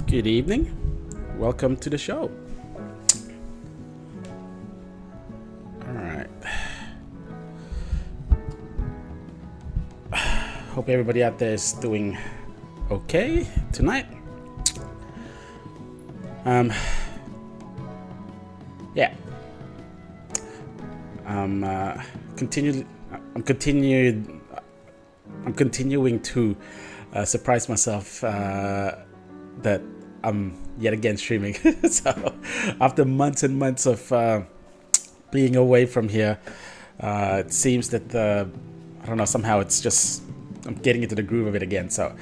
Good evening. Welcome to the show. Alright. Hope everybody out there is doing okay tonight. Yeah. I'm continuing to surprise myself that I'm yet again streaming. So after months and months of being away from here, it seems that I don't know, somehow it's just I'm getting into the groove of it again. So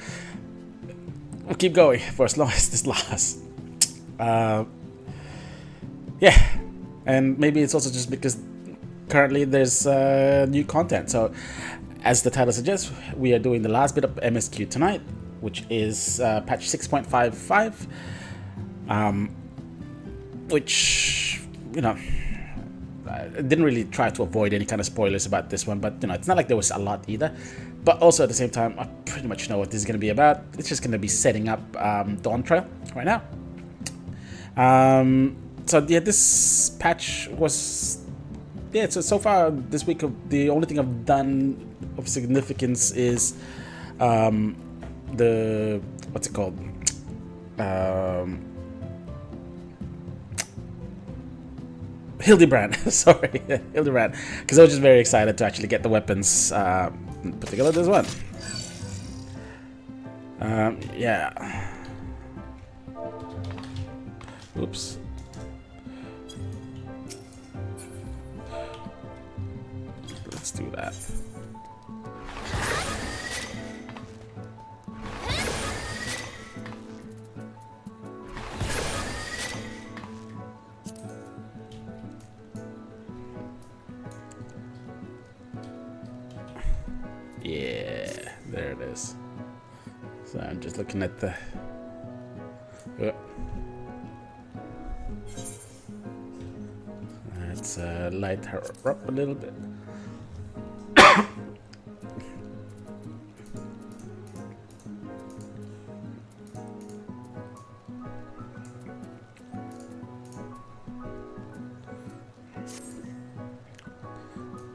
we'll keep going for as long as this lasts. Yeah, and maybe it's also just because currently there's new content. So as the title suggests, we are doing the last bit of MSQ tonight, which is patch 6.55, which, you know, I didn't really try to avoid any kind of spoilers about this one, but, you know, it's not like there was a lot either. But also at the same time, I pretty much know what this is going to be about. It's just going to be setting up Dawn Trail right now. So yeah, this patch was... Yeah, so far this week, the only thing I've done of significance is the... What's it called? Hildebrand, sorry, Hildebrand, because I was just very excited to actually get the weapons, particularly this one. Yeah. Oops. Let's do that. Yeah, there it is. So I'm just looking at the... Let's light her up a little bit.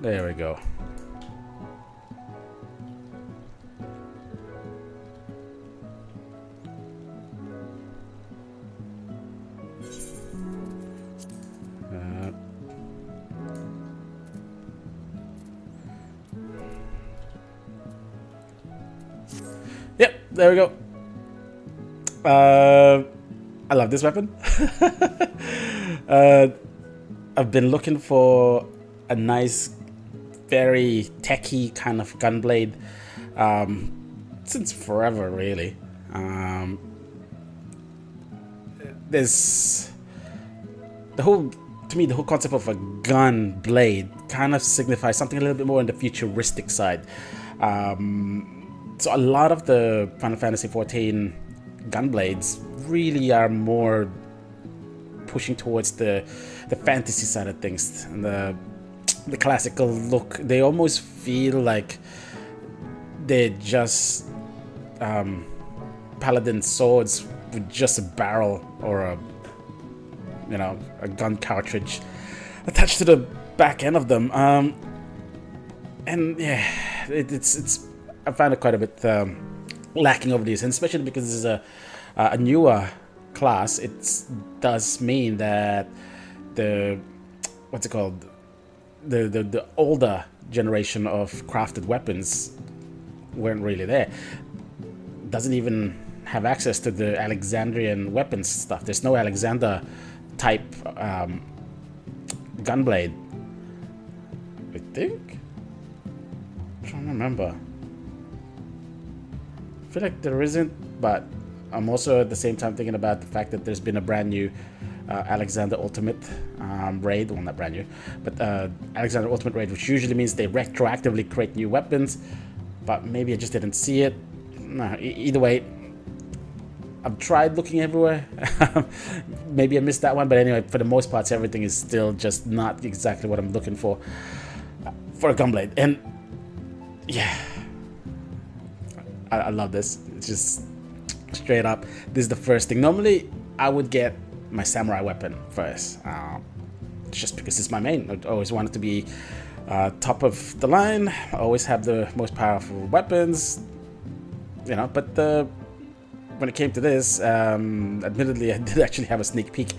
There we go. Yep, there we go. I love this weapon. I've been looking for a nice, very techy kind of gunblade since forever, really. There's the whole, to me, the whole concept of a gun blade kind of signifies something a little bit more on the futuristic side. So a lot of the Final Fantasy XIV gunblades really are more pushing towards the fantasy side of things and the classical look. They almost feel like they're just paladin swords with just a barrel or a, you know, a gun cartridge attached to the back end of them. And yeah, it's I find it quite a bit lacking over these, and especially because this is a newer class. It does mean that the what's it called, the older generation of crafted weapons weren't really there. Doesn't even have access to the Alexandrian weapons stuff. There's no Alexander type gunblade, I think. I'm trying to remember. I feel like there isn't, but I'm also at the same time thinking about the fact that there's been a brand new Alexander Ultimate raid. Well, not brand new, but Alexander Ultimate raid, which usually means they retroactively create new weapons, but maybe I just didn't see it. No, either way, I've tried looking everywhere. Maybe I missed that one, but anyway, for the most part, everything is still just not exactly what I'm looking for a gunblade. And yeah, I love this. It's just Straight up, this is the first thing. Normally, I would get my samurai weapon first, just because it's my main. I always wanted to be top of the line. I always have the most powerful weapons, you know. But when it came to this, admittedly, I did actually have a sneak peek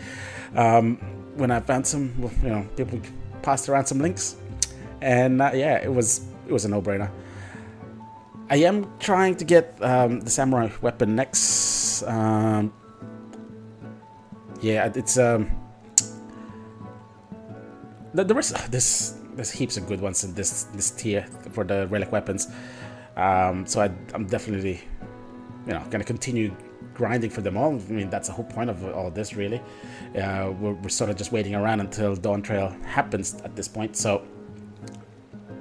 when I found some, you know, people passed around some links, and yeah, it was a no-brainer. I am trying to get the samurai weapon next. Yeah, it's the rest. There's heaps of good ones in this tier for the relic weapons. So I'm definitely, you know, gonna continue grinding for them all. I mean, that's the whole point of all this, really. We're sort of just waiting around until Dawn Trail happens at this point. So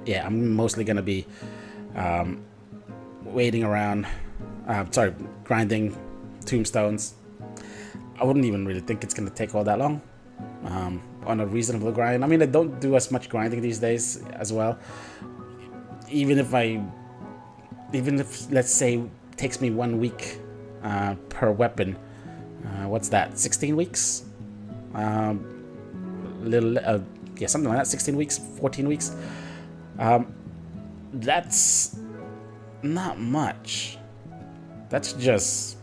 yeah, I'm mostly gonna be waiting around. Grinding tombstones. I wouldn't even really think it's gonna take all that long on a reasonable grind. I mean, I don't do as much grinding these days as well. Even if let's say it takes me 1 week per weapon, what's that? 16 weeks? Yeah, something like that. 16 weeks, 14 weeks. That's not much. That's just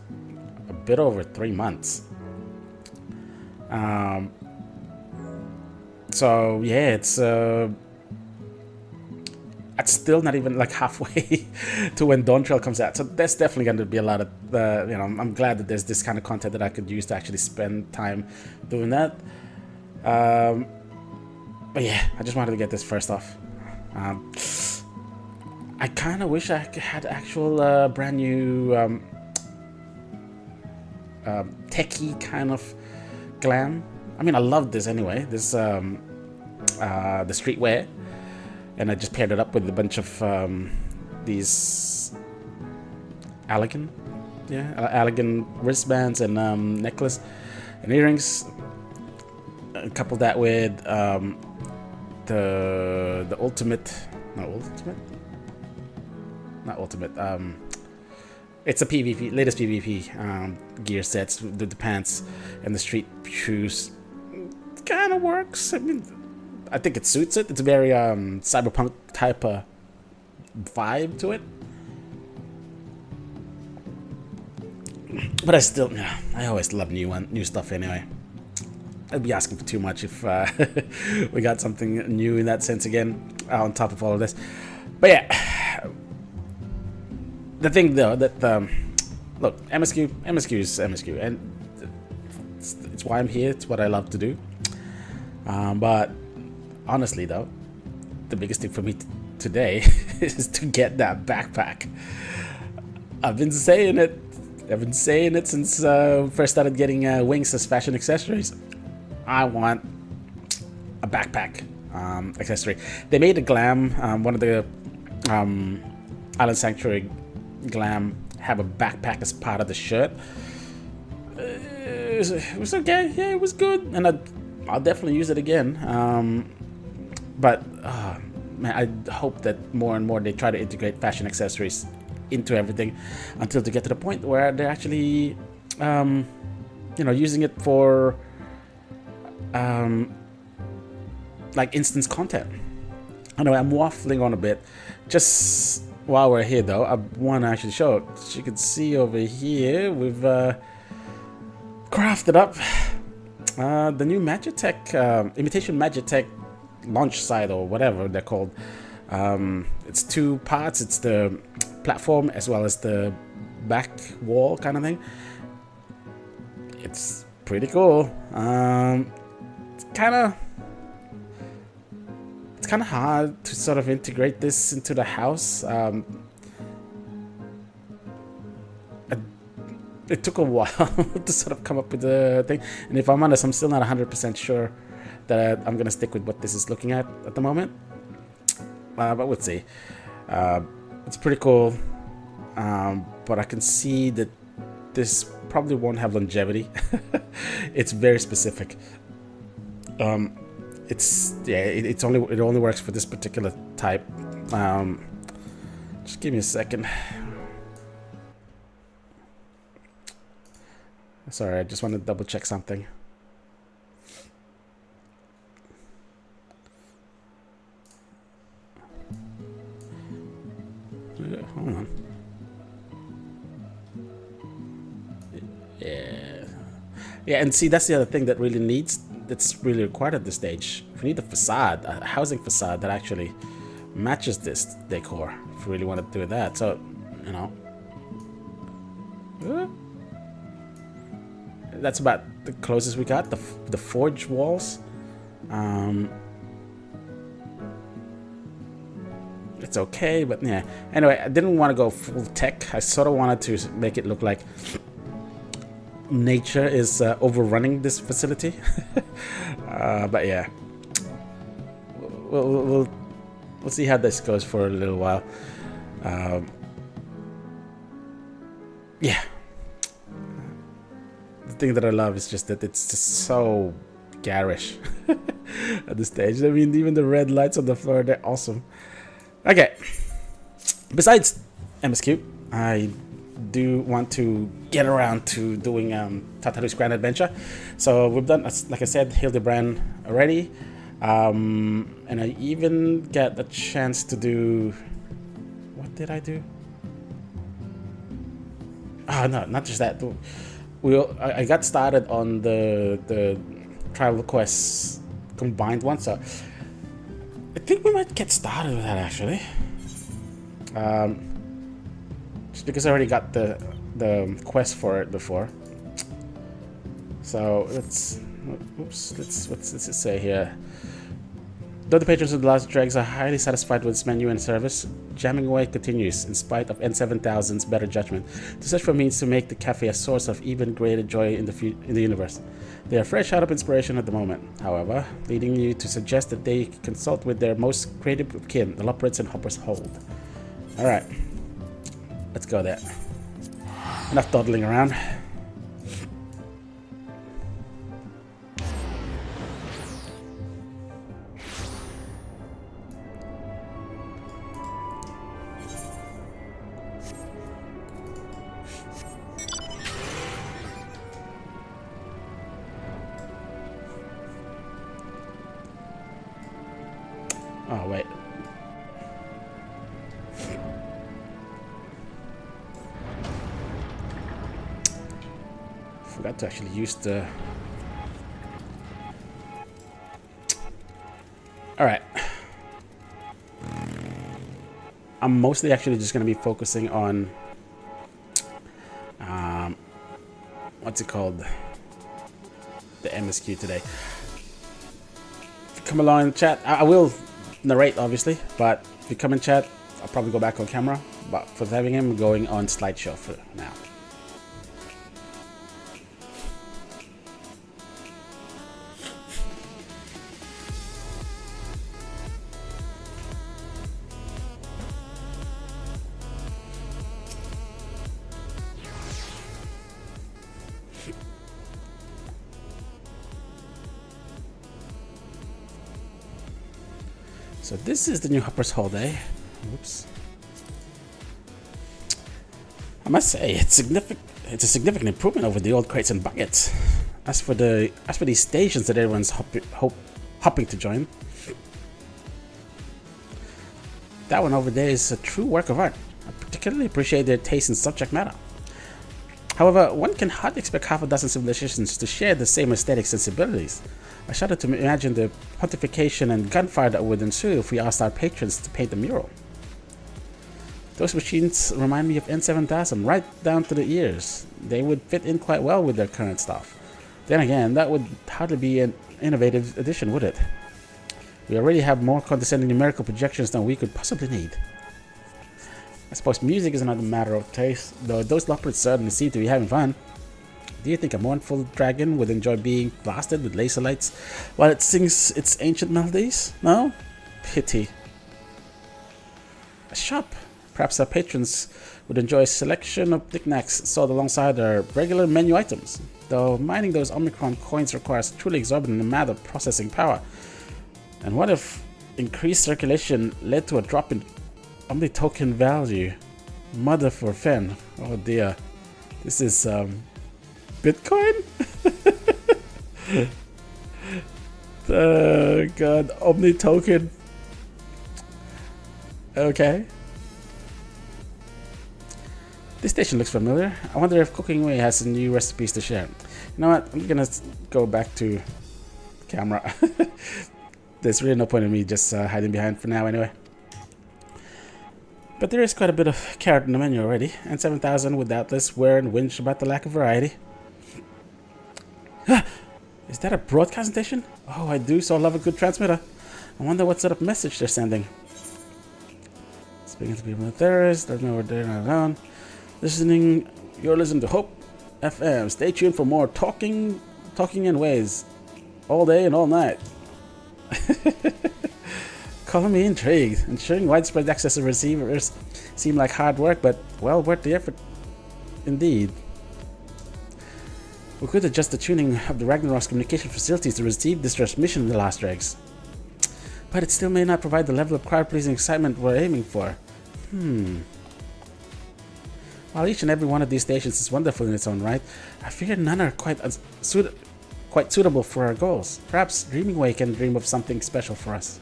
a bit over 3 months. So yeah, it's still not even like halfway to when Dawn Trail comes out. So there's definitely going to be a lot of you know, I'm glad that there's this kind of content that I could use to actually spend time doing that. But yeah, I just wanted to get this first off. I kind of wish I had actual brand new techie kind of glam. I mean, I love this anyway. This the streetwear, and I just paired it up with a bunch of these Allegan wristbands and necklace and earrings. Couple that with the ultimate, not ultimate. It's a PvP, latest PvP gear sets with the pants and the street shoes. Kind of works. I mean, I think it suits it. It's a very cyberpunk type of vibe to it. But I always love new stuff anyway. I'd be asking for too much if we got something new in that sense again on top of all of this. But yeah, the thing though that look, MSQ is MSQ, and it's why I'm here. It's what I love to do. But honestly though, the biggest thing for me today is to get that backpack. I've been saying it since first started getting wings as fashion accessories. I want a backpack accessory. They made a glam, one of the Island Sanctuary glam have a backpack as part of the shirt. It was okay, yeah, it was good, and I'll definitely use it again. But man, I hope that more and more they try to integrate fashion accessories into everything until to get to the point where they're actually, you know, using it for like instance content. I know I'm waffling on a bit. Just while we're here though, I want to actually show it. As you can see over here, we've crafted up the new Magitech, Imitation Magitech launch site or whatever they're called. It's two parts. It's the platform as well as the back wall kind of thing. It's pretty cool. It's kind of hard to sort of integrate this into the house. It took a while to sort of come up with the thing, and if I'm honest, I'm still not 100% sure that I'm gonna stick with what this is looking at the moment. But we'll see. It's pretty cool, but I can see that this probably won't have longevity. It's very specific. It only works for this particular type. Just give me a second. Sorry, I just want to double check something. Hold on. Yeah, and see, that's the other thing that's really required at this stage. We need a facade, a housing facade that actually matches this decor. If we really want to do that, so you know, that's about the closest we got. The forge walls. It's okay, but yeah. Anyway, I didn't want to go full tech. I sort of wanted to make it look like nature is overrunning this facility. But yeah, we'll see how this goes for a little while. Yeah, the thing that I love is just that it's just so garish at this stage. I mean, even the red lights on the floor, they're awesome. Okay, besides MSQ, I do want to get around to doing Tataru's Grand Adventure. So we've done, like I said, Hildebrand already, and I even got a chance to do, what did I do? Oh no, not just that. I got started on the tribal quests combined one, so I think we might get started with that actually. Just because I already got the quest for it before. So let's what's it say here? Though the patrons of the Last Dregs are highly satisfied with its menu and service, jamming away continues in spite of N7000's better judgment to search for means to make the cafe a source of even greater joy in the universe. They are fresh out of inspiration at the moment, however, leading you to suggest that they consult with their most creative of kin, the Loppritz and Hopper's Hold. Alright, let's go there. Enough dawdling around. Oh, wait. Forgot to actually use the... Alright. I'm mostly actually just going to be focusing on... what's it called? The MSQ today. Come along in chat. I will narrate, obviously, but if you come in chat, I'll probably go back on camera. But for having him going on slideshow for now. So this is the new Hopper's Hold, eh? Oops. I must say it's a significant improvement over the old crates and buckets. As for these stations that everyone's hopping to join, that one over there is a true work of art. I particularly appreciate their taste in subject matter. However, one can hardly expect half a dozen civilizations to share the same aesthetic sensibilities. I shudder to imagine the pontification and gunfire that would ensue if we asked our patrons to paint a mural. Those machines remind me of N7000 right down to the ears. They would fit in quite well with their current stuff. Then again, that would hardly be an innovative addition, would it? We already have more condescending numerical projections than we could possibly need. I suppose music is another matter of taste, though those Loppritz certainly seem to be having fun. Do you think a mournful dragon would enjoy being blasted with laser lights while it sings its ancient melodies? No? Pity. A shop. Perhaps our patrons would enjoy a selection of knickknacks sold alongside their regular menu items, though mining those Omicron coins requires truly exorbitant amount of processing power. And what if increased circulation led to a drop in Omni token value? Mother for Fen. Oh dear. This is Bitcoin? God, Omni token. Okay. This station looks familiar. I wonder if Cooking Way has some new recipes to share. You know what? I'm gonna go back to camera. There's really no point in me just hiding behind for now anyway. But there is quite a bit of carrot in the menu already, and 7,000 would doubtless swear and whinge about the lack of variety. Is that a broadcast station? Oh, I do so love a good transmitter. I wonder what sort of message they're sending. Speaking to people in the terrace, don't know where they're not alone. You're listening to Hope FM. Stay tuned for more talking in ways. All day and all night. Calling me intrigued. Ensuring widespread access to receivers seem like hard work, but well worth the effort indeed. We could adjust the tuning of the Ragnarok's communication facilities to receive this transmission in the last dregs. But it still may not provide the level of crowd-pleasing excitement we're aiming for. While each and every one of these stations is wonderful in its own right, I fear none are quite suitable for our goals. Perhaps Dreaming Way can dream of something special for us.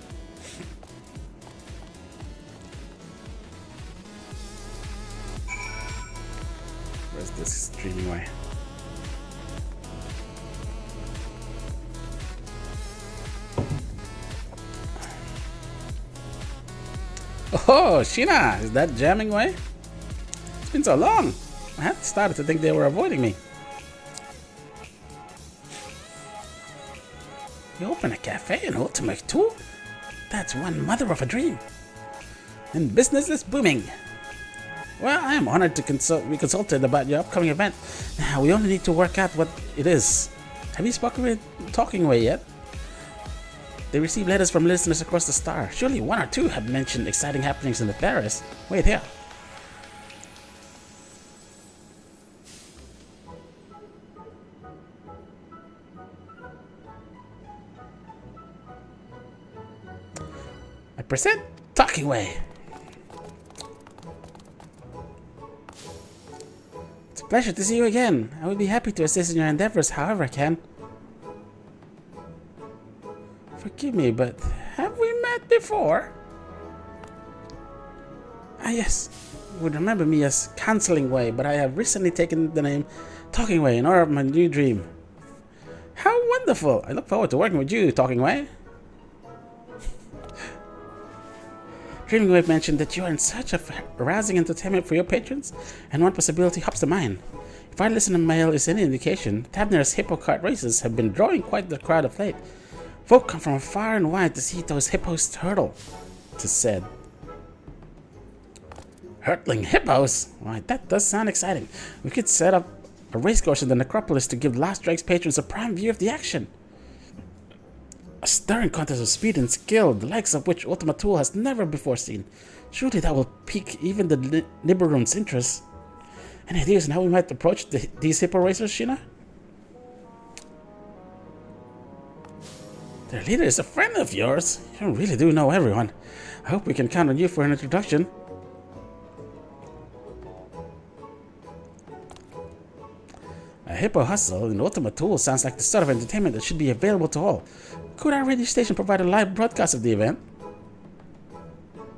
Where's this Dreaming Way? Oh, Sheena! Is that Jamming Way? It's been so long! I had started to think they were avoiding me. You open a cafe in Ultimate too? That's one mother of a dream. And business is booming. Well, I am honored to be consulted about your upcoming event. Now, we only need to work out what it is. Have you spoken with Talking Way yet? They receive letters from listeners across the star. Surely one or two have mentioned exciting happenings in the Paris. Wait here. I present Talking Way. It's a pleasure to see you again. I will be happy to assist in your endeavors however I can. Forgive me, but have we met before? Ah yes, you would remember me as Counseling Way, but I have recently taken the name Talking Way in honor of my new dream. How wonderful! I look forward to working with you, Talking Way. Dreaming Way mentioned that you are in search of arousing entertainment for your patrons, and one possibility hops to mind. If our listener mail is any indication, Tabner's hippo cart races have been drawing quite the crowd of late. Folk come from far and wide to see those hippos hurdle, 'tis said. Hurtling hippos? Why, that does sound exciting. We could set up a racecourse in the necropolis to give Last Drake's patrons a prime view of the action. A stirring contest of speed and skill, the likes of which Ultima Thule has never before seen. Surely that will pique even the Nibiru's interest. Any ideas on how we might approach these hippo racers, Sheena? Their leader is a friend of yours. You really do know everyone. I hope we can count on you for an introduction. A hippo hustle in Ultima Thule sounds like the sort of entertainment that should be available to all. Could our radio station provide a live broadcast of the event?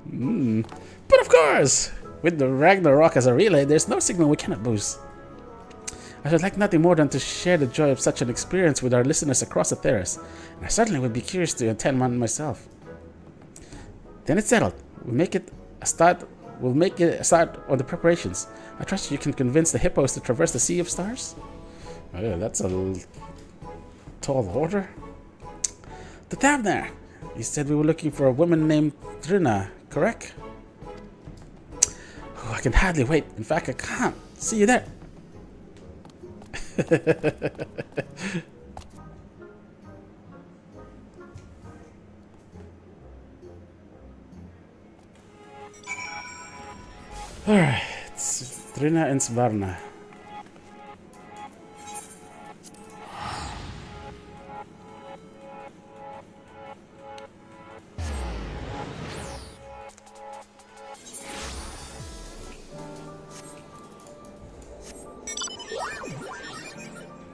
But of course! With the Ragnarok as a relay, there's no signal we cannot boost. I would like nothing more than to share the joy of such an experience with our listeners across the terrace, and I certainly would be curious to attend one myself. Then it's settled. We'll make it a start on the preparations. I trust you can convince the hippos to traverse the Sea of Stars? Oh, yeah, that's a tall order. The Tavner! You said we were looking for a woman named Trina, correct? Oh, I can hardly wait. In fact, I can't. See you there. Alright, it's Trina and Svarna.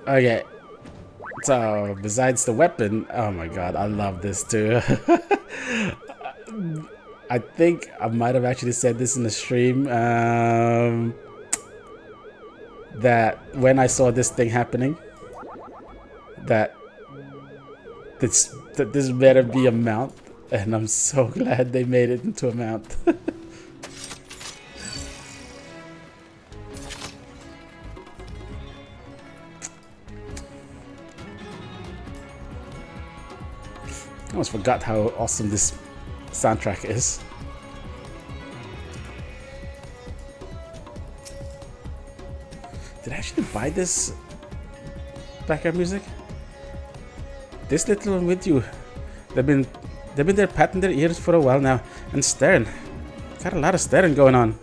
Okay. So, besides the weapon, oh my god, I love this too. I think I might have actually said this in the stream. That when I saw this thing happening, that this better be a mount, and I'm so glad they made it into a mount. I almost forgot how awesome this soundtrack is. Did I actually buy this background music? This little one with you. They've been there patting their ears for a while now and staring. Got a lot of staring going on.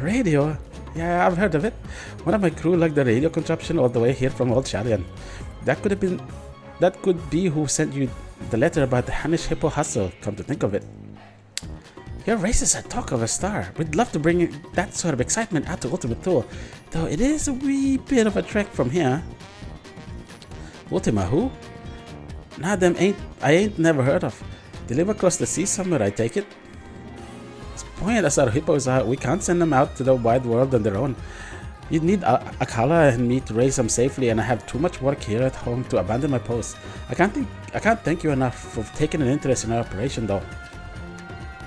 Radio? Yeah, I've heard of it. One of my crew lugged the radio contraption all the way here from Old Shalian. That could be who sent you the letter about the Hanish Hippo hustle, come to think of it. Your races are talk of a star. We'd love to bring that sort of excitement out to Ultimate Tool, though it is a wee bit of a trek from here. Ultima who? Nah, them I ain't never heard of. They live across the sea somewhere, I take it. As pointed as our hippos are, we can't send them out to the wide world on their own. You'd need Akala and me to raise them safely, and I have too much work here at home to abandon my post. I can't thank you enough for taking an interest in our operation, though.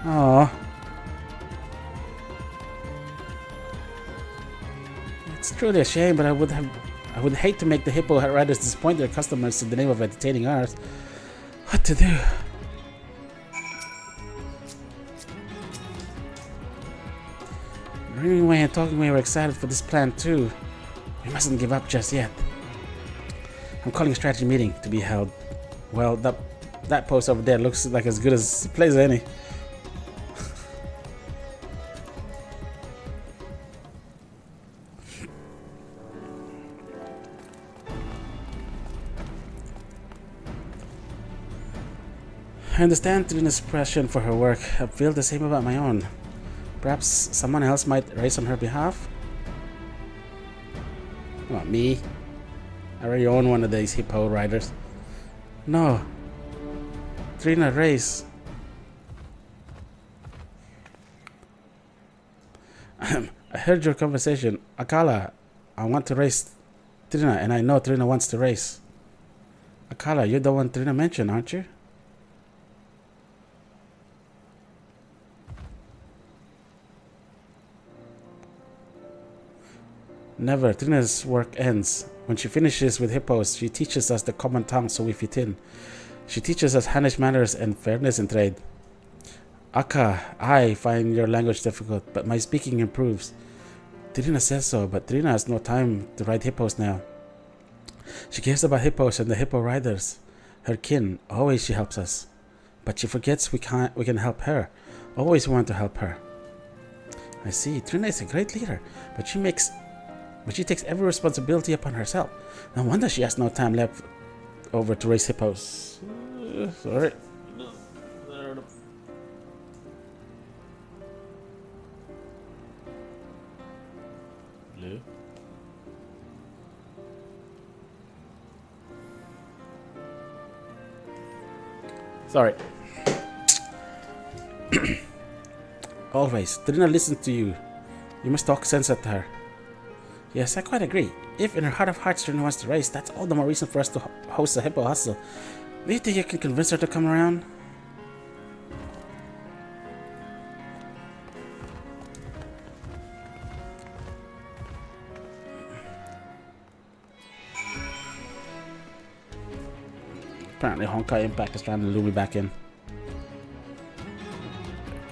Aww. It's truly a shame, but I would hate to make the hippo riders disappoint their customers in the name of entertaining ours. What to do? Ringing away and talking away, we're excited for this plan too. We mustn't give up just yet. I'm calling a strategy meeting to be held. Well, that post over there looks like as good as a place as any. I understand Trina's passion for her work. I feel the same about my own. Perhaps someone else might race on her behalf? Not me. I already own one of these hippo riders. No. Trina, race. I heard your conversation. Akala, I want to race Trina, and I know Trina wants to race. Akala, you're the one Trina mentioned, aren't you? Never. Trina's work ends. When she finishes with hippos, she teaches us the common tongue so we fit in. She teaches us Hanish manners and fairness in trade. Akka, I find your language difficult, but my speaking improves. Trina says so, but Trina has no time to ride hippos now. She cares about hippos and the hippo riders. Her kin, always she helps us. But she forgets we can help her. Always want to help her. I see. Trina is a great leader, but she takes every responsibility upon herself. No wonder she has no time left over to race hippos. Sorry. Blue. Sorry. Always. Trina listens to you. You must talk sense at her. Yes, I quite agree. If in her heart of hearts Trina wants to race, that's all the more reason for us to host a hippo hustle. Do you think you can convince her to come around? Apparently Honkai Impact is trying to lure me back in.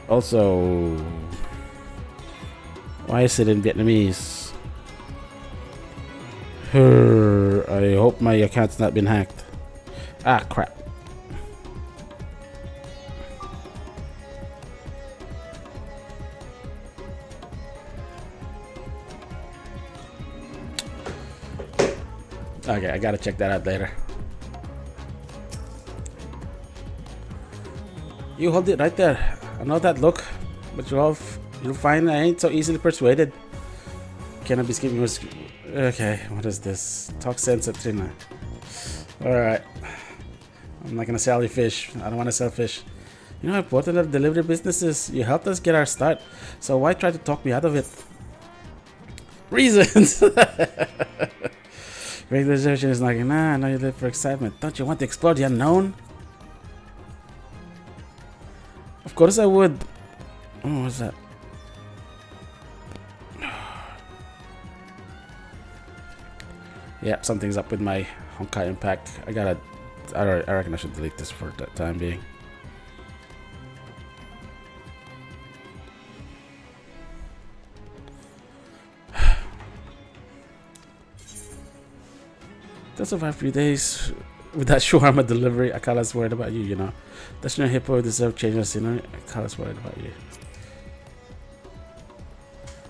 Also, why is it in Vietnamese? I hope my account's not been hacked. Ah, crap. Okay, I gotta check that out later. You hold it right there. I know that look, but you'll find I ain't so easily persuaded. Cannot be skipping was... Okay, what is this? Talk sense at Trina. Alright. I'm not gonna sell you fish. I don't want to sell fish. You know how important our delivery business is? You helped us get our start. So why try to talk me out of it? Reasons! Regular surgeon is like, nah, I know you live for excitement. Don't you want to explore the unknown? Of course I would. Oh, what's that? Yeah, something's up with my Honkai Impact. I reckon I should delete this for the time being. They'll survive 3 days with that shawarma delivery. Akala's worried about you, you know. Doesn't your hippo deserve changes, you know? Akala's worried about you.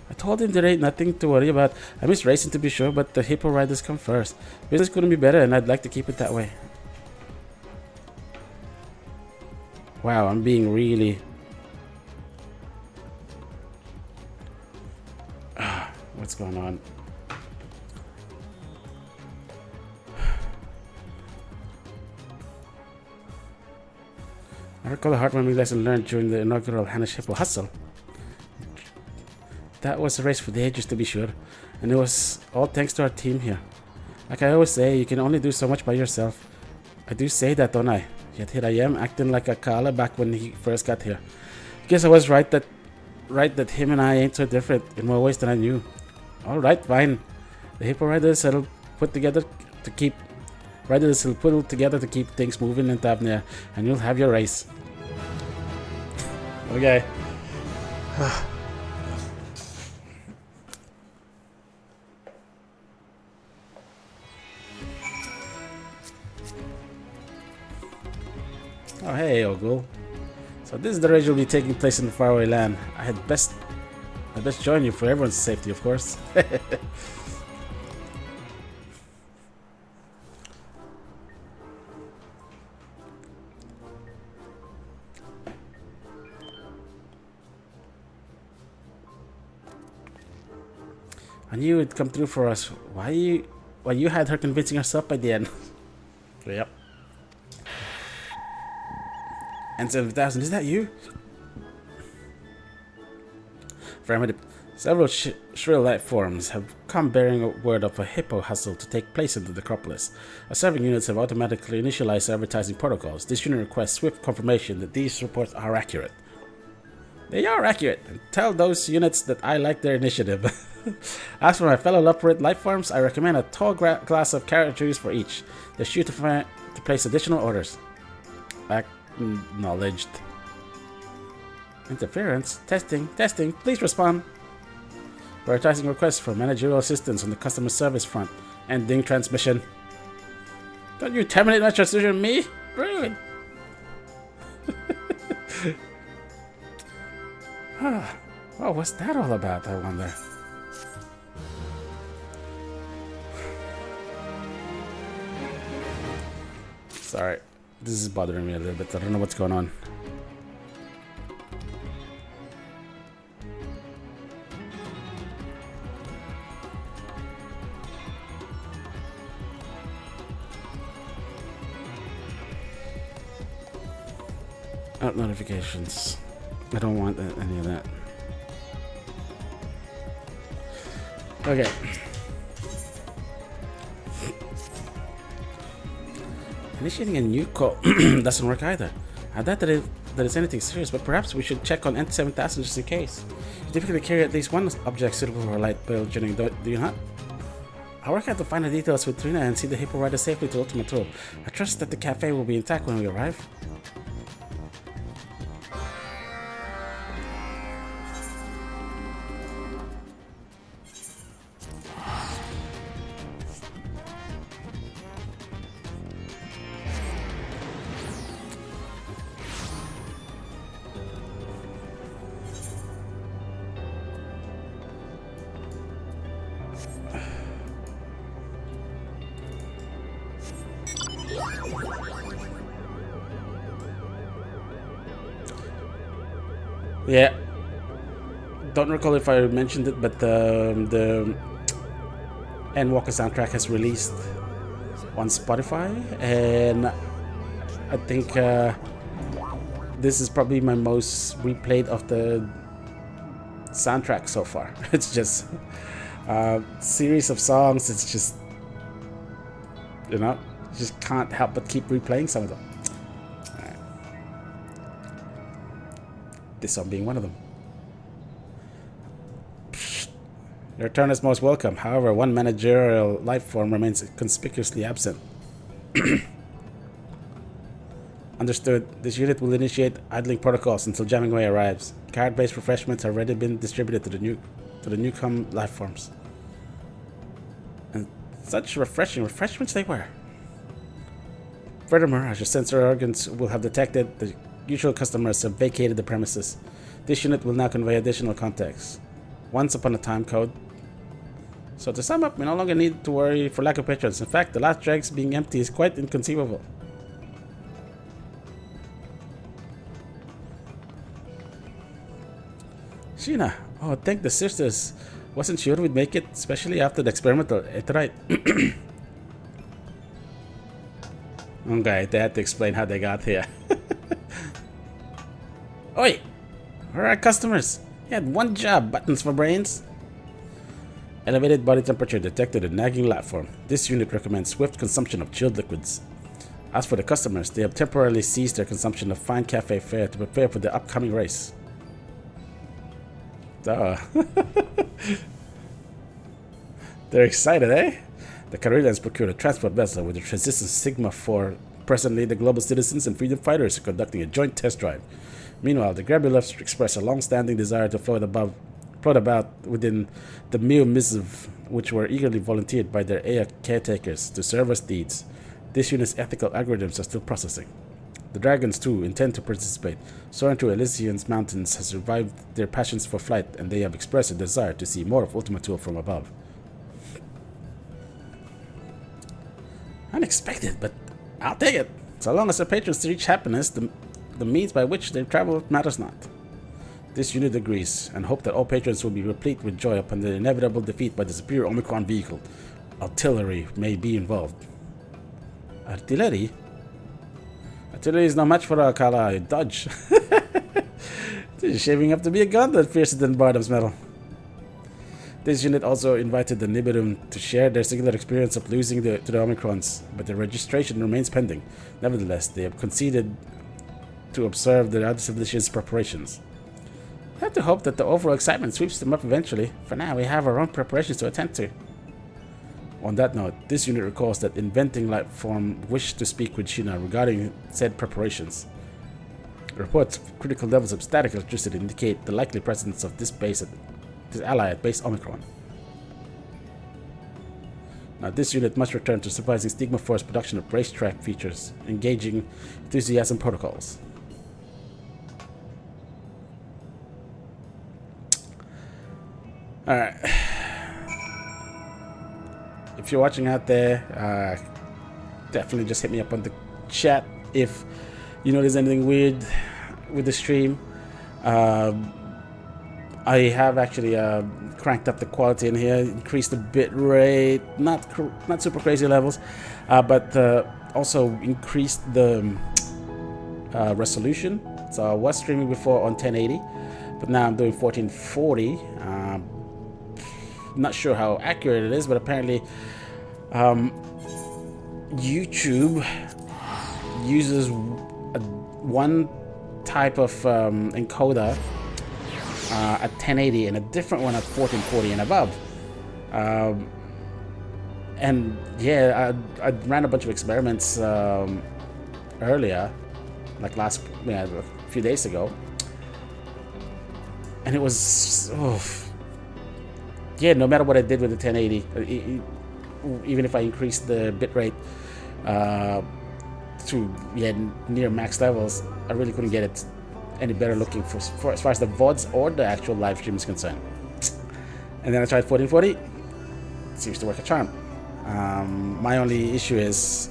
I told him there ain't nothing to worry about. I miss racing to be sure, but the hippo riders come first. Business couldn't be better, and I'd like to keep it that way. Wow, I'm being really... What's going on? I recall a heartwarming lesson learned during the inaugural Hanish Hippo Hustle. That was a race for the ages, to be sure, and it was all thanks to our team here. Like I always say, you can only do so much by yourself. I do say that, don't I? Yet here I am, acting like a Krile back when he first got here. Guess I was right that him and I ain't so different in more ways than I knew. Alright, fine. The Hippo Riders will put together to keep things moving in Tavnir, and you'll have your race. Okay. Oh hey, Ogul. So this is the race will be taking place in the faraway land. I'd best join you for everyone's safety, of course. I knew it'd come through for us. Why you had her convincing herself by the end? Yep. And 7,000, is that you? Affirmative. Several shrill light forms have come bearing a word of a hippo hustle to take place in the necropolis. Our serving units have automatically initialized advertising protocols. This unit requests swift confirmation that these reports are accurate. They are accurate, and tell those units that I like their initiative. As for my fellow Luperate life forms, I recommend a tall glass of carrot juice for each. They're sure to place additional orders. Acknowledged. Interference. Testing. Please respond. Prioritizing requests for managerial assistance on the customer service front. Ending transmission. Don't you terminate my transition on me? Rude. Well, what's that all about, I wonder? Sorry, this is bothering me a little bit. I don't know what's going on. Out notifications. I don't want any of that. Okay. Initiating a new call doesn't work either. I doubt that it's anything serious, but perhaps we should check on N7000 just in case. You typically carry at least one object suitable for a light build journey, do you not? I'll work out to find the details with Trina and see the Hippo Rider safely to Ultimate Tour. I trust that the cafe will be intact when we arrive. Yeah. don't recall if I mentioned it, but the Endwalker soundtrack has released on Spotify, and I think this is probably my most replayed of the soundtrack so far. It's just a series of songs. It's just, you know, you just can't help but keep replaying some of them. Right. This one being one of them. Your return is most welcome. However, one managerial life form remains conspicuously absent. Understood. This unit will initiate idling protocols until jamming way arrives. Card-based refreshments have already been distributed to the newcome life forms. And such refreshing refreshments they were. Furthermore, as your sensor organs will have detected, the usual customers have vacated the premises. This unit will now convey additional context. Once upon a time code. So to sum up, we no longer need to worry for lack of patrons. In fact, the last dregs being empty is quite inconceivable. Sheena, oh, thank the sisters. Wasn't sure we'd make it, especially after the experimental. It's right. Okay, they had to explain how they got here. Oi! Where are our customers? You had one job, buttons for brains. Elevated body temperature detected in nagging platform. This unit recommends swift consumption of chilled liquids. As for the customers, they have temporarily ceased their consumption of fine cafe fare to prepare for the upcoming race. Duh. They're excited, eh? The Krile procured a transport vessel with the Resistance Sigma 4. Presently, the global citizens and freedom fighters are conducting a joint test drive. Meanwhile, the Grabulefs express a long-standing desire to float about within the Mu Missive, which were eagerly volunteered by their Aya caretakers to serve as deeds. This unit's ethical algorithms are still processing. The dragons, too, intend to participate. Soaring to Elysian's mountains has revived their passions for flight, and they have expressed a desire to see more of Ultima Thule from above. Unexpected, but I'll take it. So long as the patrons reach happiness, the means by which they travel matters not. This unit agrees, and hope that all patrons will be replete with joy upon the inevitable defeat by the superior Omicron vehicle. Artillery may be involved. Artillery? Artillery is not much for a Krile dodge. This is shaping up to be a gun that fiercer than Bardam's metal. This unit also invited the Nibirum to share their singular experience of losing to the Omicrons, but their registration remains pending. Nevertheless, they have conceded to observe the other civilizations' preparations. I have to hope that the overall excitement sweeps them up eventually. For now, we have our own preparations to attend to. On that note, this unit recalls that Inventing Life Form wished to speak with Sheena regarding said preparations. Reports of critical levels of static electricity indicate the likely presence of this ally at base Omicron. Now, this unit must return to supervising Stigma 4's production of racetrack features, engaging enthusiasm protocols. Alright. If you're watching out there, definitely just hit me up on the chat if you notice anything weird with the stream. I have actually cranked up the quality in here, increased the bit rate, not super crazy levels, but also increased the resolution. So I was streaming before on 1080, but now I'm doing 1440. Not sure how accurate it is, but apparently YouTube uses one type of encoder at 1080 and a different one at 1440 and above. And yeah, I ran a bunch of experiments earlier, like a few days ago, and it was yeah, no matter what I did with the 1080, even if I increased the bitrate to near max levels, I really couldn't get it any better looking for as far as the VODs or the actual live stream is concerned. And then I tried 1440. It seems to work a charm. My only issue is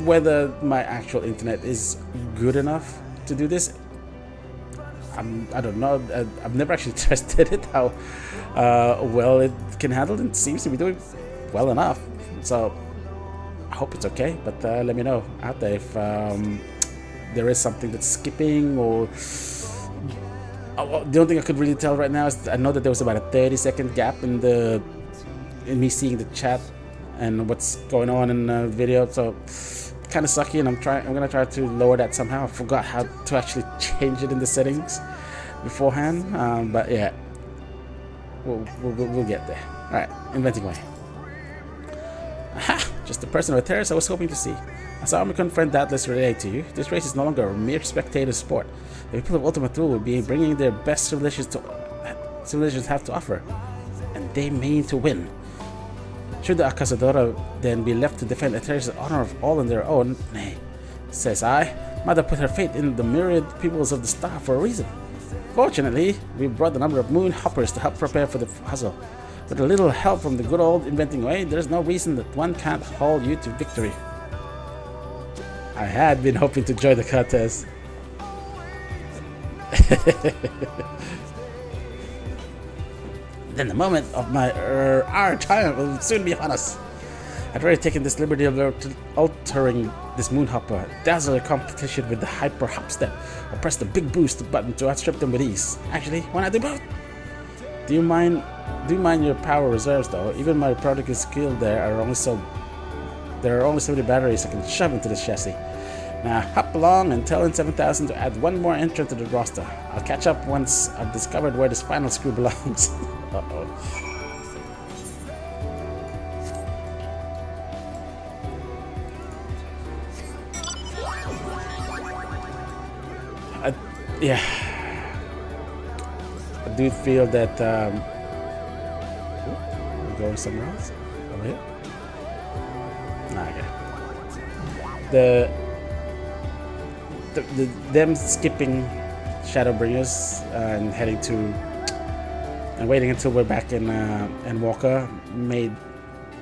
whether my actual internet is good enough to do this. I don't know. I've never actually tested it, how well it can handle. It seems to be doing well enough. So I hope it's okay. But let me know out there if there is something that's skipping or... the only thing I could really tell right now is I know that there was about a 30-second gap in me seeing the chat and what's going on in the video. So kind of sucky, and I'm gonna try to lower that somehow. I forgot how to actually change it in the settings beforehand, but yeah, we'll get there. All right, inventing way. Aha! Just the person of a terrace I was hoping to see. As our Omicron friend doubtless relayed to you, this race is no longer a mere spectator sport. The people of Ultima Thule will be bringing their best civilizations have to offer, and they mean to win. Should the Acasadora then be left to defend Eterna's honor of all on their own? Nay, says I, Mother put her faith in the myriad peoples of the star for a reason. Fortunately, we brought a number of moon hoppers to help prepare for the hustle. With a little help from the good old inventing way, there's no reason that one can't haul you to victory. I had been hoping to join the contest. Then the moment of our triumph will soon be upon us. I'd already taken this liberty of altering this moonhopper, dazzle the competition with the hyper hop step, or press the big boost button to outstrip them with ease. Actually, why not do both? Do you mind your power reserves though? Even my prodigal skill there are only so many batteries I can shove into this chassis. Now hop along and tell N7000 to add one more entrant to the roster. I'll catch up once I've discovered where this final screw belongs. Uh-oh. Yeah. I do feel that we're going somewhere else? Over here? Nah, okay. Them skipping Shadowbringers and heading to and waiting until we're back in Endwalker made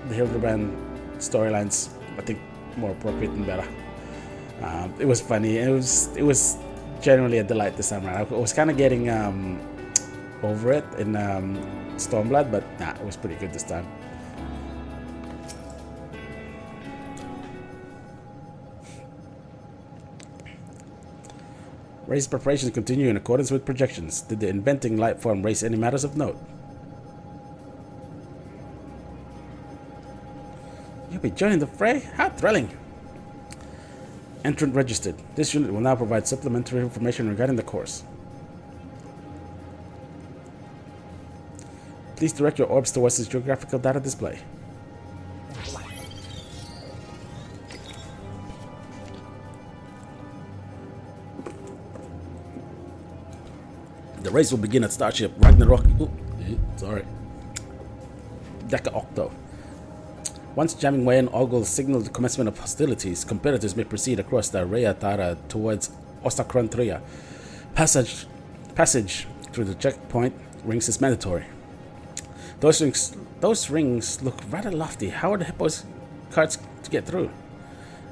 the Hildebrand storylines, I think, more appropriate and better. It was funny. It was generally a delight this time around. I was kind of getting over it in Stormblood, but nah, it was pretty good this time. Race preparations continue in accordance with projections. Did the inventing life form raise any matters of note? You'll be joining the fray? How thrilling! Entrant registered. This unit will now provide supplementary information regarding the course. Please direct your orbs towards this geographical data display. The race will begin at Starship Ragnarok. Sorry. Deca Octo. Once jamming way and Ogle signaled the commencement of hostilities, competitors may proceed across the Rhea Tara towards Ostakron 3. Passage through the checkpoint rings is mandatory. Those rings look rather lofty. How are the hippos carts to get through?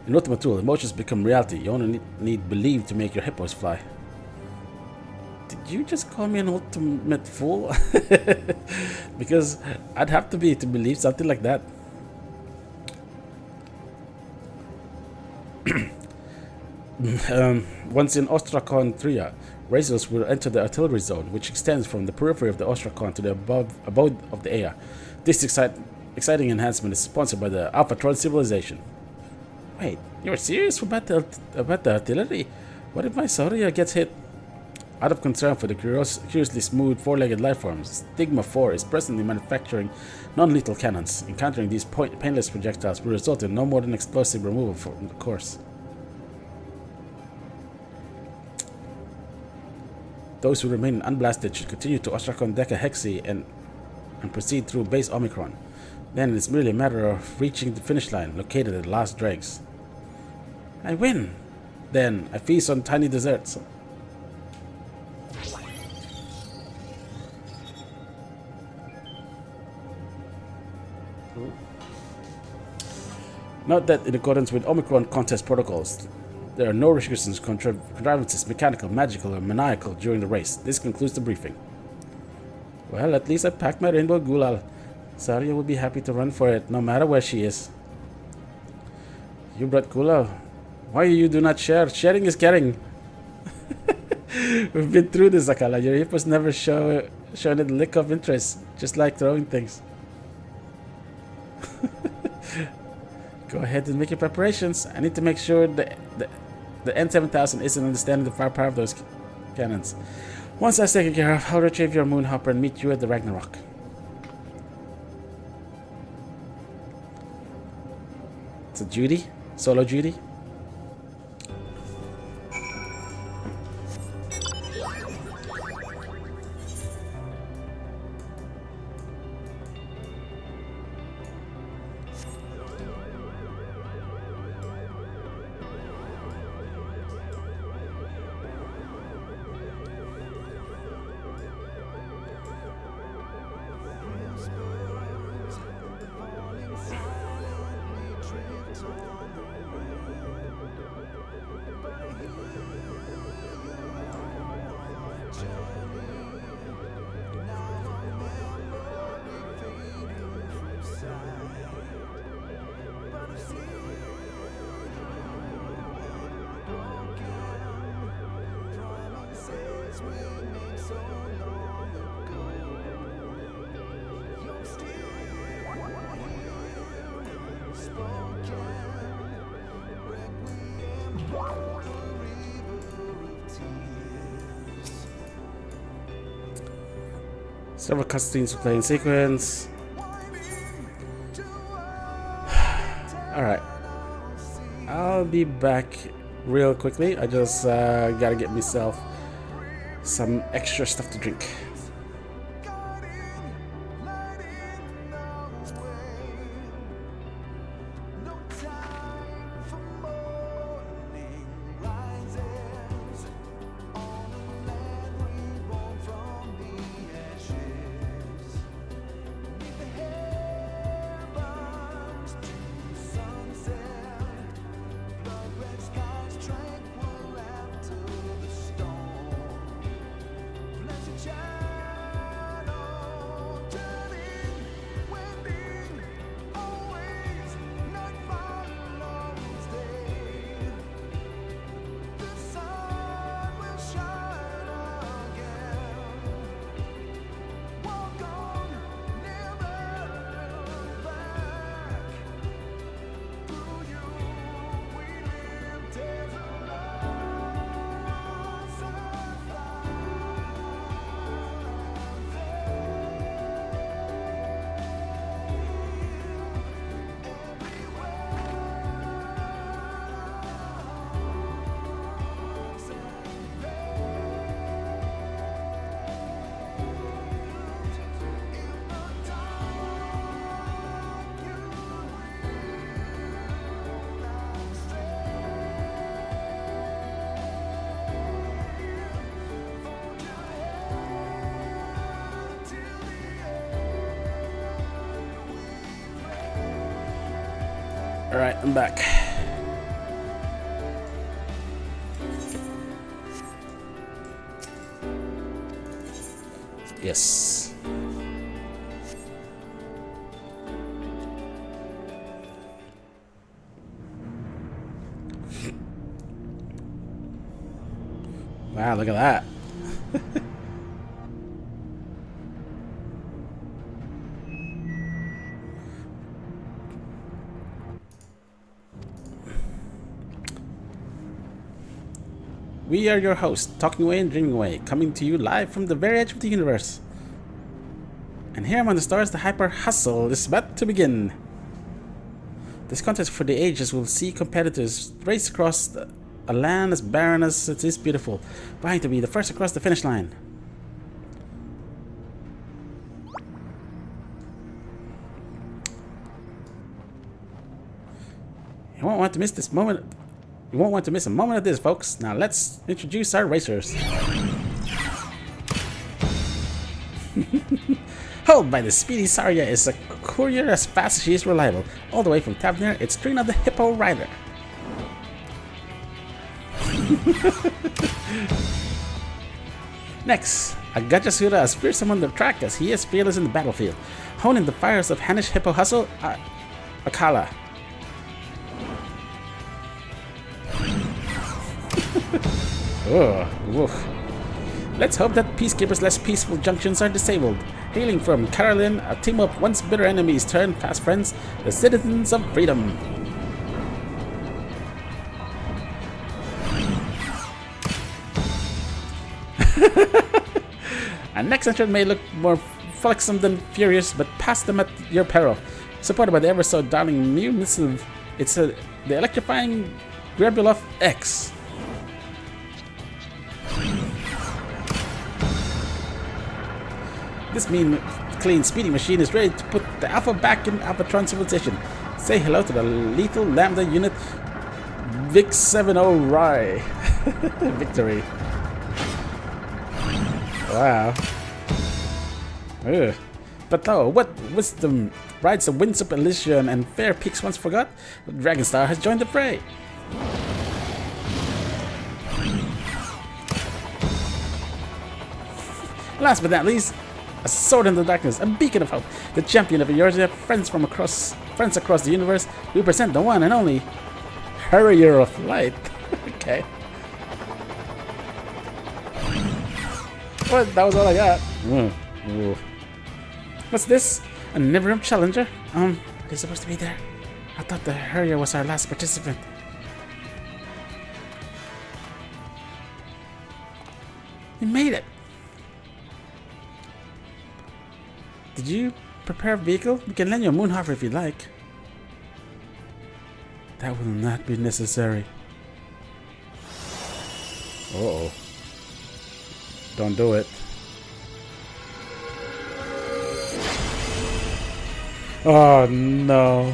In Ultima Thule, emotions become reality. You only need believe to make your hippos fly. Did you just call me an ultimate fool? Because I'd have to be to believe something like that. Once in Ostrakon 3, racers will enter the artillery zone, which extends from the periphery of the Ostrakon to the abode of the Ea. This exciting enhancement is sponsored by the Alphatron civilization. Wait, you're serious about the artillery? What if my Soria gets hit? Out of concern for the curiously smooth four-legged lifeforms, Stigma 4 is presently manufacturing non-lethal cannons. Encountering these painless projectiles will result in no more than explosive removal from the course. Those who remain unblasted should continue to Ostrakon Deca Hexi and proceed through base Omicron. Then it's merely a matter of reaching the finish line, located at the last dregs. I win! Then I feast on tiny desserts. Note that in accordance with Omicron contest protocols, There are no restrictions, contrivances, mechanical, magical, or maniacal during the race. This concludes the briefing. Well, at least I packed my rainbow gulal. Zarya will be happy to run for it, no matter where she is. You brought gulal. Why you do not share? Sharing is caring. We've been through this, Akala. Your hippos never shown it a lick of interest, just like throwing things. Go ahead and make your preparations. I need to make sure the N7000 isn't understanding the firepower of those cannons. Once that's taken care of, I'll retrieve your moonhopper and meet you at the Ragnarok. It's a duty? Solo duty? Several cutscenes to play in sequence. Alright. I'll be back real quickly. I just gotta get myself some extra stuff to drink. Alright, I'm back. Yes. Wow, look at that. We are your hosts, talking away and dreaming away, coming to you live from the very edge of the universe. And here among the stars, the hyper hustle is about to begin. This contest for the ages will see competitors race across a land as barren as it is beautiful, vying to be the first across the finish line. You won't want to miss this moment. You won't want to miss a moment of this, folks. Now let's introduce our racers. Held by the speedy Zarya is a courier as fast as she is reliable. All the way from Tavernier, it's Trina the Hippo Rider. Next, Agajasura as fearsome on the track as he is fearless in the battlefield, honing the fires of Hanish Hippo Hustle Akala. Woof. Let's hope that Peacekeeper's less peaceful junctions are disabled. Hailing from Krile, a team of once bitter enemies turned fast friends, the citizens of freedom. Our next entrant may look more frolicsome than furious, but pass them at your peril. Supported by the ever so darling new missive, it's the electrifying Grabulov X. This mean, clean speeding machine is ready to put the Alpha back in Alphatron civilization. Say hello to the lethal Lambda unit VIC-70 Rye. Victory. Wow. Ugh. But no, what wisdom rides the winds of Elysium and fair peaks once forgot? Dragonstar has joined the fray. Last but not least, a sword in the darkness, a beacon of hope, the champion of Eorzea, friends across the universe. We present the one and only Harrier of Light. Okay. Well, that was all I got. What's this? A Nibirum Challenger? Are they supposed to be there? I thought the Harrier was our last participant. You made it! Did you prepare a vehicle? We can lend you a moon hover if you like. That will not be necessary. Uh-oh. Don't do it. Oh no.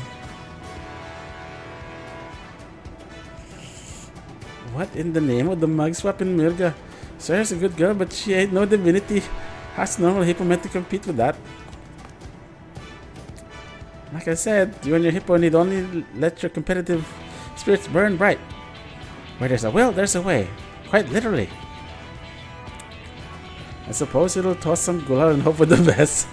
What in the name of the mug swap in Mirga? Sarah's a good girl, but she ain't no divinity. How's normal hippo meant to compete with that? Like I said, you and your hippo need only let your competitive spirits burn bright. Where there's a will, there's a way. Quite literally. I suppose it'll toss some gulal and hope for the best.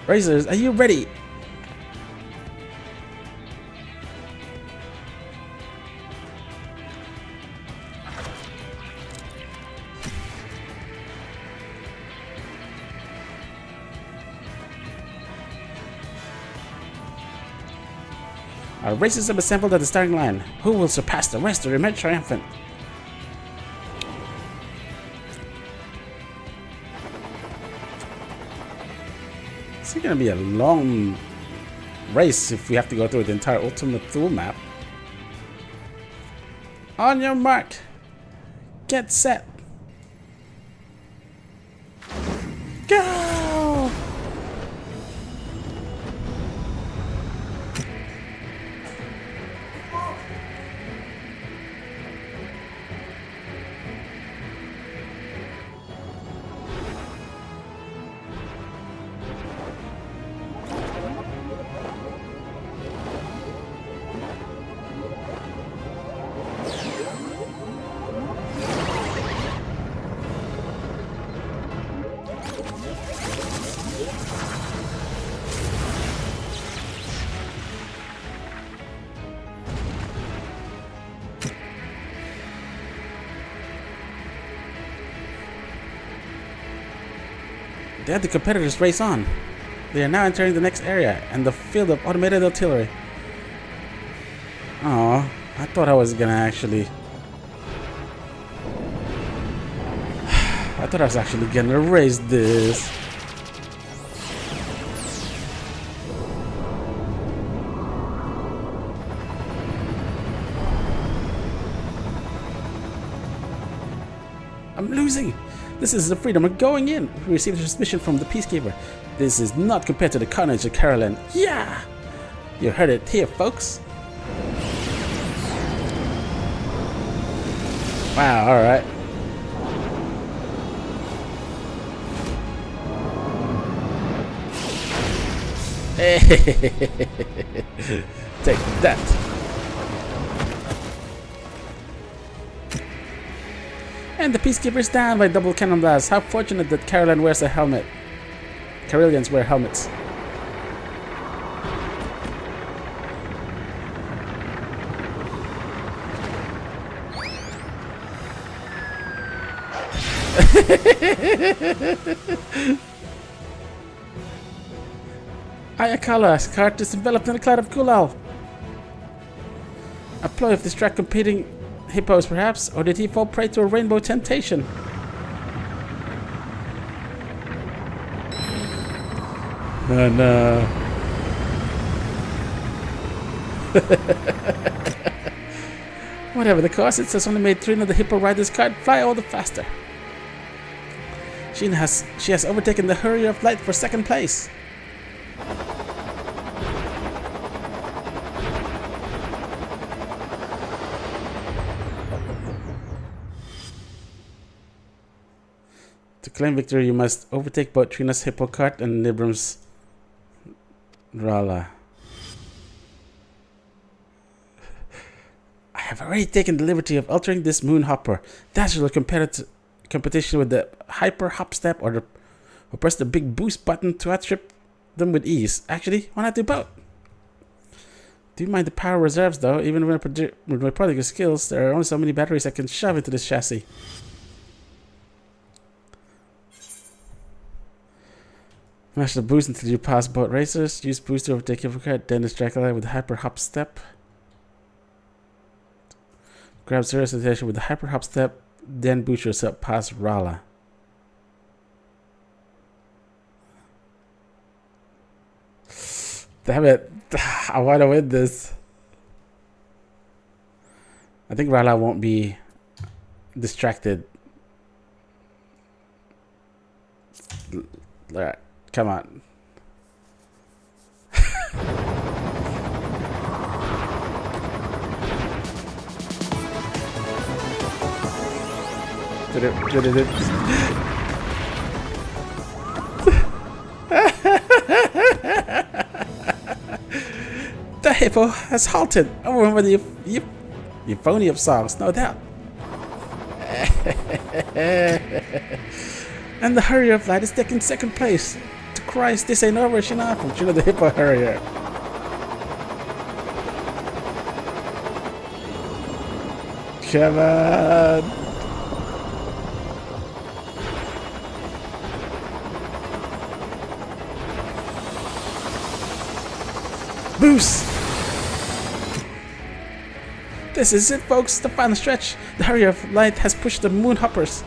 Racers, are you ready? Our racers have assembled at the starting line. Who will surpass the rest or emerge triumphant? It's gonna be a long race if we have to go through the entire Ultimate Thule map. On your mark, get set, go! They had the competitors race on. They are now entering the next area and the field of automated artillery. Oh, I thought I was gonna actually... I thought I was actually gonna race this. I'm losing! This is the freedom of going in. We received a transmission from the Peacekeeper. This is not compared to the carnage of Krile. Yeah! You heard it here, folks. Wow, alright. Take that. And the Peacekeeper's down by double cannon blast. How fortunate that Caroline wears a helmet. Carillians wear helmets. Ayakala's cart is enveloped in a cloud of Kulal. A ploy of distract competing hippos, perhaps? Or did he fall prey to a rainbow temptation? Oh no. Whatever the cause, it has only made 3 of the hippo riders' cart fly all the faster. She has overtaken the Hurrier of Light for 2nd place. To claim victory, you must overtake both Trina's hippo cart and Nibram's Rala. I have already taken the liberty of altering this moon hopper. That's your competition with the hyper hop step or press the big boost button to outstrip them with ease. Actually, why not do both? Do you mind the power reserves though? Even with my prodigal skills, there are only so many batteries I can shove into this chassis. Mash the boost until you pass both racers. Use boost to overtake your card. Then distract with the hyper hop step. Grab zero sensation with the hyper hop step. Then boost yourself past Rala. Damn it. I want to win this. I think Rala won't be distracted. Alright. Come on. The hippo has halted. I remember the euphonium songs, no doubt. And the Hurrier of Light is taking 2nd place. To Christ, this ain't over, Shina, from Trina the Hippo Hurrier. Come on. Boost! This is it, folks, the final stretch. The Hurrier of Light has pushed the moon hoppers.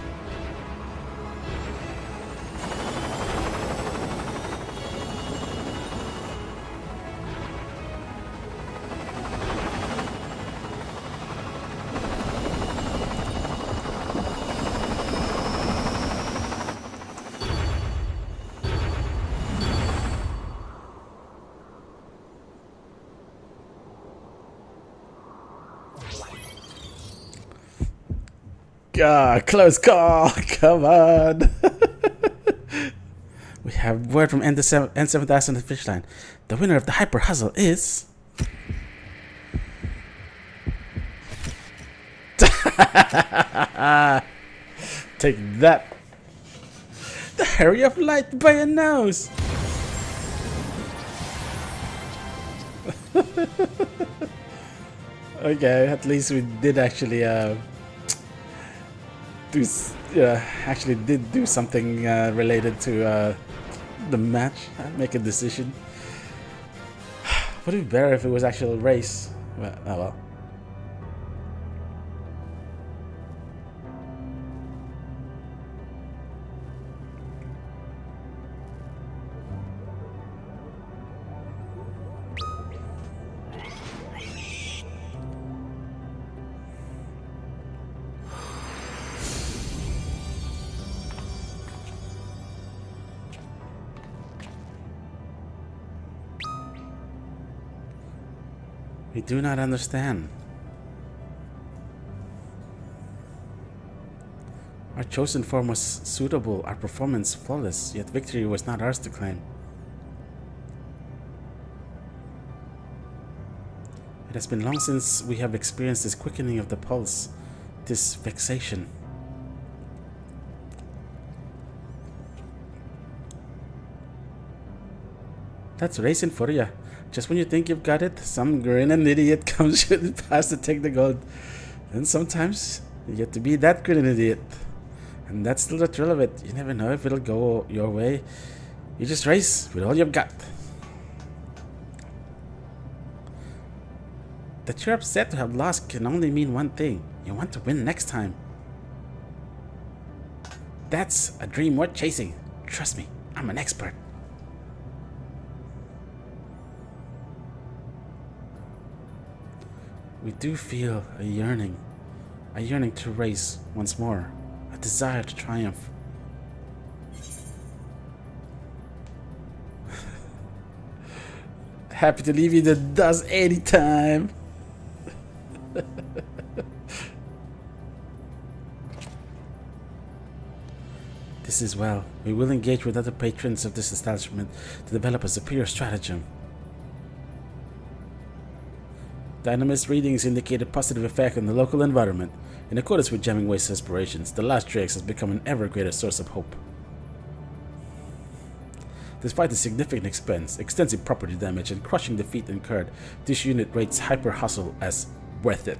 God, close call. Come on. We have word from N7000 at the fish line. The winner of the Hyper Hustle is... Take that. The Hurrier of Light by a nose. Okay, at least we did actually actually did do something related to the match. Make a decision. Would it be better if it was actually a race? But, oh well. We do not understand. Our chosen form was suitable, our performance flawless, yet victory was not ours to claim. has been long since we have experienced this quickening of the pulse, this vexation. That's racing for ya. Just when you think you've got it, some grinning idiot comes shooting past to take the gold. And sometimes you get to be that grinning idiot. And that's still the thrill of it. You never know if it'll go your way. You just race with all you've got. That you're upset to have lost can only mean one thing. You want to win next time. That's a dream worth chasing. Trust me, I'm an expert. We do feel a yearning to race once more, a desire to triumph. Happy to leave you the dust anytime. This is well. We will engage with other patrons of this establishment to develop a superior stratagem. Dynamist readings indicate a positive effect on the local environment. In accordance with Jamming Waste's aspirations, the last Dregs has become an ever greater source of hope. Despite the significant expense, extensive property damage, and crushing defeat incurred, this unit rates Hyper Hustle as worth it.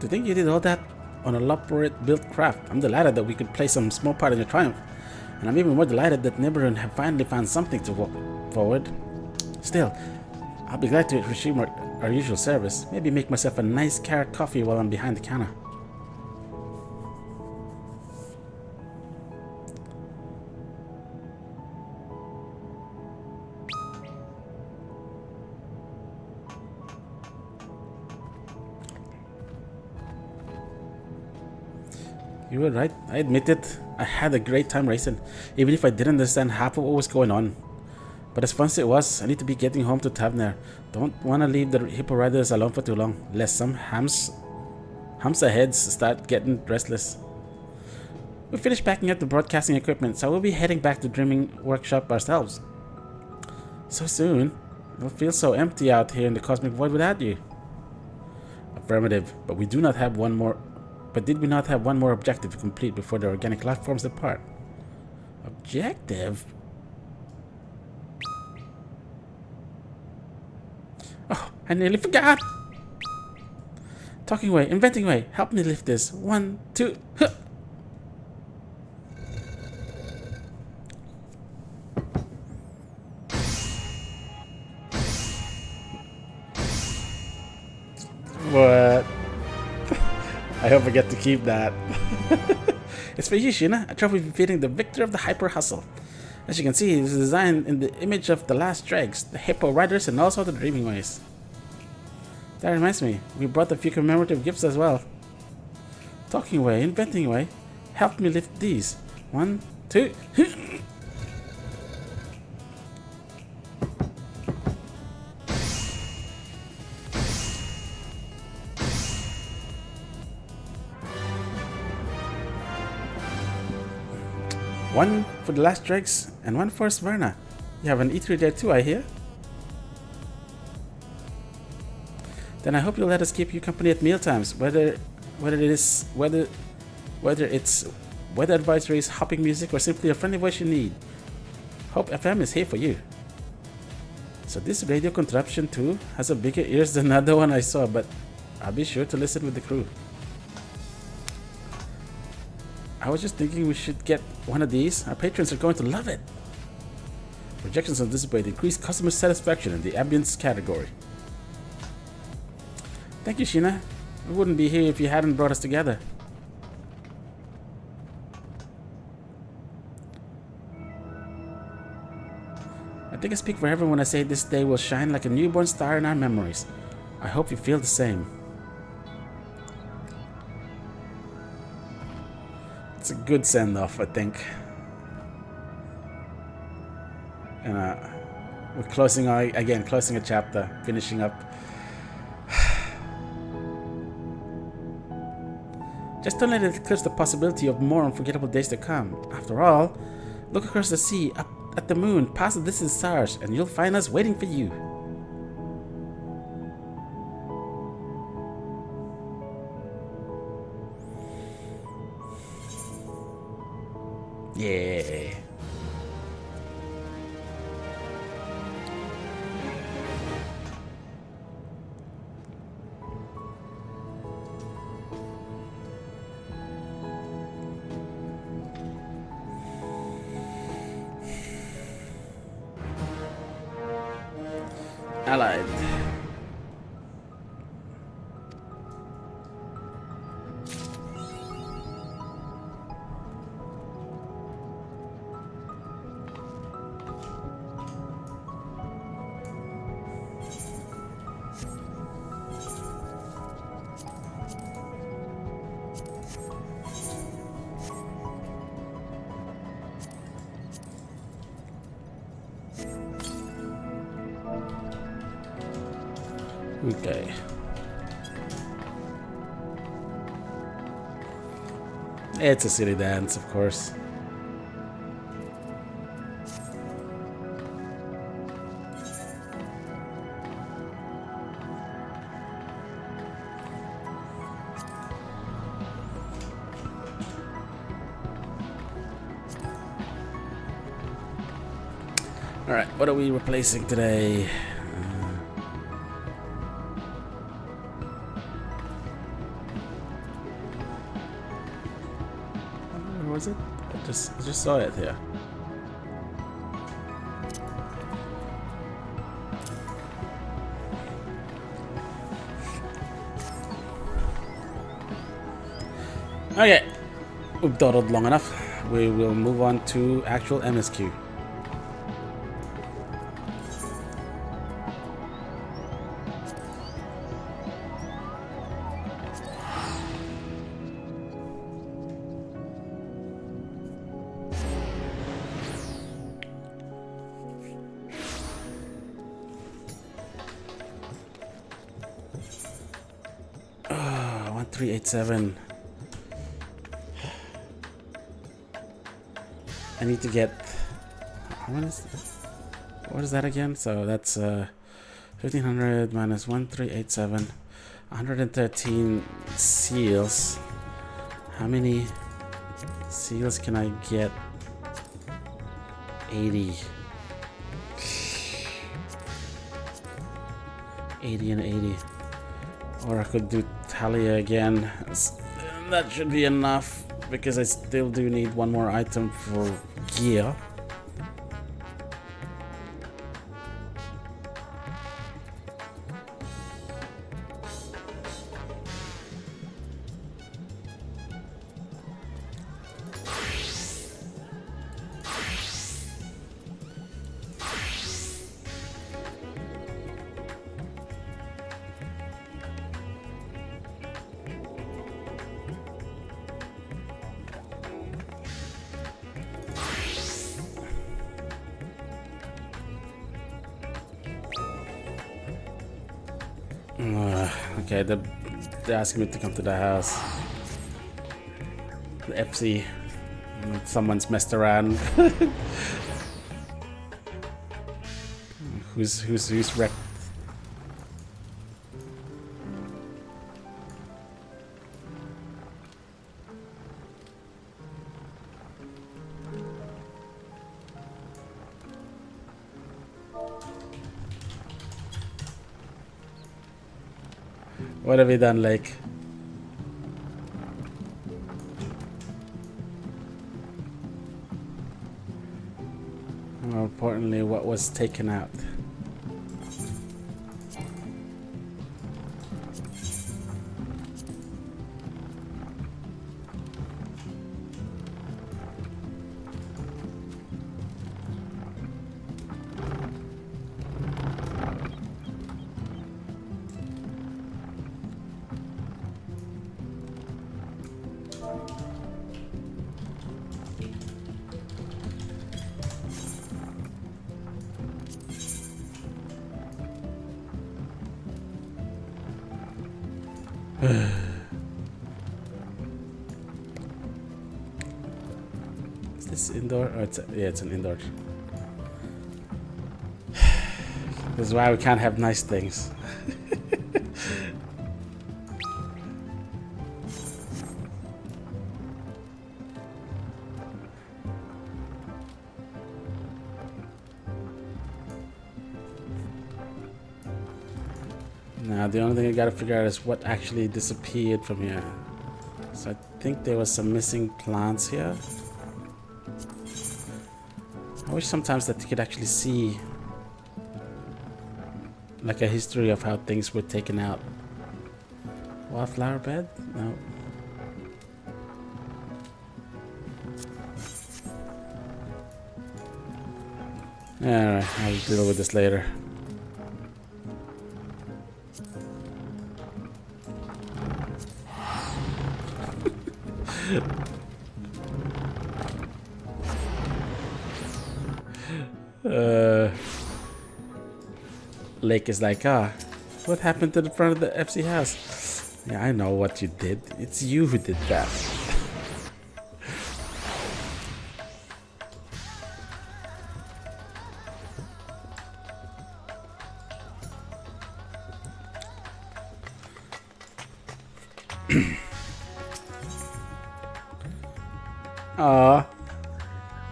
To think you did all that on a elaborate built craft. I'm delighted that we could play some small part in your triumph. And I'm even more delighted that Nibiru have finally found something to walk forward. Still, I'll be glad to resume our usual service. Maybe make myself a nice carrot coffee while I'm behind the counter. You were right. I admit it. I had a great time racing, even if I didn't understand half of what was going on. But as fun as it was, I need to be getting home to Tavner. Don't want to leave the Hippo Riders alone for too long, lest some hamster heads start getting restless. We finished packing up the broadcasting equipment, so we'll be heading back to Dreaming Workshop ourselves. So soon? It'll feel so empty out here in the cosmic void without you. Affirmative, but we do not have one more... But did we not have one more objective to complete before the organic life forms depart? Objective? Oh, I nearly forgot! Talking away, inventing away, help me lift this. 1, 2, huh. What? I hope I get to keep that. It's for you, Sheena, a trophy befitting the victor of the Hyper Hustle. As you can see, it is designed in the image of the last Dregs, the Hippo Riders, and also the Dreaming Ways. That reminds me, we brought a few commemorative gifts as well. Talking away, inventing away, help me lift these. 1, 2, One for the last Dregs, and one for Sverna. You have an E3 there too, I hear? Then I hope you'll let us keep you company at mealtimes, whether it's weather advisories, hopping music, or simply a friendly voice you need. Hope FM is here for you. So this radio contraption too has a bigger ears than the other one I saw, but I'll be sure to listen with the crew. I was just thinking we should get one of these. Our patrons are going to love it. Projections on display increase customer satisfaction in the ambience category. Thank you, Sheena. We wouldn't be here if you hadn't brought us together. I think I speak for everyone when I say this day will shine like a newborn star in our memories. I hope you feel the same. It's a good send-off, I think. And we're closing a chapter, finishing up. Just don't let it eclipse the possibility of more unforgettable days to come. After all, look across the sea, up at the moon, past the distant stars, and you'll find us waiting for you. Yeah. Allied. Okay. It's a city dance, of course. Alright, what are we replacing today? Where was it? I just saw it here. Okay, we've dawdled long enough. We will move on to actual MSQ. Oh, 1387. I need to get. What is that again? So that's 1500 minus 1387. 113 seals. How many seals can I get? 80. 80 and 80. Or I could do Talia again. That should be enough because I still do need one more item for gear. Okay, they're asking me to come to the house. The FC. Someone's messed around. Who's wrecked? What have we done, Lake? More importantly, what was taken out? Is this indoor? Oh, yeah, it's an indoor. This is why we can't have nice things. Now, the only thing I gotta figure out is what actually disappeared from here. So I think there was some missing plants here. I wish sometimes that you could actually see like a history of how things were taken out. Wildflower bed? No. Alright, I'll deal with this later. Lake is like, what happened to the front of the FC house? Yeah, I know what you did. It's you who did that. Aw,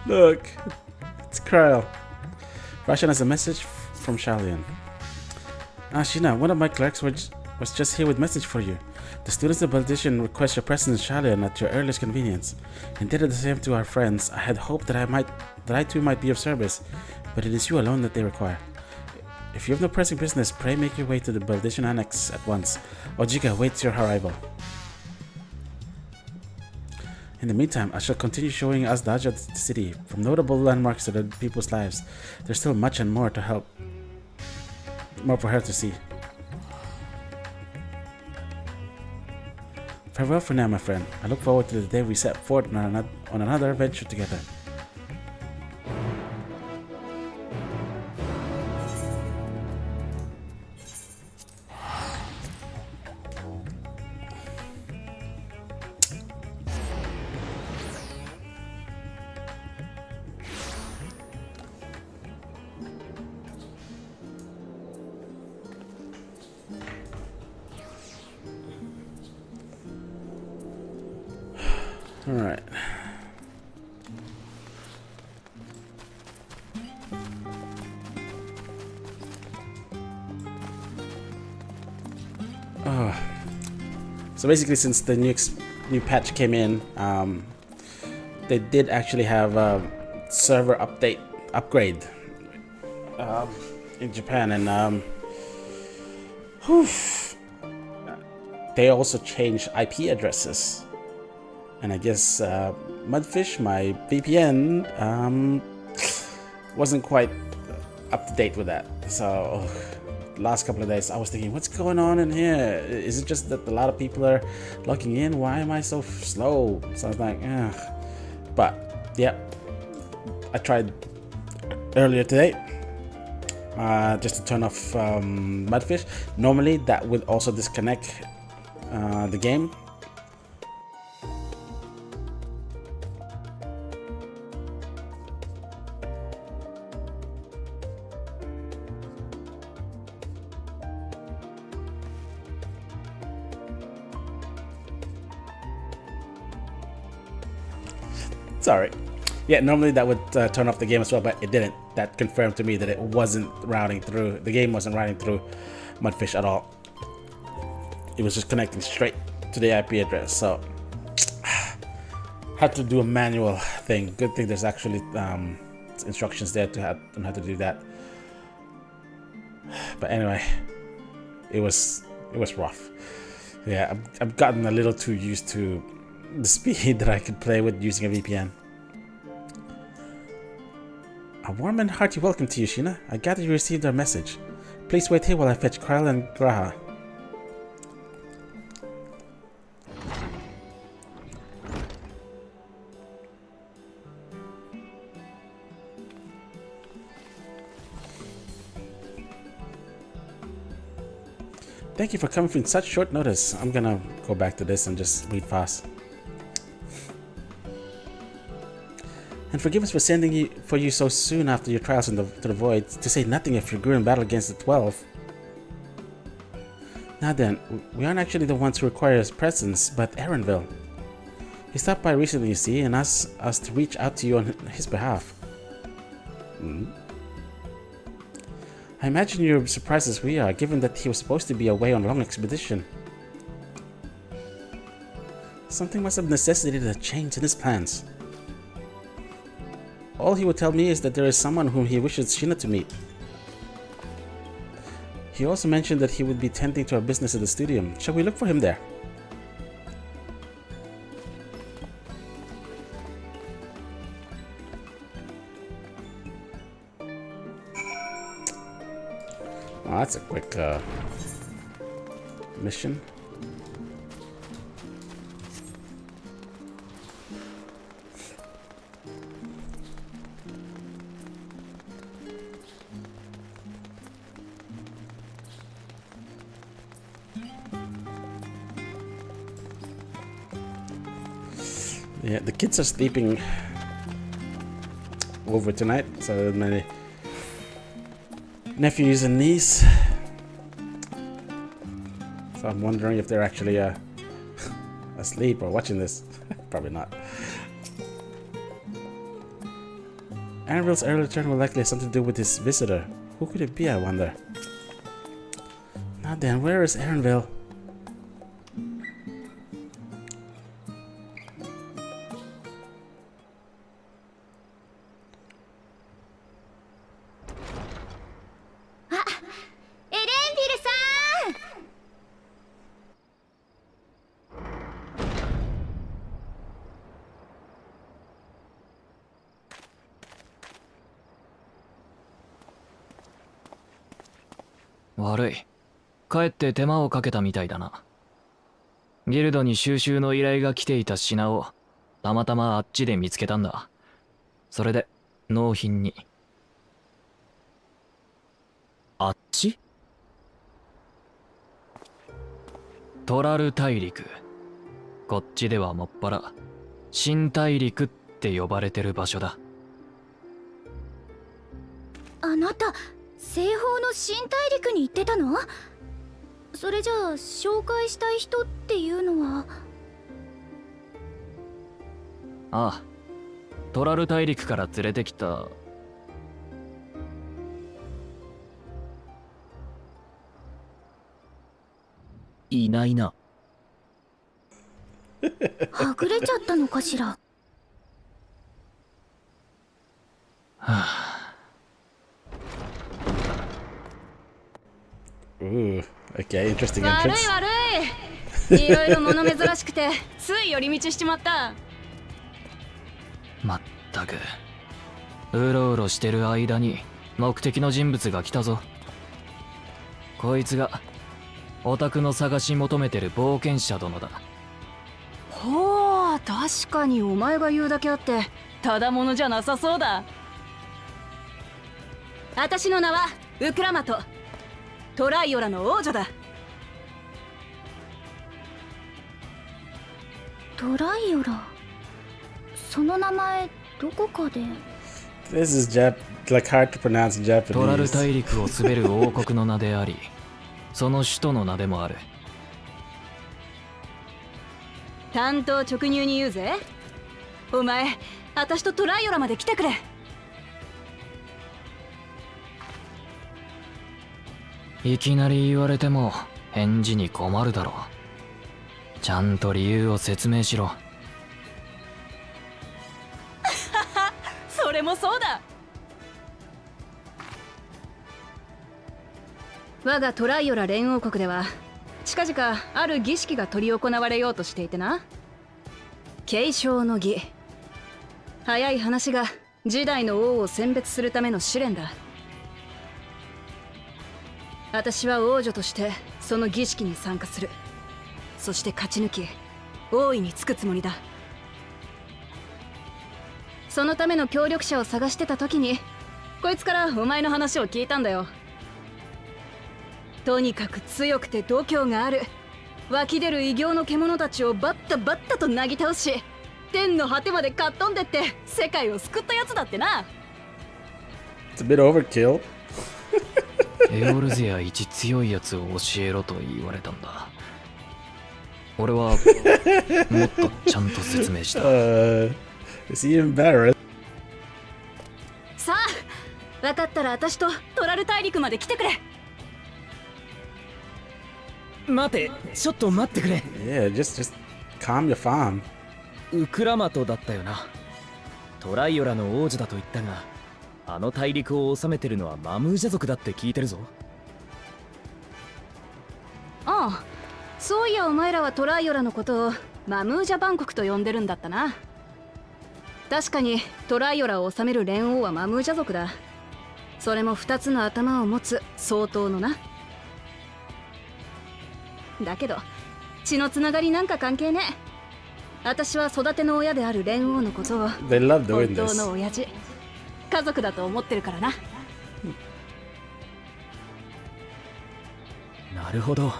look, it's Krile. Russian has a message from Shalian. Sheena, one of my clerks was just here with a message for you. The students of Baltician request your presence in Shalian at your earliest convenience. And did the same to our friends. I had hoped that I too might be of service, but it is you alone that they require. If you have no pressing business, pray make your way to the Baltician Annex at once. Ojiga waits your arrival. In the meantime, I shall continue showing Azdaja the city, from notable landmarks to the people's lives. There's still much and more for her to see. Farewell for now, my friend. I look forward to the day we set forth on another adventure together. Alright. So basically, since the new patch came in, they did actually have a server upgrade in Japan, and they also changed IP addresses. And I guess Mudfish, my VPN, wasn't quite up to date with that. So last couple of days I was thinking, what's going on in here? Is it just that a lot of people are logging in? Why am I so slow? So I was like, ugh. But yeah, I tried earlier today just to turn off Mudfish. Normally that would also disconnect the game. Sorry. Yeah, normally that would turn off the game as well, but it didn't. That confirmed to me that it wasn't routing through. The game wasn't routing through Mudfish at all. It was just connecting straight to the IP address. So had to do a manual thing. Good thing there's actually instructions there on how to do that. But anyway, it was rough. Yeah, I've gotten a little too used to the speed that I could play with using a VPN. A warm and hearty welcome to you, Sheena. I gather you received our message. Please wait here while I fetch Krile and Graha. Thank you for coming in such short notice. I'm gonna go back to this and just read fast. And forgive us for sending you so soon after your trials to the void, to say nothing of your grueling battle against the 12. Now then, we aren't actually the ones who require his presence, but Erenville. He stopped by recently, you see, and asked us to reach out to you on his behalf. I imagine you're surprised as we are, given that he was supposed to be away on a long expedition. Something must have necessitated a change in his plans. All he would tell me is that there is someone whom he wishes Sheena to meet. He also mentioned that he would be tending to our business at the studio. Shall we look for him there? Oh, that's a quick mission. Yeah, the kids are sleeping over tonight, so my nephews and niece. So I'm wondering if they're actually asleep or watching this. Probably not. Erenville's early return will likely have something to do with his visitor. Who could it be, I wonder? Now then, where is Erenville?悪い。かえって手間をかけたみたいだな。ギルドに収集の依頼が来ていた品をたまたまあっちで見つけたんだ。それで納品に。あっち？トラル大陸。こっちではもっぱら新大陸って呼ばれてる場所だ。あなた西方の新大陸に行ってたの？それじゃあ紹介したい人っていうのは？ああ、トラル大陸から連れてきた。いないな。はぐれちゃったのかしら。はあ。Ooh, okay, interesting 悪 entrance. い悪い。いろいろ物珍しくてつい寄り道しちまった。まったくうろうろしてる間に目的の人物が来たぞ。こいつがオタクの探し求めてる冒険者殿だ。ほう、確かにお前が言うだけあってただものじゃなさそうだ。私の名はウクラマト、トライオラの王女だ。トライオラ、その名前どこかで。 This is like hard to pronounce in トラル Japanese. 大陸を滑る王国の名であり、その首都の名でもある。担当直入に言うぜ。お前、私とトライオラまで来てくれ。いきなり言われても返事に困るだろう。ちゃんと理由を説明しろ。それもそうだ。我がトライオラ連王国では近々ある儀式が執り行われようとしていてな。継承の儀。早い話が次代の王を選別するための試練だ。私は王女としてその儀式に参加する。そして勝ち抜き王位につくつもりだ。そのための協力者を探してた時にこいつからお前の話を聞いたんだよ。とにかく強くて度胸がある湧き出る異形の獣たちをバッタバッタとなぎ倒し天の果てまでかっ飛んでって世界を救ったやつだってな。 It's a bit overkill. エオルゼア一強いやつを教えろと言われたんだ。俺はもっとちゃんと説明した。Is he embarrassed? さあ分かったら私とトラル大陸まで来てくれ。待て、ちょっと待ってくれ。 Yeah, just calm your farm. ウクラマトだったよな。トライオラの王子だと言ったが、あの大陸を治めてるのはマムージャ族だって聞いてるぞ。ああ、そういやお前らはトライオラのことをマムージャ万国と呼んでるんだったな。確かにトライオラを治める連王はマムージャ族だ。それも2つの頭を持つ相当のな。だけど血のつながりなんか関係ねえ。私は育ての親である連王のことを They love 本 doing 当 this. の親父家族だと思ってるからな。なるほど、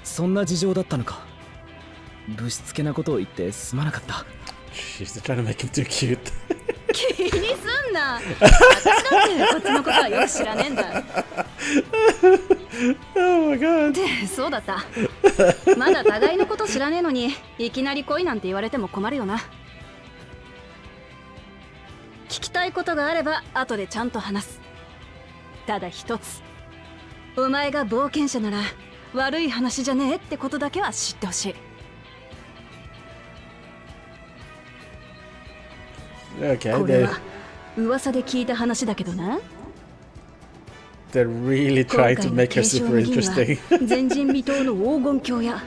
そんな事情だったのか。ぶしつけなことを言ってすまなかった。 She's trying to make him too cute. 気にすんな。私だってこっちのことはよく知らねえんだ。Oh my god. で、そうだった。まだ互いのこと知らねえのにいきなり恋なんて言われても困るよな。聞きたいことがあれば後でちゃんと話す。ただ一つ、お前が冒険者なら悪い話じゃねえってことだけは知ってほしい。 Okay, これは噂で聞いた話だけどな。 they're really 今 trying 回 to の make her 継承 super の儀には interesting. 前人未到の黄金鏡や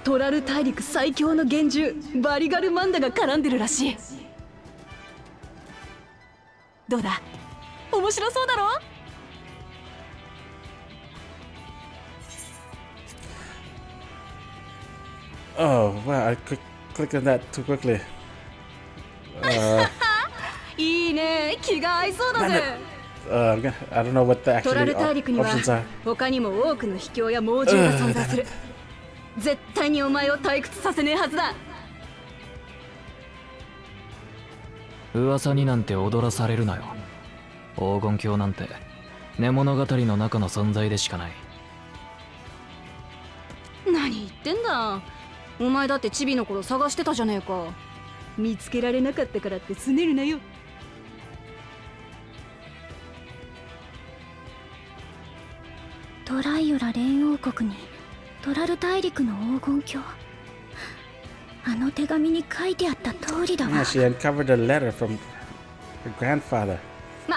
トラル大陸最強の幻獣バリガルマンダが絡んでるらしい。どうだ、面白そうだろ。 Oh, wow, I clicked on that too quickly. いいね、気が合いそうだぜ。 I don't know what the トラ actually ル大陸には options are. 他にも多くの秘境や猛獣が存在する。絶対にお前を退屈させねえはずだ。噂になんて踊らされるなよ。黄金鏡なんて寝物語の中の存在でしかない。何言ってんだ。お前だってチビの頃探してたじゃねえか。見つけられなかったからってすねるなよ。トライオラ連王国にトラル大陸の黄金鏡。あの手紙に書いてあった通りだわ。 Yeah, she uncovered a letter from her grandfather. ま、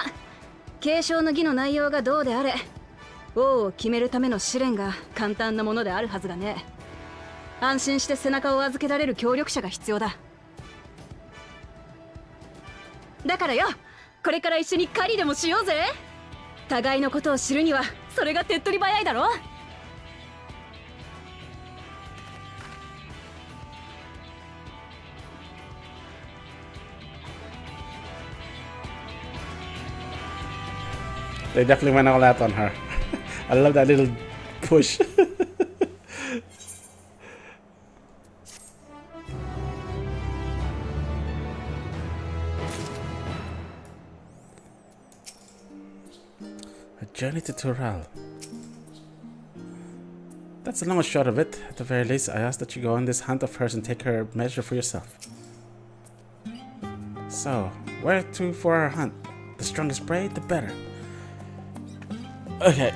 継承の儀の内容がどうであれ、王を決めるための試練が簡単なものであるはずがね。安心して背中を預けられる協力者が必要だ。だからよ、これから一緒に狩りでもしようぜ。互いのことを知るにはそれが手っ取り早いだろ。 They definitely went all out on her. I love that little push. A journey to Tural. That's the long and short of it. At the very least, I ask that you go on this hunt of hers and take her measure for yourself. So, where to for our hunt? The strongest prey, the better. Okay,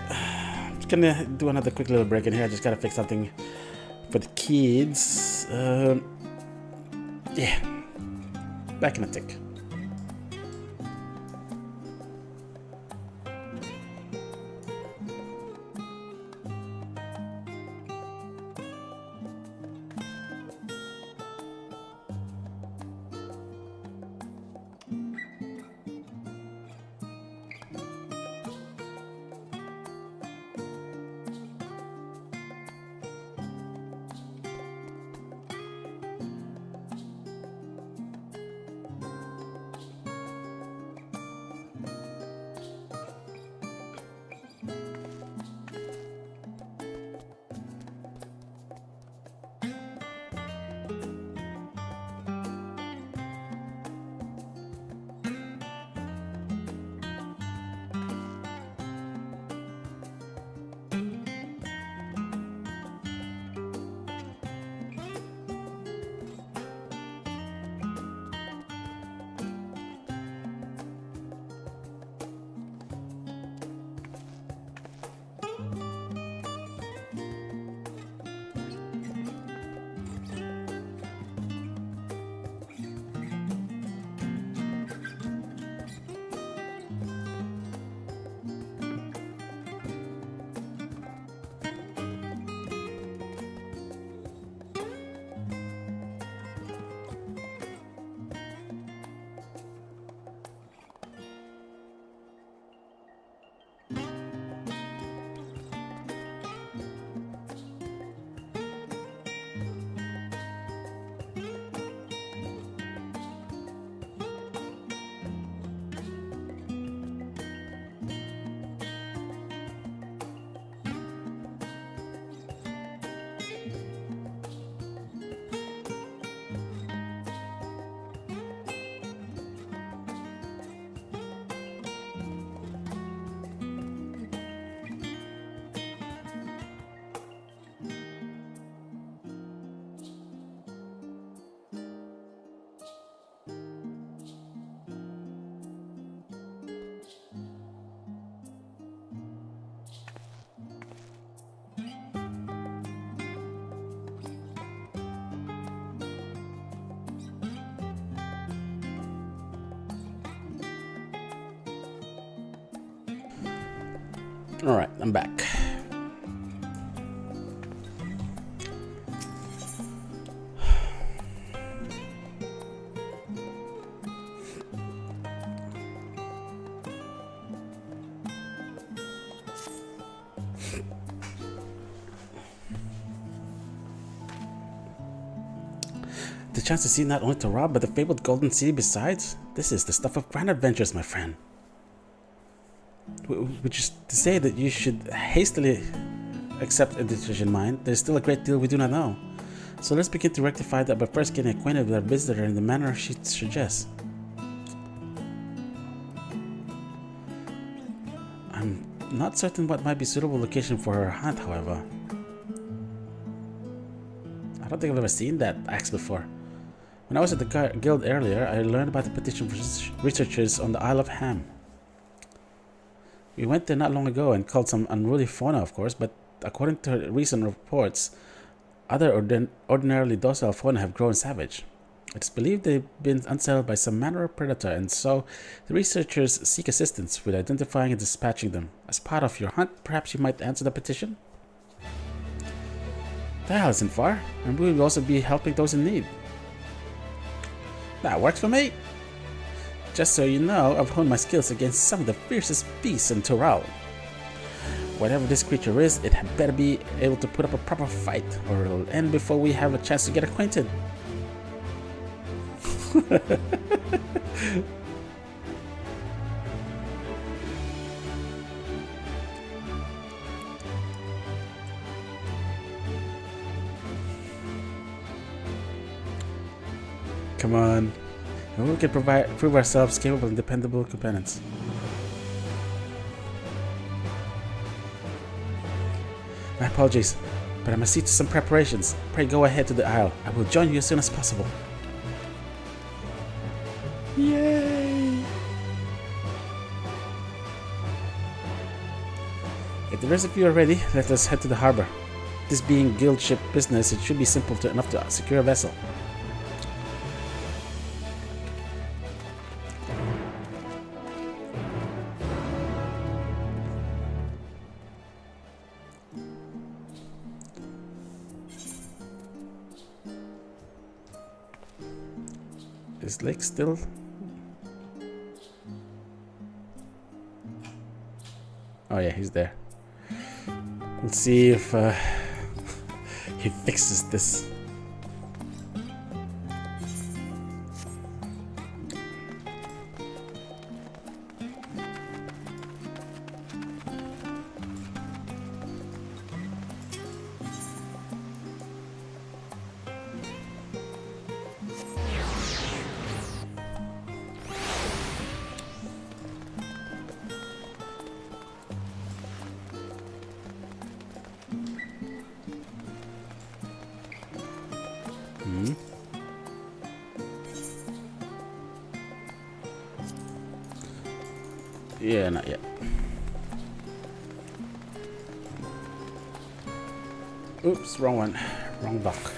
just gonna do another quick little break in here. I just gotta fix something for the kids. Yeah, back in a tick. Alright, I'm back. The chance to see not only Torah, but the fabled Golden City besides? This is the stuff of grand adventures, my friend. Which is to say that you should hastily accept a decision in mind. There's still a great deal we do not know. So let's begin to rectify that by first getting acquainted with our visitor in the manner she suggests. I'm not certain what might be a suitable location for her hunt, however. I don't think I've ever seen that axe before. When I was at the guild earlier, I learned about the petition for researchers on the Isle of Ham. We went there not long ago and caught some unruly fauna, of course, but according to recent reports, other ordinarily docile fauna have grown savage. It's believed they've been unsettled by some manner of predator, and so the researchers seek assistance with identifying and dispatching them. As part of your hunt, perhaps you might answer the petition? The isle isn't far, and we will also be helping those in need. That works for me. Just so you know, I've honed my skills against some of the fiercest beasts in Toral. Whatever this creature is, it had better be able to put up a proper fight, or it'll end before we have a chance to get acquainted. Come on. We can prove ourselves capable and dependable companions. My apologies, but I must see to some preparations. Pray go ahead to the isle. I will join you as soon as possible. Yay! If the rest of you are ready, let us head to the harbor. This being guild ship business, it should be simple enough to secure a vessel. Is Lake still? Oh yeah, he's there. Let's see if he fixes this. Yeah, not yet. Oops, wrong one. Wrong dock.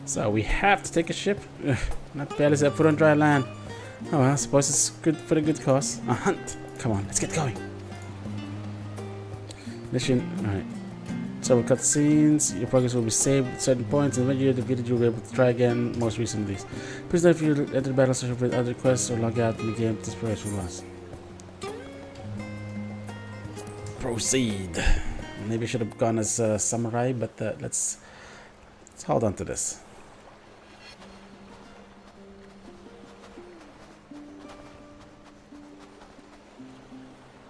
So we have to take a ship. Ugh, not barely set foot on dry land. Oh well, I suppose it's good for the good cause. A hunt. Come on, let's get going. Mission. Alright. Several cutscenes. Your progress will be saved at certain points, and when you're defeated, you'll be able to try again. Most recently. Please note if you enter the battle session with other quests or log out from the game, this progress will last. Proceed. Maybe I should have gone as a samurai, but let's hold on to this.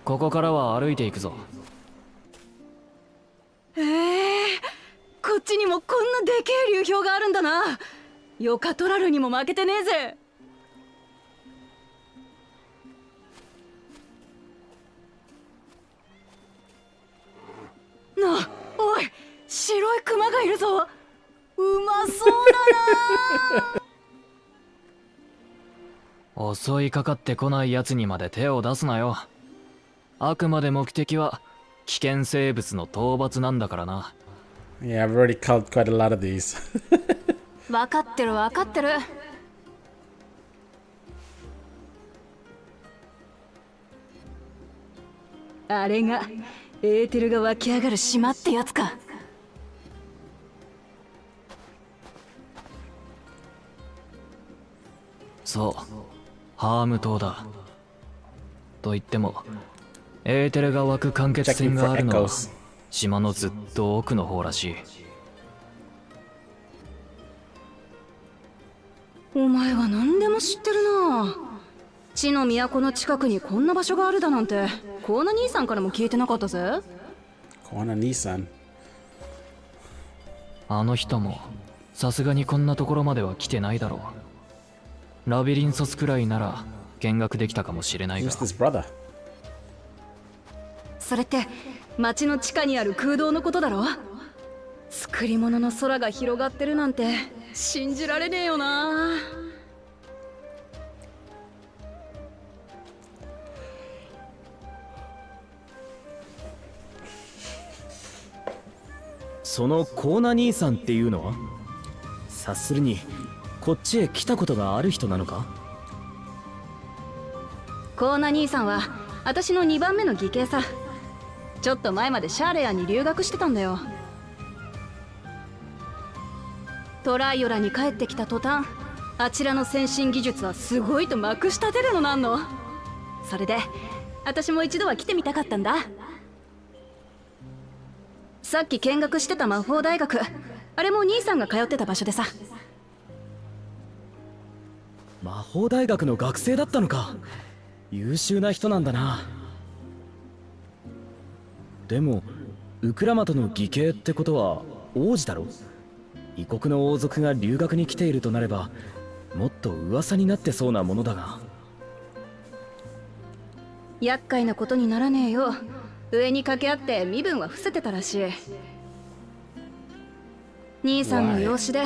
ここからは歩いていくぞ。こっちにもこんなでけえ流氷があるんだな。ヨカトラルにも負けてねえぜ。な、おい、白いクマがいるぞ。うまそうだな。襲いかかってこないやつにまで手を出すなよ。あくまで目的は危険生物の討伐なんだからな。Yeah, I've already killed quite a lot of these. 分かってる分かってる。あれがエーテルが湧き上がる島ってやつか。そう、ハーム島だ。と言ってもエーテルが湧く間欠泉があるのは島のずっと奥の方らしい。お前は何でも知ってるな。地の都の近くにこんな場所があるだなんてコーナ兄さんからも聞いてなかったぜ。コーナ兄さん。あの人もさすがにこんなところまでは来てないだろう。ラビリンソスくらいなら見学できたかもしれないが。 Who's this brother? それって町の地下にある空洞のことだろ。作り物の空が広がってるなんて信じられねえよな。そのコーナ兄さんっていうのは、察するにこっちへ来たことがある人なのか？コーナ兄さんは私の2番目の義兄さ。ちょっと前までシャーレアに留学してたんだよ。トライオラに帰ってきた途端、あちらの先進技術はすごいとまくし立てるのなんの。それで私も一度は来てみたかったんだ。さっき見学してた魔法大学、あれも兄さんが通ってた場所でさ。魔法大学の学生だったのか。優秀な人なんだな。でもウクラマトの義兄ってことは王子だろ。異国の王族が留学に来ているとなればもっと噂になってそうなものだが。厄介なことにならねえよ。上に掛け合って身分は伏せてたらしい。兄さんの養子で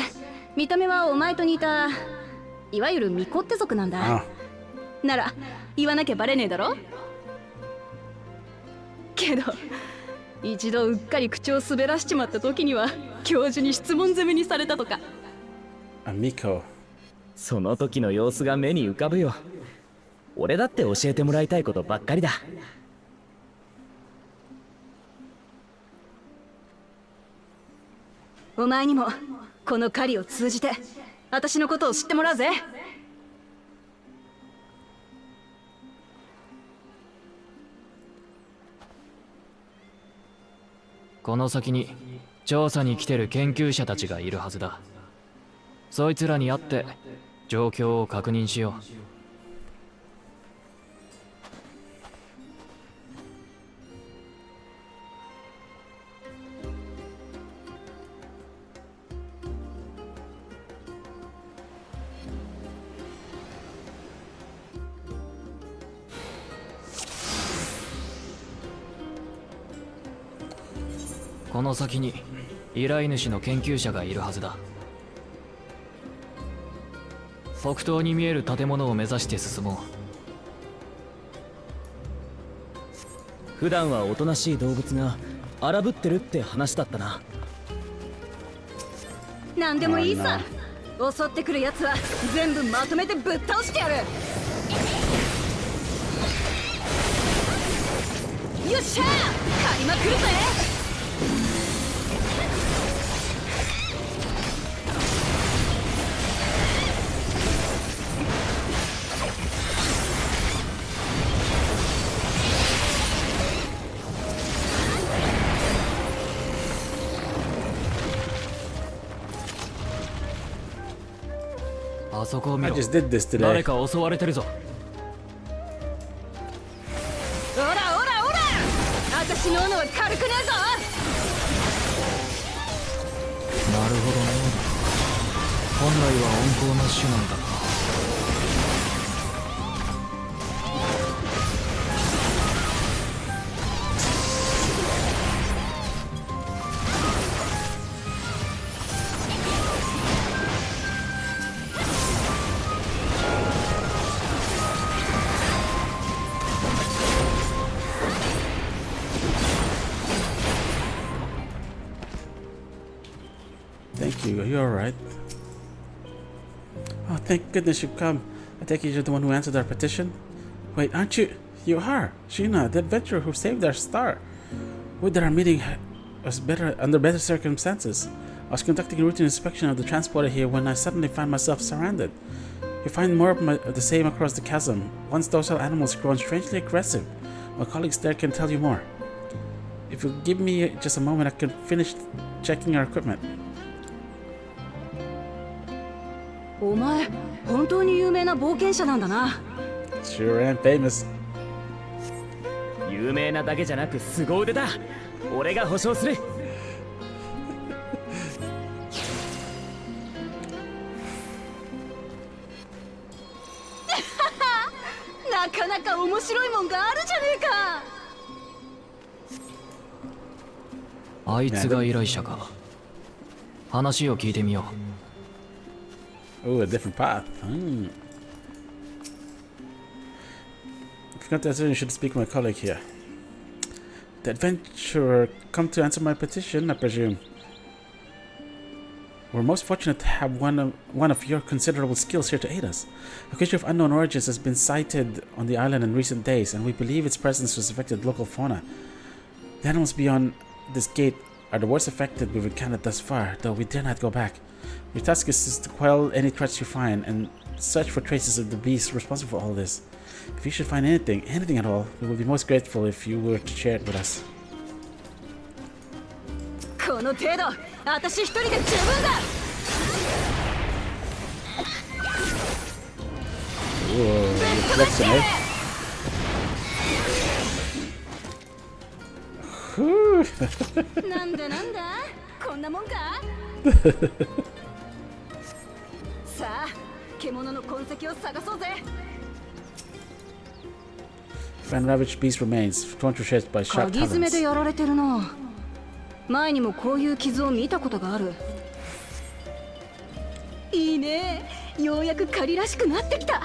見た目はお前と似たいわゆるミコって族なんだ。なら言わなきゃバレねえだろ。けど一度うっかり口を滑らしちまった時には教授に質問攻めにされたとか。ミコ。その時の様子が目に浮かぶよ。俺だって教えてもらいたいことばっかりだ。お前にもこの狩りを通じて私のことを知ってもらうぜ。この先に調査に来てる研究者たちがいるはずだ。そいつらに会って状況を確認しよう。この先に依頼主の研究者がいるはずだ。北東に見える建物を目指して進もう。普段はおとなしい動物が荒ぶってるって話だったな。何でもいいさ。襲ってくるやつは全部まとめてぶっ倒してやる。よっしゃー、狩りまくるぜ。あそこを見 I ろ。 just did this today. 誰か襲われてるぞ。オラオラオラ、私の斧は軽くねえぞ。なるほどね。本来は温厚な種なんだな。you? Are you alright? Oh, thank goodness you've come. I take it you're the one who answered our petition? Wait, aren't you? You are! Sheena, the adventurer who saved our star. Would that our meeting was better under better circumstances. I was conducting a routine inspection of the transporter here when I suddenly found myself surrounded. You find more of the same across the chasm. Once docile animals grown strangely aggressive. My colleagues there can tell you more. If you give me just a moment, I can finish checking our equipment. お前本当に有名な冒険者なんだな。 Sure am famous. 有名なだけじゃなく凄腕だ。俺が保証する。なかなか面白いもんがあるじゃねえか。あいつが依頼者か。話を聞いてみよう。 Oh, a different path. If you got to answer, you should speak to my colleague here. The adventurer come to answer my petition, I presume. We're most fortunate to have one of your considerable skills here to aid us. A creature of unknown origins has been sighted on the island in recent days, and we believe its presence has affected local fauna. The animals beyond this gate are the worst affected we've encountered thus far, though we dare not go back. Your task is to quell any threats you find, and search for traces of the beasts responsible for all this. If you should find anything at all, we will be most grateful if you were to share it with us. この程度、私一人で十分だ。Whoa, you're flexing, eh? Whew. なんだなんだ、こんなもんか。さあ、獣の痕跡を探そうぜ。 Found ravaged beast remains, torn to shreds by sharp 鍵詰め talons. でやられてるな。前にもこういう傷を見たことがある。いいね、ようやく狩りらしくなってきた。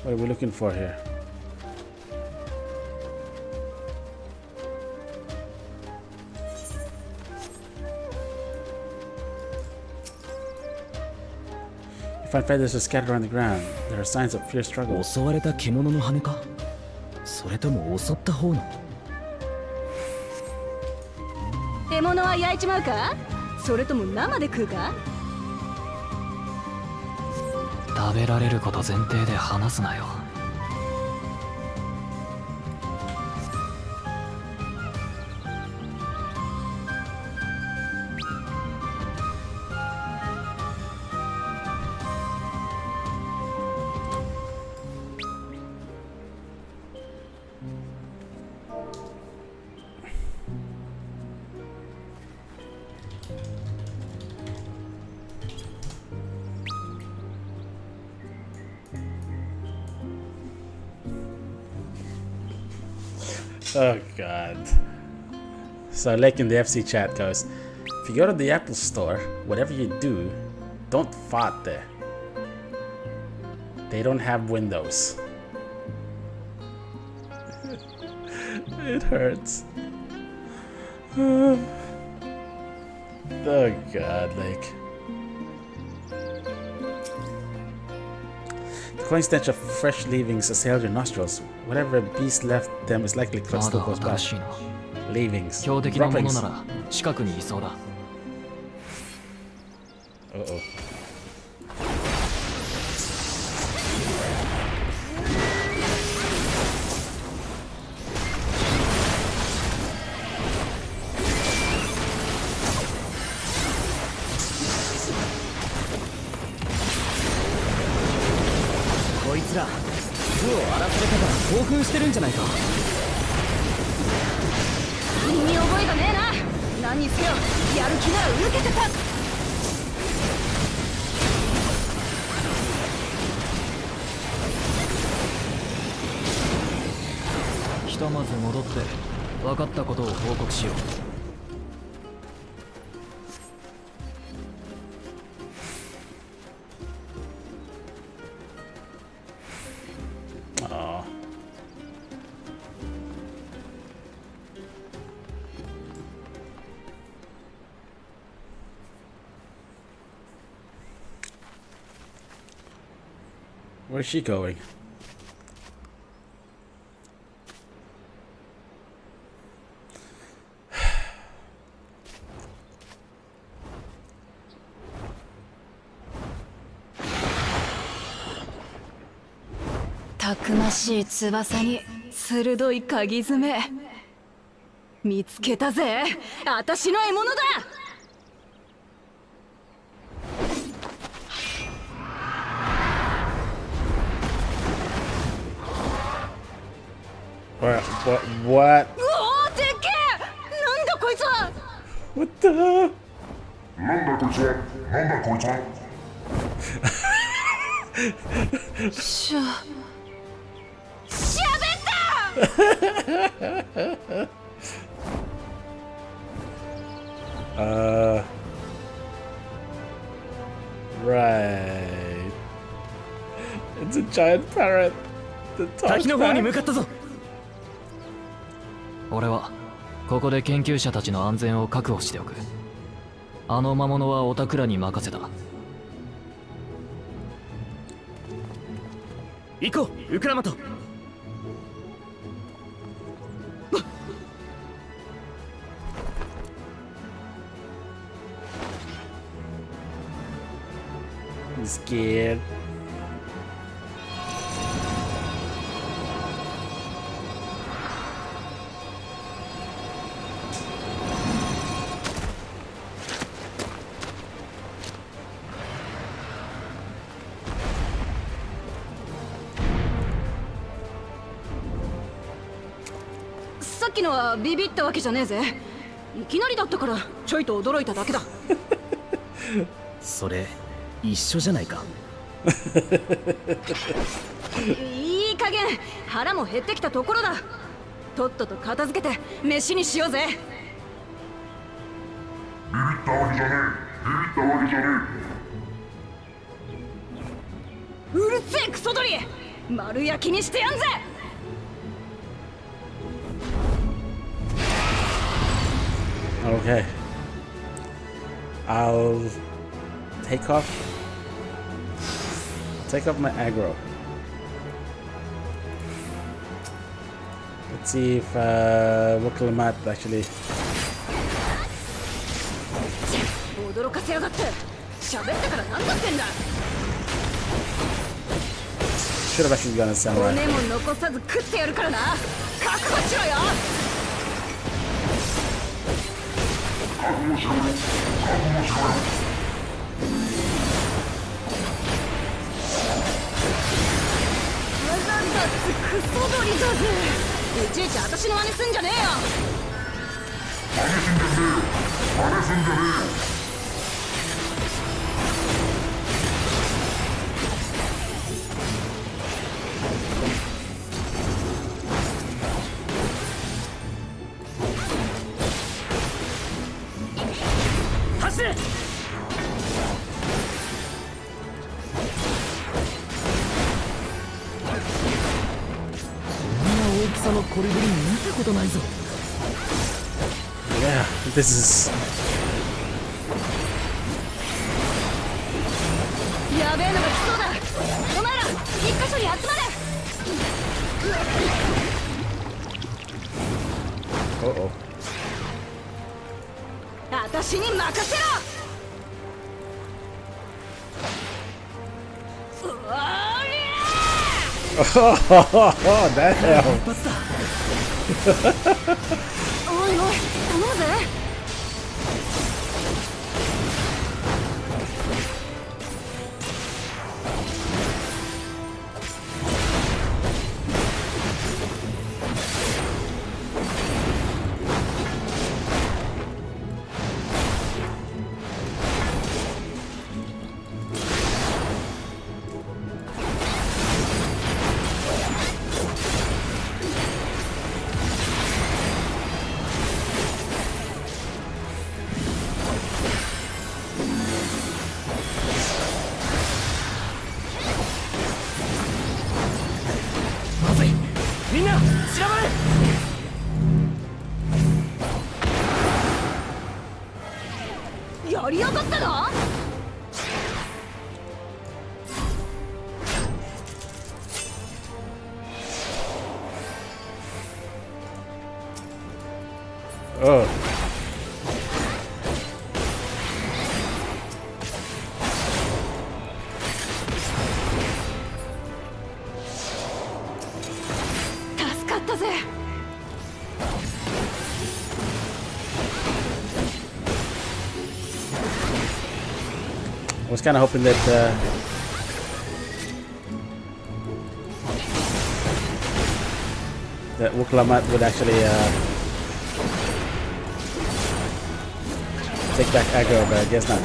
What are we looking for here? You find feathers are scattered around the ground. There are signs of fierce struggle. 襲われた獣の羽か？それとも襲った方の？獲物は焼いちまうか？それとも生で食うか？ 食べられること前提で話すなよ。 Oh god. So like in the FC chat goes, if you go to the Apple store, whatever you do, don't fart there. They don't have windows. It hurts. Oh god, like. The cloying stench of fresh leavings assailed your nostrils. Whatever beast left them is likely close ま to だ close by. 新しいな。 Leavings. 標的なもの Droppings. なら近くにいそうだ。 Uh-oh. こいつら巣を荒らされたから興奮してるんじゃないか。身に覚えがねえな。何にせよ、やる気なら受けてた。ひとまず戻って分かったことを報告しよう。 Aw. Where's she going?たくましい翼に鋭い鍵爪。見つけたぜ。私の獲物だ。What? うおー、でっけえ。なんだこいつは。 What the hell? なんだこいつは。なんだこいつは。しゃべった。Right. It's a giant parrot. The 滝の方に talks 向かったぞ。俺はここで研究者たちの安全を確保しておく。あの魔物はオタクらに任せた。行こう、ウクラマト。I'm scared.「さっきのはビビったわけじゃねえぜ。いきなりだったからちょいと驚いただけだ。それ一緒じゃないか。いい加減腹も減ってきたところだ。とっとと片付けて飯にしようぜ。ビビったわけじゃねえ。ビビったわけじゃねうるせえクソ鳥、丸焼きにしてやんぜ。Okay. I'll take off my aggro. Let's see if Wukalamat actually 驚かせやがって。喋ったから何だってんだ。 should have actually gone a samurai. 骨も残さず食ってやるからな。覚悟しろよ。え。覚悟しろよ。覚悟しろよ。なんだってクソ鳥だぜ。いちいち私の真似すんじゃねえよ。真似すんじゃねえよ。真似すんじゃねえよ。走れ。こんな大きさのコリブリ見たことないぞ。 Yeah, this is やべえのが来そうだ。お前ら一箇所に集まれ。 uh-oh. 私に任せろ。うわーりゃ Oh, that hell. 一発だ。おいおい、頼むぜ。Oh. I was kind of hoping that that Wuklamat would actually take back aggro, but I guess not.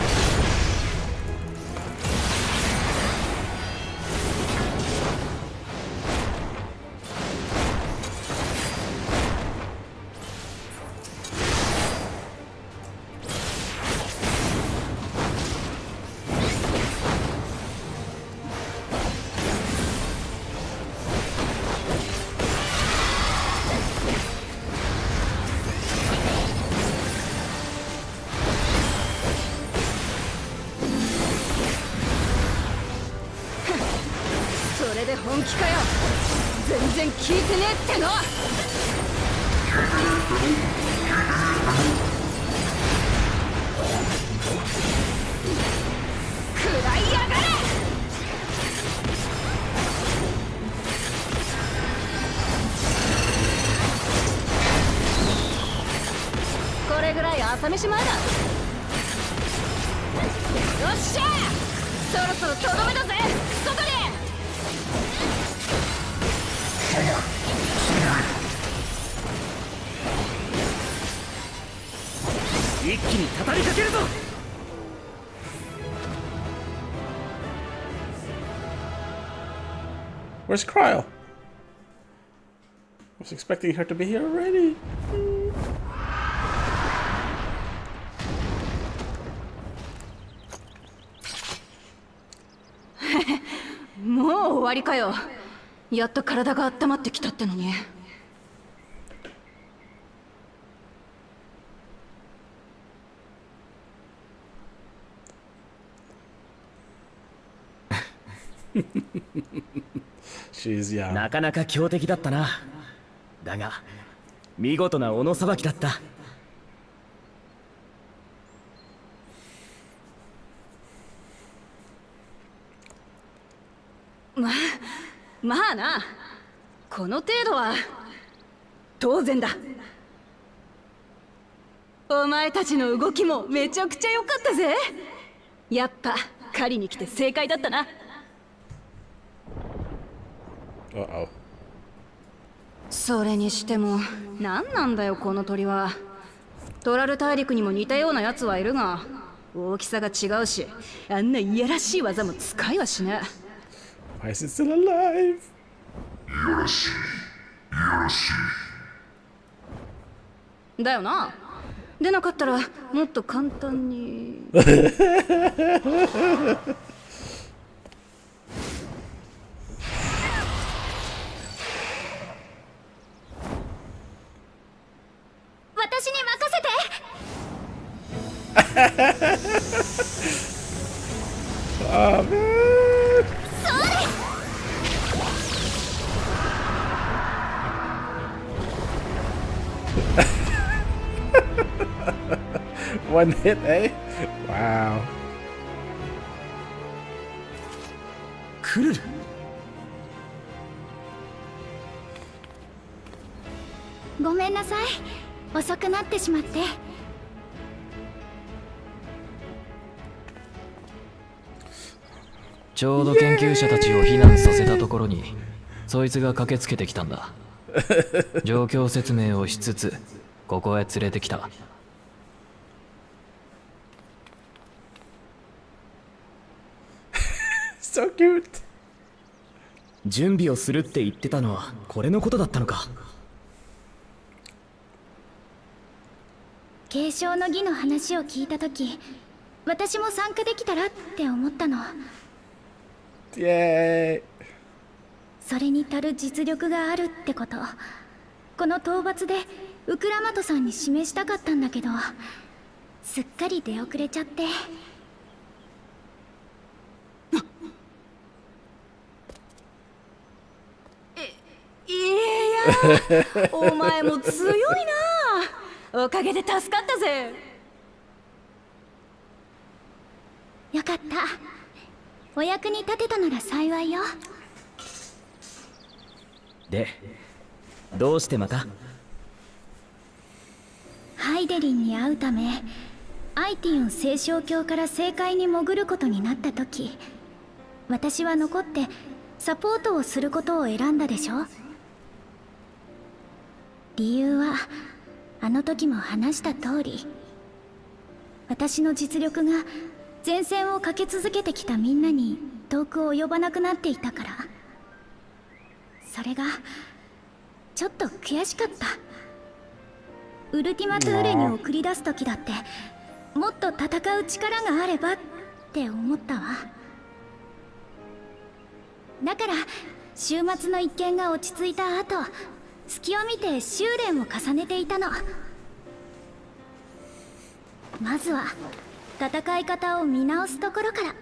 Where's Krile? I was expecting her to be here already. もう終わりかよ。やっと体が温まってきたってのに。なかなか強敵だったな。だが見事な斧さばきだった。まあな、この程度は当然だ。お前たちの動きもめちゃくちゃ良かったぜ。やっぱ狩りに来て正解だったな。それにしても何なんだよこの鳥は。トラル大陸にも似たようなやつはいるが大きさが違うし、あんないやらしい技も使いはしねえ。Why is it still alive? よろしい、よろしい。だよな。でなかったらもっと簡単に。私に任せて。Oh man. One hit, eh? Wow. クルル。ごめんなさい。遅くなってしまって。ちょうど研究者たちを避難させたところにそいつが駆けつけてきたんだ。状況説明をしつつここへ連れてきた。So cute. 準備をするって言ってたのはこれのことだったのか。継承の儀の話を聞いたとき、私も参加できたらって思ったの。イエーイ。それに足る実力があるってこと、この討伐でウクラマトさんに示したかったんだけど、すっかり出遅れちゃって。いや、お前も強いな。おかげで助かったぜ。よかった。お役に立てたなら幸いよ。で、どうしてまた？ハイデリンに会うためアイティオン聖唱教から政界に潜ることになった時、私は残ってサポートをすることを選んだでしょ。理由はあの時も話した通り、私の実力が前線を駆け続けてきたみんなに遠く及ばなくなっていたから。それがちょっと悔しかった。ウルティマトゥーレに送り出す時だってもっと戦う力があればって思ったわ。だから週末の一件が落ち着いた後、隙を見て修練を重ねていたの。まずは戦い方を見直すところから。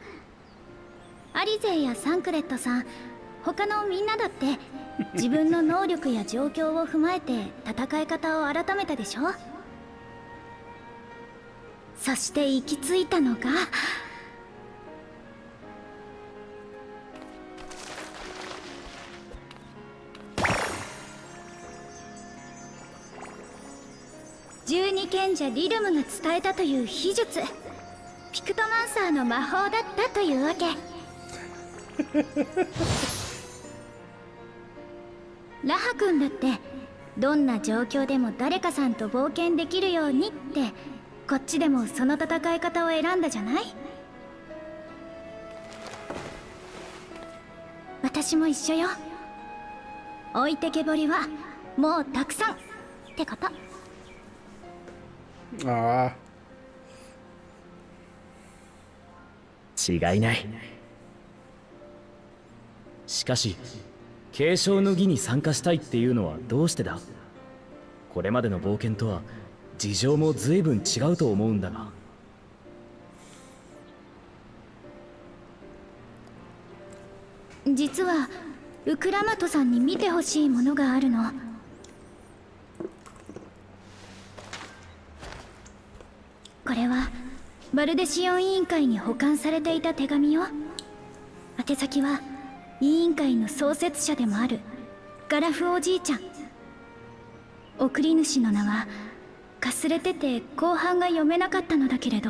アリゼやサンクレットさん、他のみんなだって自分の能力や状況を踏まえて戦い方を改めたでしょ。そして行き着いたのが12賢者リルムが伝えたという秘術、ピクトマンサーの魔法だったというわけ。ラハ君だってどんな状況でも誰かさんと冒険できるようにってこっちでもその戦い方を選んだじゃない。私も一緒よ。置いてけぼりはもうたくさんってこと。ああ。違いない。しかし継承の儀に参加したいっていうのはどうしてだ？これまでの冒険とは事情も随分違うと思うんだが。実はウクラマトさんに見てほしいものがあるの。これはバルデシオン委員会に保管されていた手紙よ。宛先は委員会の創設者でもあるガラフおじいちゃん。送り主の名はかすれてて後半が読めなかったのだけれど、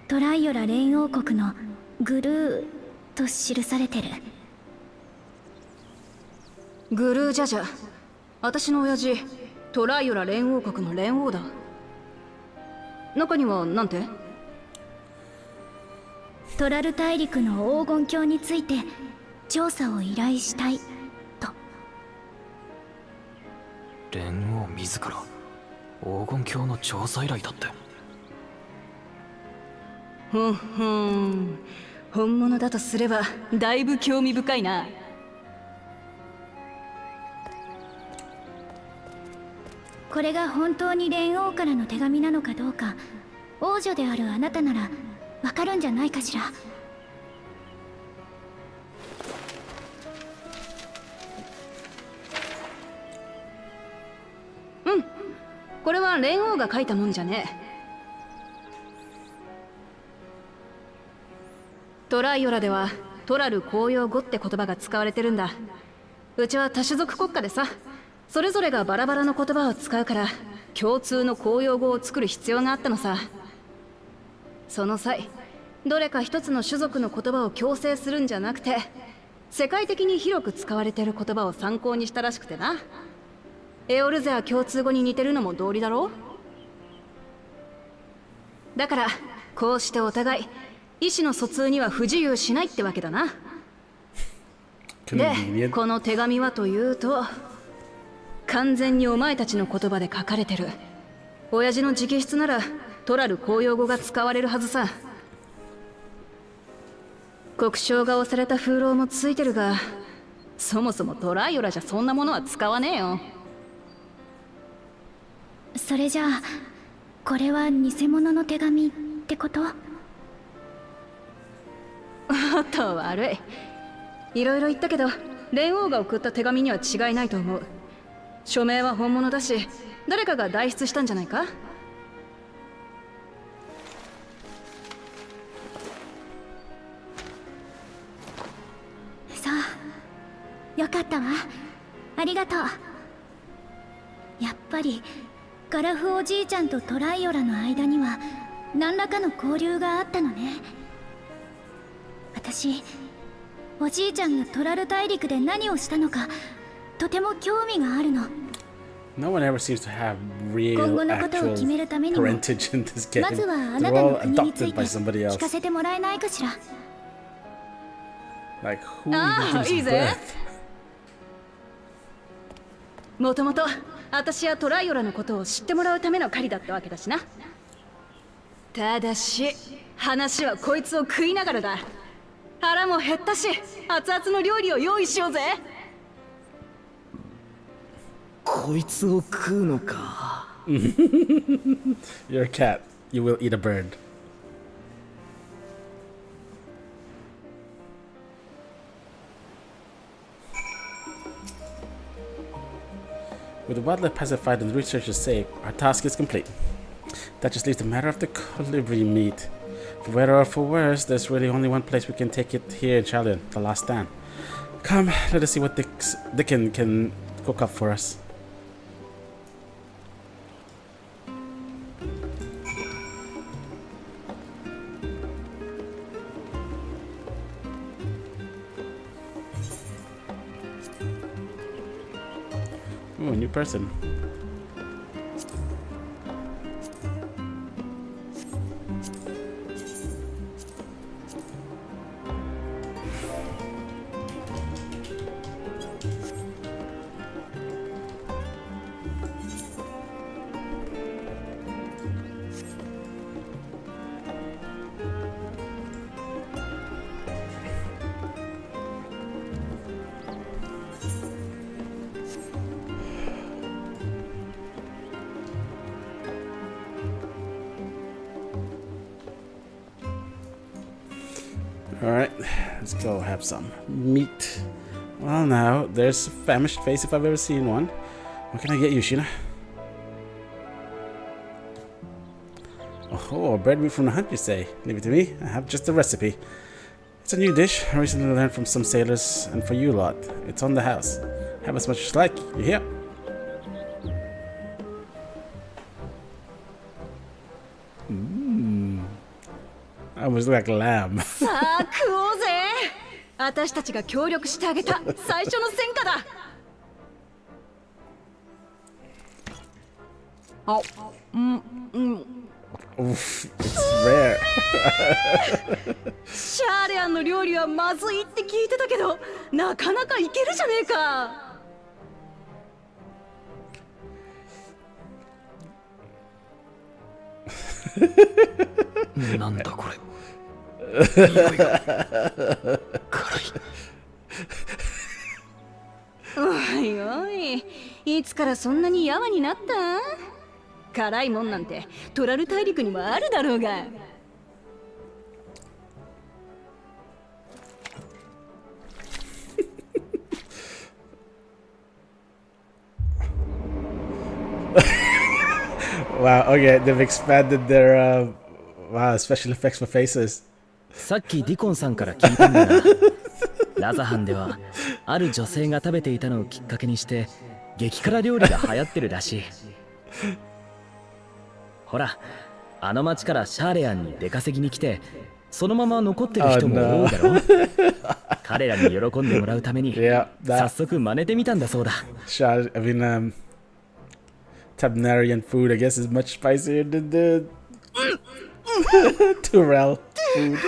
トライオラ連王国のグルーと記されてる。グルージャジャ、私の親父トライオラ連王国の連王だ。中にはなんて？トラル大陸の黄金鏡について調査を依頼したいと。連王自ら黄金鏡の調査依頼だって。ふんふん、本物だとすればだいぶ興味深いな。これが本当に連王からの手紙なのかどうか、王女であるあなたならわかるんじゃないかしら。うん、これは連王が書いたもんじゃねえ。トライオラではトラル公用語って言葉が使われてるんだ。うちは多種族国家でさ、それぞれがバラバラの言葉を使うから共通の公用語を作る必要があったのさ。その際どれか一つの種族の言葉を強制するんじゃなくて、世界的に広く使われている言葉を参考にしたらしくてな。エオルゼア共通語に似てるのも道理だろ。だからこうしてお互い意思の疎通には不自由しないってわけだな。で、この手紙はというと、完全にお前たちの言葉で書かれてる。親父の直筆ならトラル公用語が使われるはずさ。国章が押された風浪もついてるが、そもそもトライオラじゃそんなものは使わねえよ。それじゃあこれは偽物の手紙ってこと？おっと悪い。いろいろ言ったけど連王が送った手紙には違いないと思う。署名は本物だし、誰かが代筆したんじゃないか？そうよかったわ。ありがとう。やっぱりガラフおじいちゃんとトライオラの間には何らかの交流があったのね。私、おじいちゃんがトラル大陸で何をしたのかとても興味があるの。 No one ever seems to have 今後 real のことを決め actual るためにも parentage in this game. まずはあ They're なたの all 国につい adopted て by somebody 聞か else. せてもらえないかしら。 Like who ああ、 gives いいぜ。 birth? もともと私やトライオラのことを知ってもらうための狩りだったわけだしな。ただし話はこいつを食いながらだ。腹も減ったし、熱々の料理を用意しようぜ。こいつを食うのか。You're a cat. You will eat a bird. With the wildlife pacified and the researchers safe, our task is complete. That just leaves the matter of the colibri meat. For better or for worse, there's really only one place we can take it here in Chalion, the last stand. Come, let us see what Dickon can cook up for us. Ooh, a new person. Alright, let's go have some meat. Well, now, there's a famished face if I've ever seen one. What can I get you, Sheena? Oh, bread meat from the hunt, you say? Leave it to me. I have just the recipe. It's a new dish I recently learned from some sailors, and for you lot, it's on the house. Have as much as you like. You hear? I almost look like lamb. さあ食おうぜ。私たちが協力してあげた最初の戦果だ。あ、Oof, it's rare. シャーレアンの料理はまずいって聞いてたけど、なかなかいけるじゃねえか。なんだこれ。匂いが辛い。おいおい、いつからそんなにやわになった？辛いもんなんてトラル大陸にもあるだろうが。Wow, okay, they've expanded their wow, special effects for faces. さっきディコンさんから聞いたんだがラザハンではある女性が食べていたのをきっかけにして激辛料理が流行ってるらしい。ほら、あの町からシャーレアンに出稼ぎに来てそのまま残ってる人も多いだろ。彼らに喜んでもらうために Yeah, 早 that 速真似てみたんだそうだ。shot. I mean, Tabnarian food, I guess, is much spicier than the Turel food.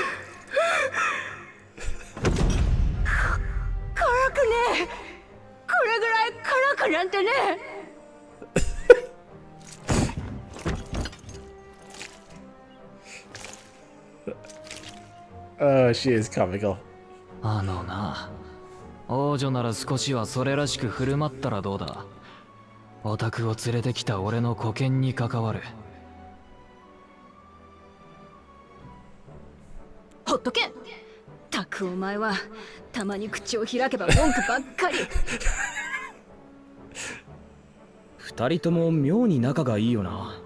辛くねえ。これぐらい辛くなんてね。Oh, she is comical. あのな、王女なら少しはそれらしく振る舞ったらどうだ。オタクを連れてきた俺の保険に関わる。ほっとけ。たくお前はたまに口を開けば文句ばっかり。不二人とも妙に仲がいいよな。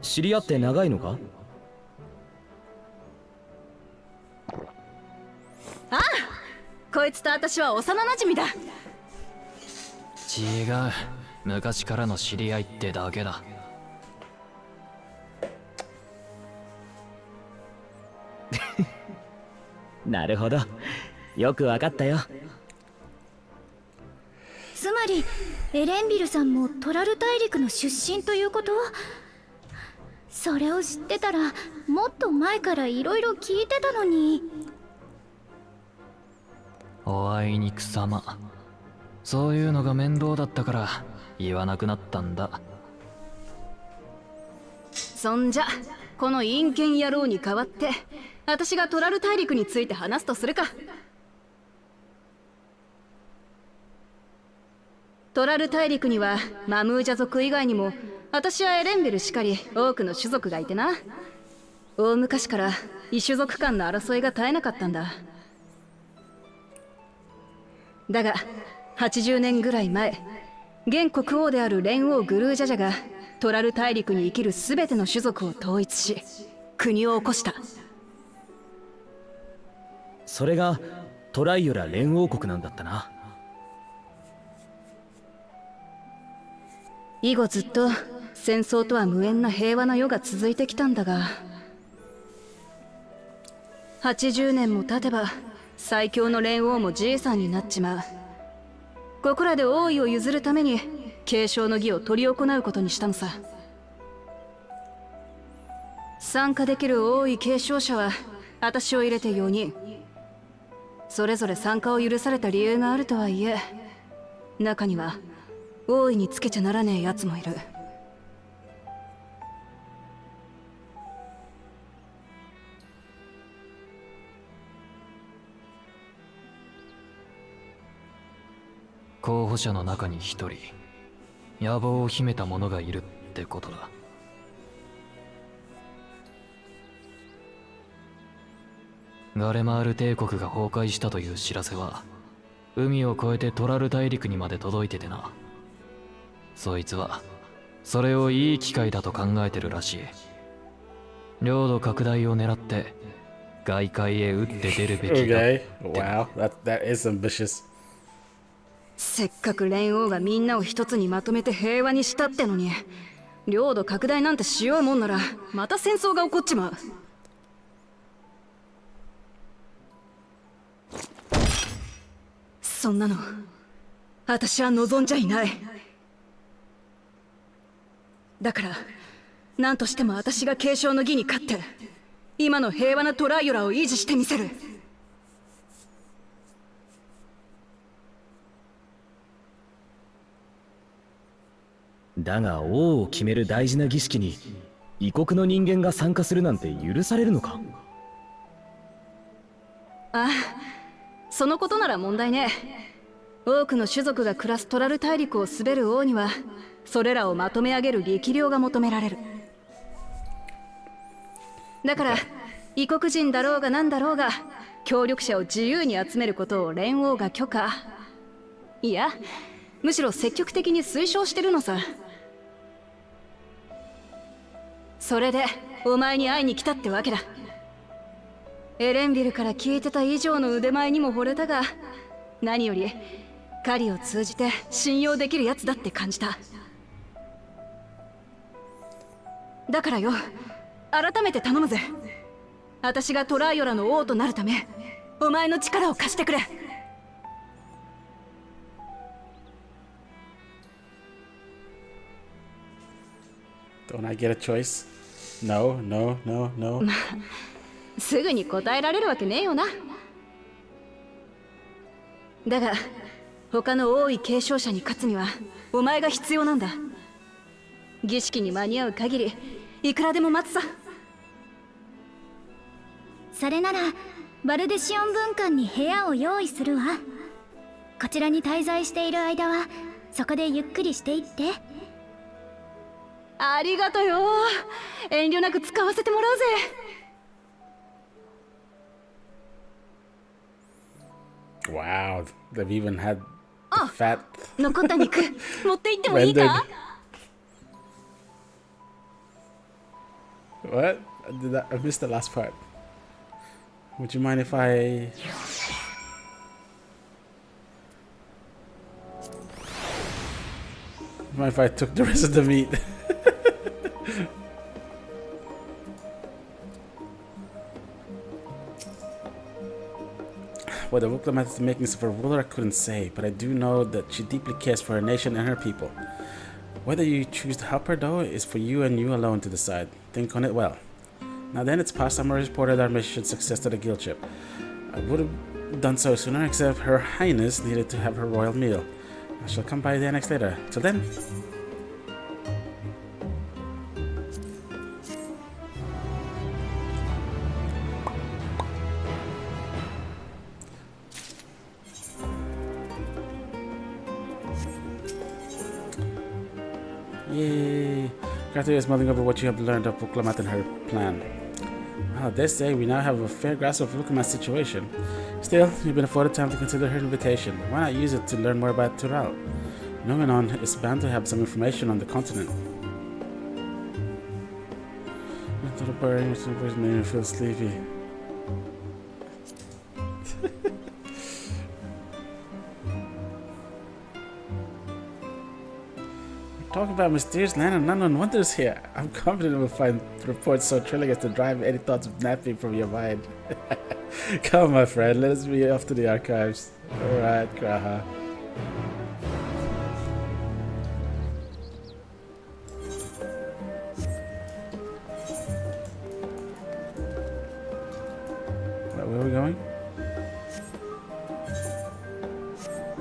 知り合って長いのか？ああ、こいつと私は幼馴染だ。違う、昔からの知り合いってだけだ。なるほど、よくわかったよ。つまりエレンビルさんもトラル大陸の出身ということ？それを知ってたらもっと前からいろいろ聞いてたのに。おあいにくさま。そういうのが面倒だったから言わなくなったんだ。そんじゃこの陰険野郎に代わって私がトラル大陸について話すとするか。トラル大陸にはマムージャ族以外にも私やエレンベルしかり多くの種族がいてな。大昔から異種族間の争いが絶えなかったんだ。だが80年ぐらい前、現国王である連王グルージャジャがトラル大陸に生きる全ての種族を統一し国を起こした。それがトライオラ連王国なんだったな。以後ずっと戦争とは無縁な平和な世が続いてきたんだが、80年も経てば最強の連王もじいさんになっちまう。ここらで王位を譲るために継承の儀を執り行うことにしたのさ。参加できる王位継承者は私を入れて4人。それぞれ参加を許された理由があるとはいえ、中には王位につけちゃならねえやつもいる。候補者の中に一人野望を秘めた者がいるってことだ。ガレマール帝国が崩壊したという知らせは海を越えてトラル大陸にまで届いててな。そいつはそれをいい機会だと考えてるらしい。領土拡大を狙って外界へ打って出るべきだ。Okay. Wow. That is ambitious. せっかく連王がみんなを一つにまとめて平和にしたってのに、領土拡大なんてしようもんならまた戦争が起こっちまう。そんなの私は望んじゃいない。だから何としても私が継承の儀に勝って今の平和なトライオラを維持してみせる。だが王を決める大事な儀式に異国の人間が参加するなんて許されるのか？ああ、そのことなら問題ね。多くの種族が暮らすトラル大陸を統べる王にはそれらをまとめ上げる力量が求められる。だから異国人だろうが何だろうが協力者を自由に集めることを連王が許可、いやむしろ積極的に推奨してるのさ。それでお前に会いに来たってわけだ。エレンビルから聞いてた以上の腕前にも惚れたが、何よりカリを通じて信用できるやつだって感じた。だからよ、改めて頼むぜ。私がトライオラの王となるためお前の力を貸してくれ。Don't I get a choice? No, no, no, no. すぐに答えられるわけねえよな。だが他の王位継承者に勝つにはお前が必要なんだ。儀式に間に合う限りいくらでも待つさ。それならバルデシオン文館に部屋を用意するわ。こちらに滞在している間はそこでゆっくりしていって。ありがとよ。遠慮なく使わせてもらうぜ。Wow. They've even had the fat 残った肉持って行ってもいい rendered. か？ What? I missed the last part. Would you mind if I... Mind if I took the rest of the meat? What the diplomat is making of her ruler, I couldn't say, but I do know that she deeply cares for her nation and her people. Whether you choose to help her, though, is for you and you alone to decide. Think on it well. Now then, it's past time I reported our mission success to the guild ship. I would have done so sooner, except Her Highness needed to have her royal meal. I shall come by the annex later. Till then. Yay! Krile is mulling over what you have learned of Vuklamat and her plan. Well, they say we now have a fair grasp of Vuklamat's situation. Still, you've been afforded time to consider her invitation. Why not use it to learn more about Tural? Nomenon is bound to have some information on the continent. Little bird made me feel sleepy. Talking about mysterious land and unknown wonders here. I'm confident we'll find reports so thrilling as to drive any thoughts of napping from your mind. Come, my friend, let us be off to the archives. Alright, Graha. Where are we going?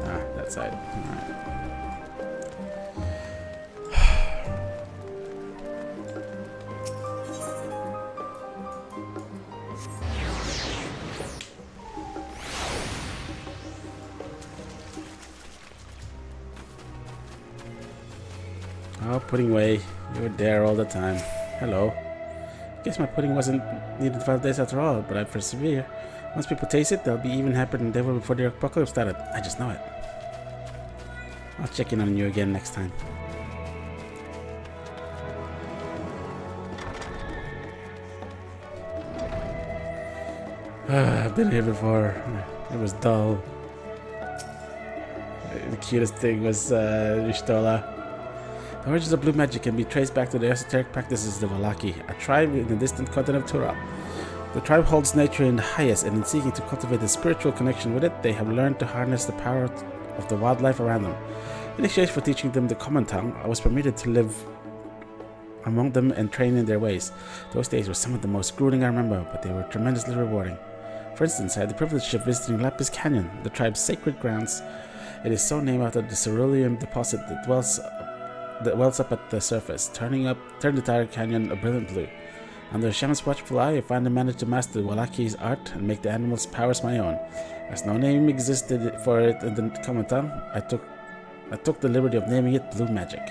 Ah, that side. Alright. Oh, pudding way. You were there all the time. Hello. Guess my pudding wasn't needed 5 days after all, but I persevere. Once people taste it, they'll be even happier than they were before the apocalypse started. I just know it. I'll check in on you again next time. I've been here before. It was dull. The cutest thing was Rishtola. The origins of blue magic can be traced back to the esoteric practices of the Wallaki, a tribe in the distant continent of Tural. The tribe holds nature in the highest, and in seeking to cultivate a spiritual connection with it, they have learned to harness the power of the wildlife around them. In exchange for teaching them the common tongue, I was permitted to live among them and train in their ways. Those days were some of the most grueling I remember, but they were tremendously rewarding. For instance, I had the privilege of visiting Lapis Canyon, the tribe's sacred grounds. It is so named after the cerulean deposit that wells up at the surface, turning the entire canyon a brilliant blue. Under a shaman's watchful eye, I finally managed to master Wallaki's art and make the animal's powers my own. As no name existed for it in the common tongue, I took the liberty of naming it Blue Magic.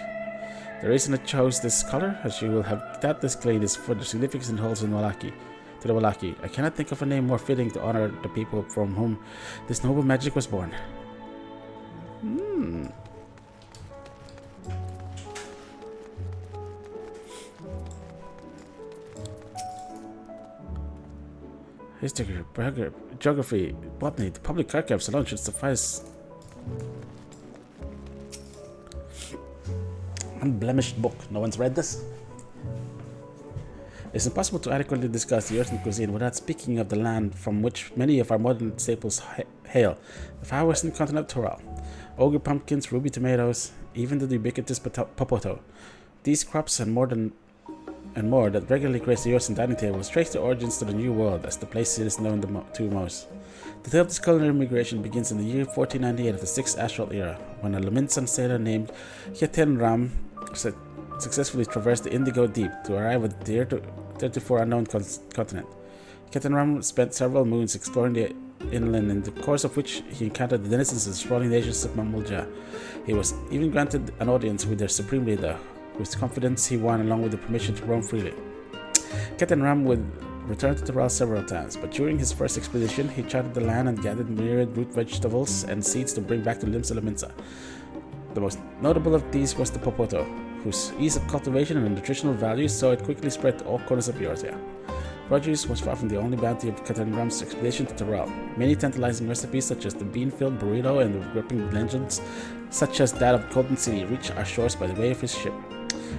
The reason I chose this color, as you will have doubtless gleaned, is for the significance it holds in Wallaki. To the Wallaki, I cannot think of a name more fitting to honor the people from whom this noble magic was born. History, geography, botany, the public archives alone should suffice. Unblemished book. No one's read this? It's impossible to adequately discuss the earthly cuisine without speaking of the land from which many of our modern staples hail, the far western continent of Tural. Ogre pumpkins, ruby tomatoes, even the ubiquitous popoto. These crops and more that regularly grace the earth's dining tables trace their origins to the New World as the place it is known to most. The tale of this culinary migration begins in the year 1498 of the 6th Astral Era, when a Luminsan sailor named Keten Ram successfully traversed the Indigo Deep to arrive at the 34 unknown continent. Keten Ram spent several moons exploring the inland, in the course of which he encountered the denizens of the sprawling nations of Mamulja. He was even granted an audience with their supreme leader, whose confidence he won along with the permission to roam freely. Keten Ram would return to Tural several times, but during his first expedition, he charted the land and gathered myriad root vegetables and seeds to bring back to Limsa Laminsa. The most notable of these was the popoto, whose ease of cultivation and nutritional value saw it quickly spread to all corners of Eorzea. Produce was far from the only bounty of Katanram's expedition to Terral. Many tantalizing recipes such as the bean-filled burrito and the gripping legends such as that of Golden City reach our shores by the way of his ship.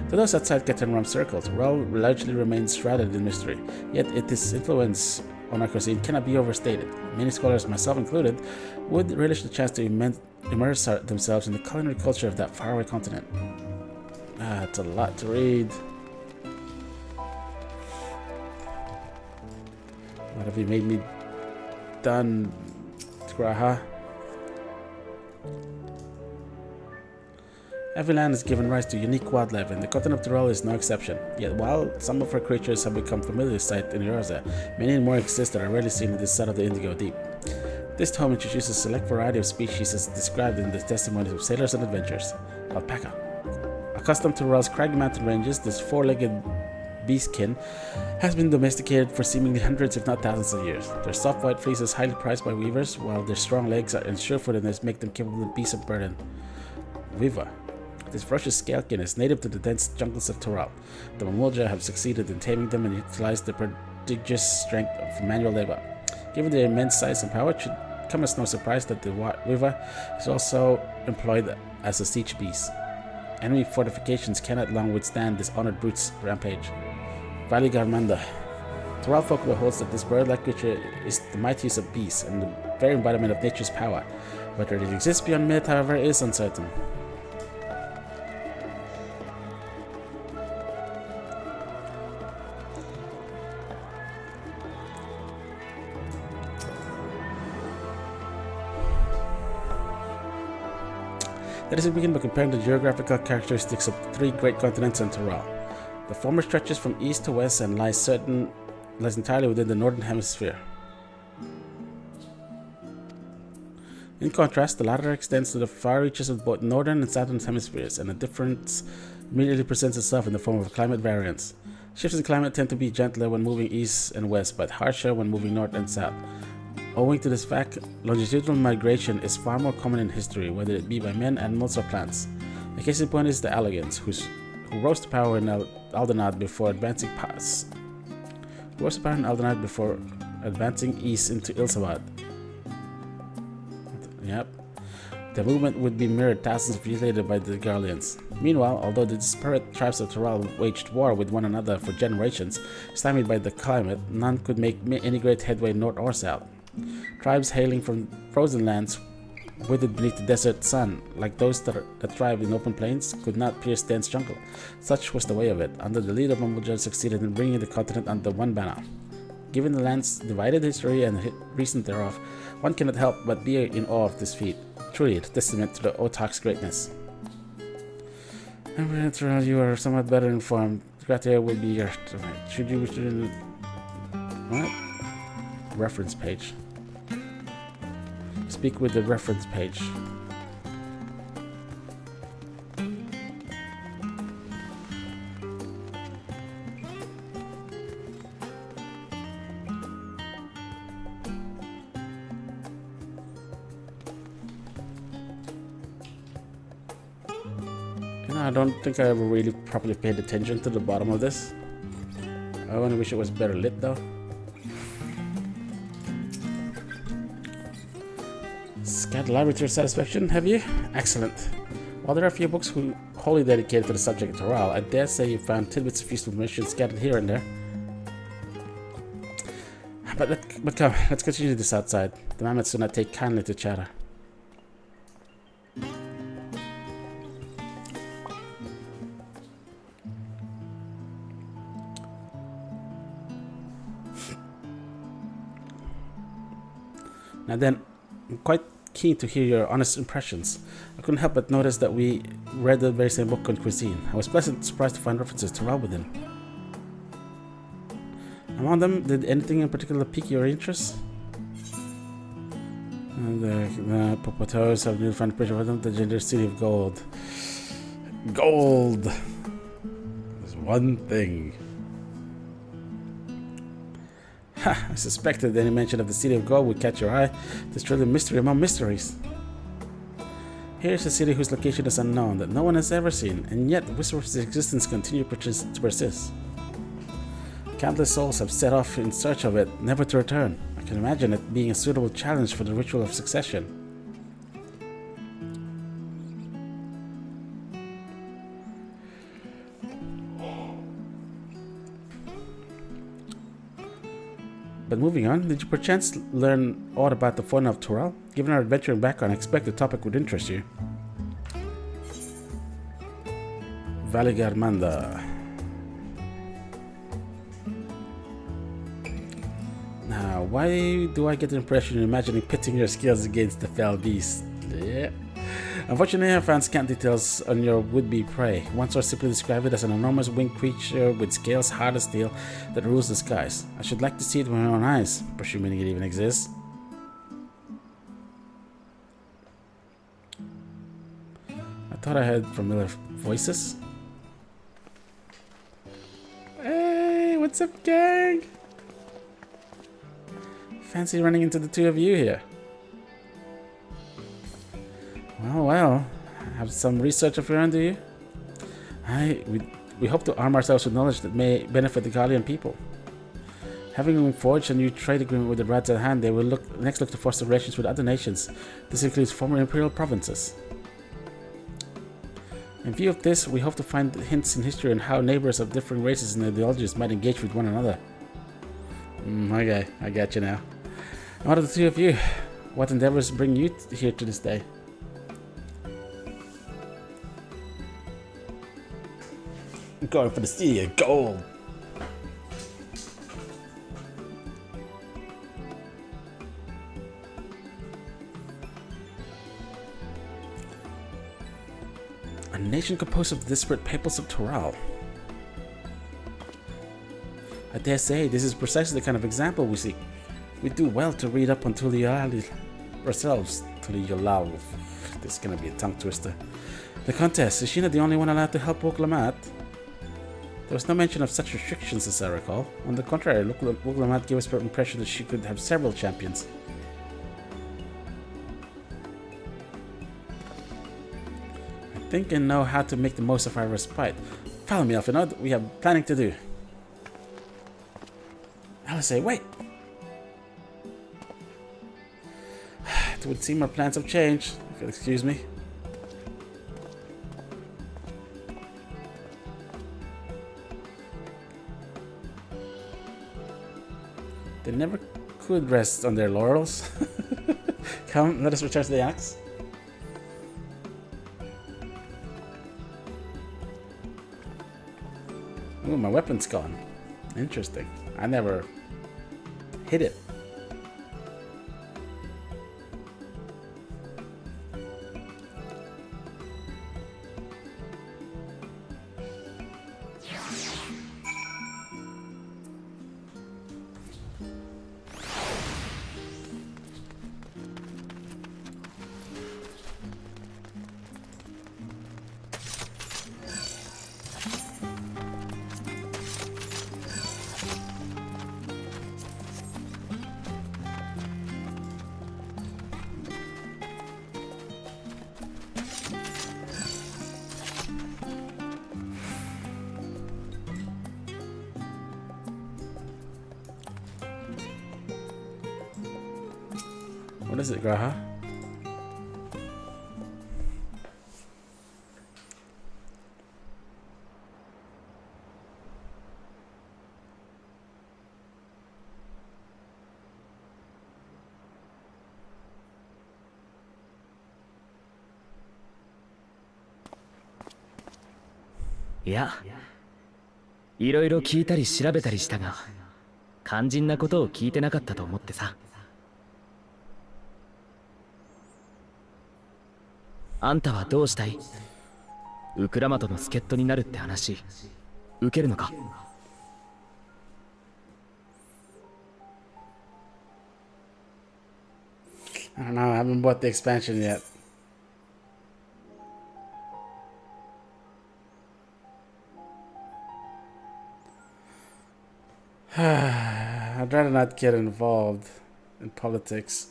To those outside Katanram's circle, Terral largely remains shrouded in mystery, yet its influence on our cuisine cannot be overstated. Many scholars, myself included, would relish the chance to immerse themselves in the culinary culture of that faraway continent. It's a lot to read. What have you made me done, Graha? Every land has given rise to unique wildlife, and the continent of Terral is no exception. Yet while some of her creatures have become familiar sight in Eorzea, many more exist that are rarely seen in this side of the Indigo Deep. This tome introduces a select variety of species as described in the testimonies of sailors and adventurers. Alpaca. Accustomed to Terral's craggy mountain ranges, this four-legged beastkin has been domesticated for seemingly hundreds if not thousands of years. Their soft white fleece is highly prized by weavers, while their strong legs and sure-footedness make them capable of beasts of burden. Weaver. This ferocious scalekin is native to the dense jungles of Terral. The Mamulja have succeeded in taming them and utilized their prodigious strength for manual labor. Given their immense size and power, it should come as no surprise that the Weaver is also employed as a siege beast. Enemy fortifications cannot long withstand this honored brute's rampage. Valley Garmanda. Terral folklore holds that this bird-like creature is the mightiest of beasts and the very embodiment of nature's power. Whether it exists beyond myth, however, is uncertain. Let us begin by comparing the geographical characteristics of the three great continents and Terral. The former stretches from east to west and lies entirely within the northern hemisphere. In contrast, the latter extends to the far reaches of both northern and southern hemispheres, and the difference immediately presents itself in the form of climate variance. Shifts in climate tend to be gentler when moving east and west, but harsher when moving north and south. Owing to this fact, longitudinal migration is far more common in history, whether it be by men, animals, or plants. A case in point is the Allegans, who rose to power in Aldenad before advancing east into Ilsabad. Yep. The movement would be mirrored thousands of years later by the Garleans. Meanwhile, although the disparate tribes of Terral waged war with one another for generations, stymied by the climate, none could make any great headway north or south. Tribes hailing from frozen lands, withered beneath the desert sun, like those that thrive in open plains, could not pierce dense jungle. Such was the way of it. Under the lead of Mamulja succeeded in bringing the continent under one banner. Given the land's divided history and reason thereof, one cannot help but be in awe of this feat. Truly a testament to the Otak's greatness. Terral, you are somewhat better informed. Gratia will be your... Should you wish to... What? Reference page. Speak with the reference page. I don't think I ever really properly paid attention to the bottom of this. I only wish it was better lit though. Scanned the library to your satisfaction, have you? Excellent. While there are a few books wholly dedicated to the subject of Terral, I dare say you found tidbits of useful information scattered here and there. But come, let's continue this outside. The mammoths do not take kindly to chatter. Now then, I'm quite keen to hear your honest impressions. I couldn't help but notice that we read the very same book on cuisine. I was pleasantly surprised to find references to Terral within. Among them, did anything in particular pique your interest? The Popotos have new found picture of them, the legendary city of gold. Gold! There's one thing. Ha! I suspected any mention of the City of Gold would catch your eye. There's truly a mystery among mysteries. Here is a city whose location is unknown, that no one has ever seen, and yet whispers of its existence continue to persist. Countless souls have set off in search of it, never to return. I can imagine it being a suitable challenge for the ritual of succession. But moving on, did you perchance learn aught about the fauna of Tural? Given our adventuring background, I expect the topic would interest you. Valigarmanda. Now, why do I get the impression you're imagining pitting your skills against the fell beast? Yeah. Unfortunately, I found scant details on your would-be prey. One source simply described it as an enormous winged creature with scales hard as steel that rules the skies. I should like to see it with my own eyes, presuming it even exists. I thought I heard familiar voices. Hey, what's up, gang? Fancy running into the two of you here. Well, have some research of your own, do you? We hope to arm ourselves with knowledge that may benefit the Gallian people. Having forged a new trade agreement with the Rads at hand, they will next look to foster relations with other nations. This includes former imperial provinces. In view of this, we hope to find hints in history on how neighbors of different races and ideologies might engage with one another. Okay, I got you now. Out of the two of you, what endeavors bring you here to this day? I'm going for the sea of gold. A nation composed of disparate peoples of Tural. I dare say this is precisely the kind of example we seek. We do well to read up on Tuliali ourselves. Tuliolal. This is gonna be a tongue twister. The contest. Is Sheena the only one allowed to help Woklamat? There was no mention of such restrictions as I recall. On the contrary, Woklamat gave us the impression that she could have several champions. I think I know how to make the most of our respite. Follow me, Elfinod. We have planning to do. Alice, wait! It would seem our plans have changed, if you'll excuse me. They never could rest on their laurels. Come, let us return to the axe. Ooh, my weapon's gone. Interesting. I never hit it. What is it, Graha?いや、いろいろ聞いたり調べたりしたが、肝心なことを聞いてなかったと思ってさ。あんたはどうしたい？ウクラマトの助っ人になるって話、受けるのか？ I don't know, I haven't bought the expansion yet. I'd rather not get involved in politics.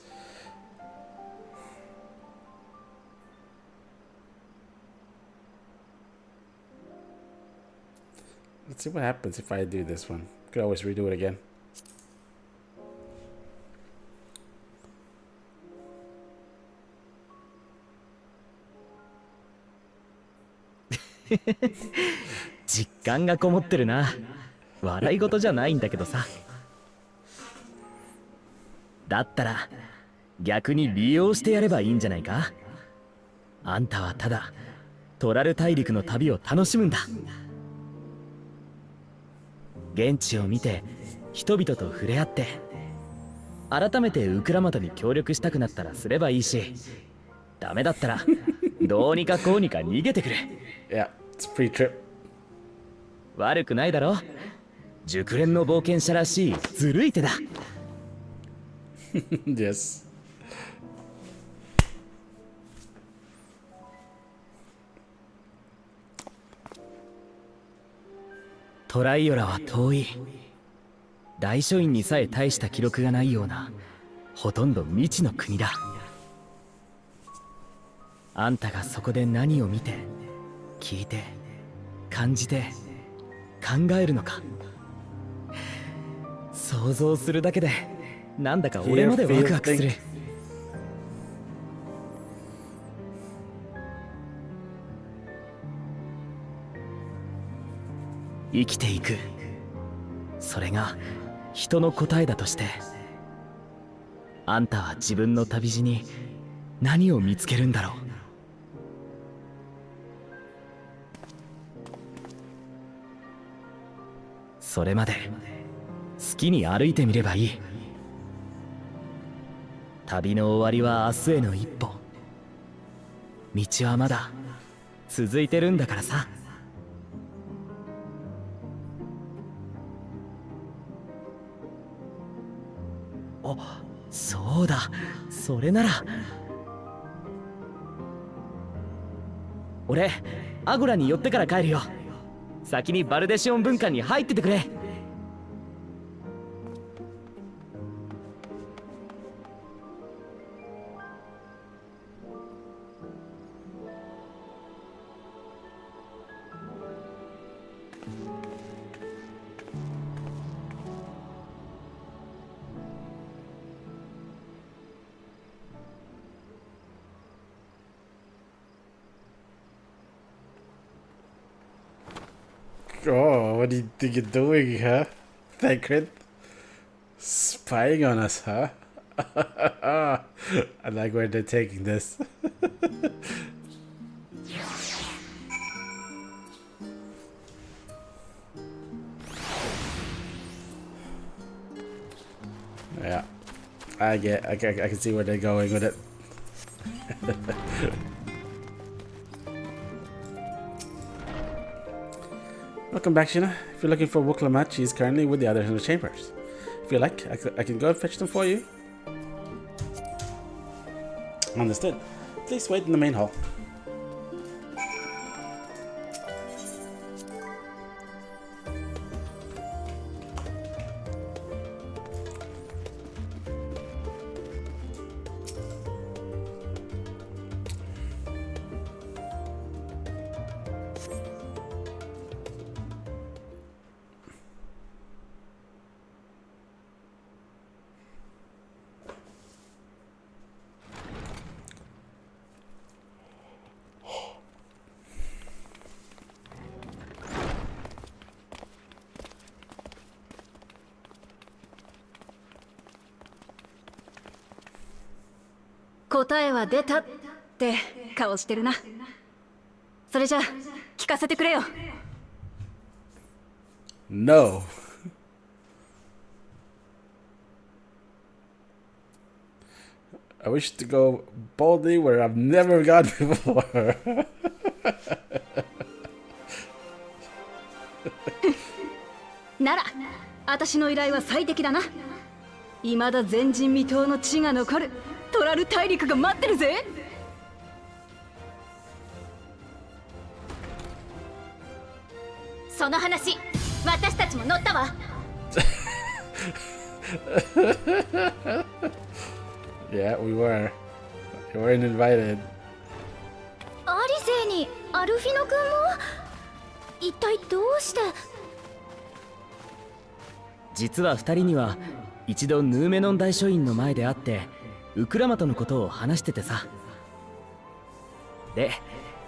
Let's see what happens if I do this one. Could always redo it again.実感がこもってるな。笑い事じゃないんだけどさ。だったら逆に利用してやればいいんじゃないか。あんたはただトラル大陸の旅を楽しむんだ。現地を見て人々と触れ合って、改めてウクラマトに協力したくなったらすればいいし、ダメだったらどうにかこうにか逃げてくれ。Yeah, it's a free trip. 悪くないだろ。熟練の冒険者らしいずるい手だ。Yes. トライオラは遠い。大書院にさえ大した記録がないようなほとんど未知の国だ。あんたがそこで何を見て聞いて感じて考えるのか、想像するだけでなんだか俺までワクワクする。生きていく、それが人の答えだとして、あんたは自分の旅路に何を見つけるんだろう。それまで好きに歩いてみればいい。旅の終わりは明日への一歩。道はまだ続いてるんだからさ。あ、そうだ、それなら。俺アゴラに寄ってから帰るよ。先にバルデシオン文館に入っててくれ。Oh, what do you think you're doing, huh? Thancred? Spying on us, huh? I like where they're taking this. Yeah, I can see where they're going with it. Welcome back, Shina. If you're looking for Wuklamat, she's currently with the others in the chambers. If you like, I can go and fetch them for you. Understood. Please wait in the main hall.答えは出たって顔してるな。それじゃ聞かせてくれよ。No. I wish to go boldly where I've never gone before. なら私の依頼は最適だな。未だ前人未到の地が残るトラル大陸が待ってるぜ。その話、私たちも乗ったわ。Yeah, we were. We weren't invited. アリゼにアルフィノ君も一体どうして。実は2人には一度ヌーメノン大書院の前で会ってウクラマトのことを話しててさ。で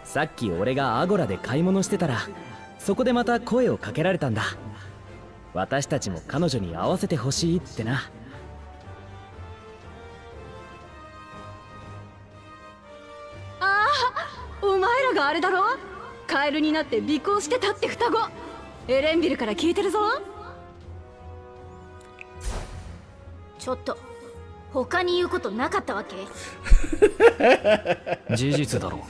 さっき俺がアゴラで買い物してたらそこでまた声をかけられたんだ。私たちも彼女に会わせてほしいってな。お前らがあれだろ、カエルになって尾行してたって双子、エレンビルから聞いてるぞ。ちょっと他に言うことなかったわけ？事実だろ。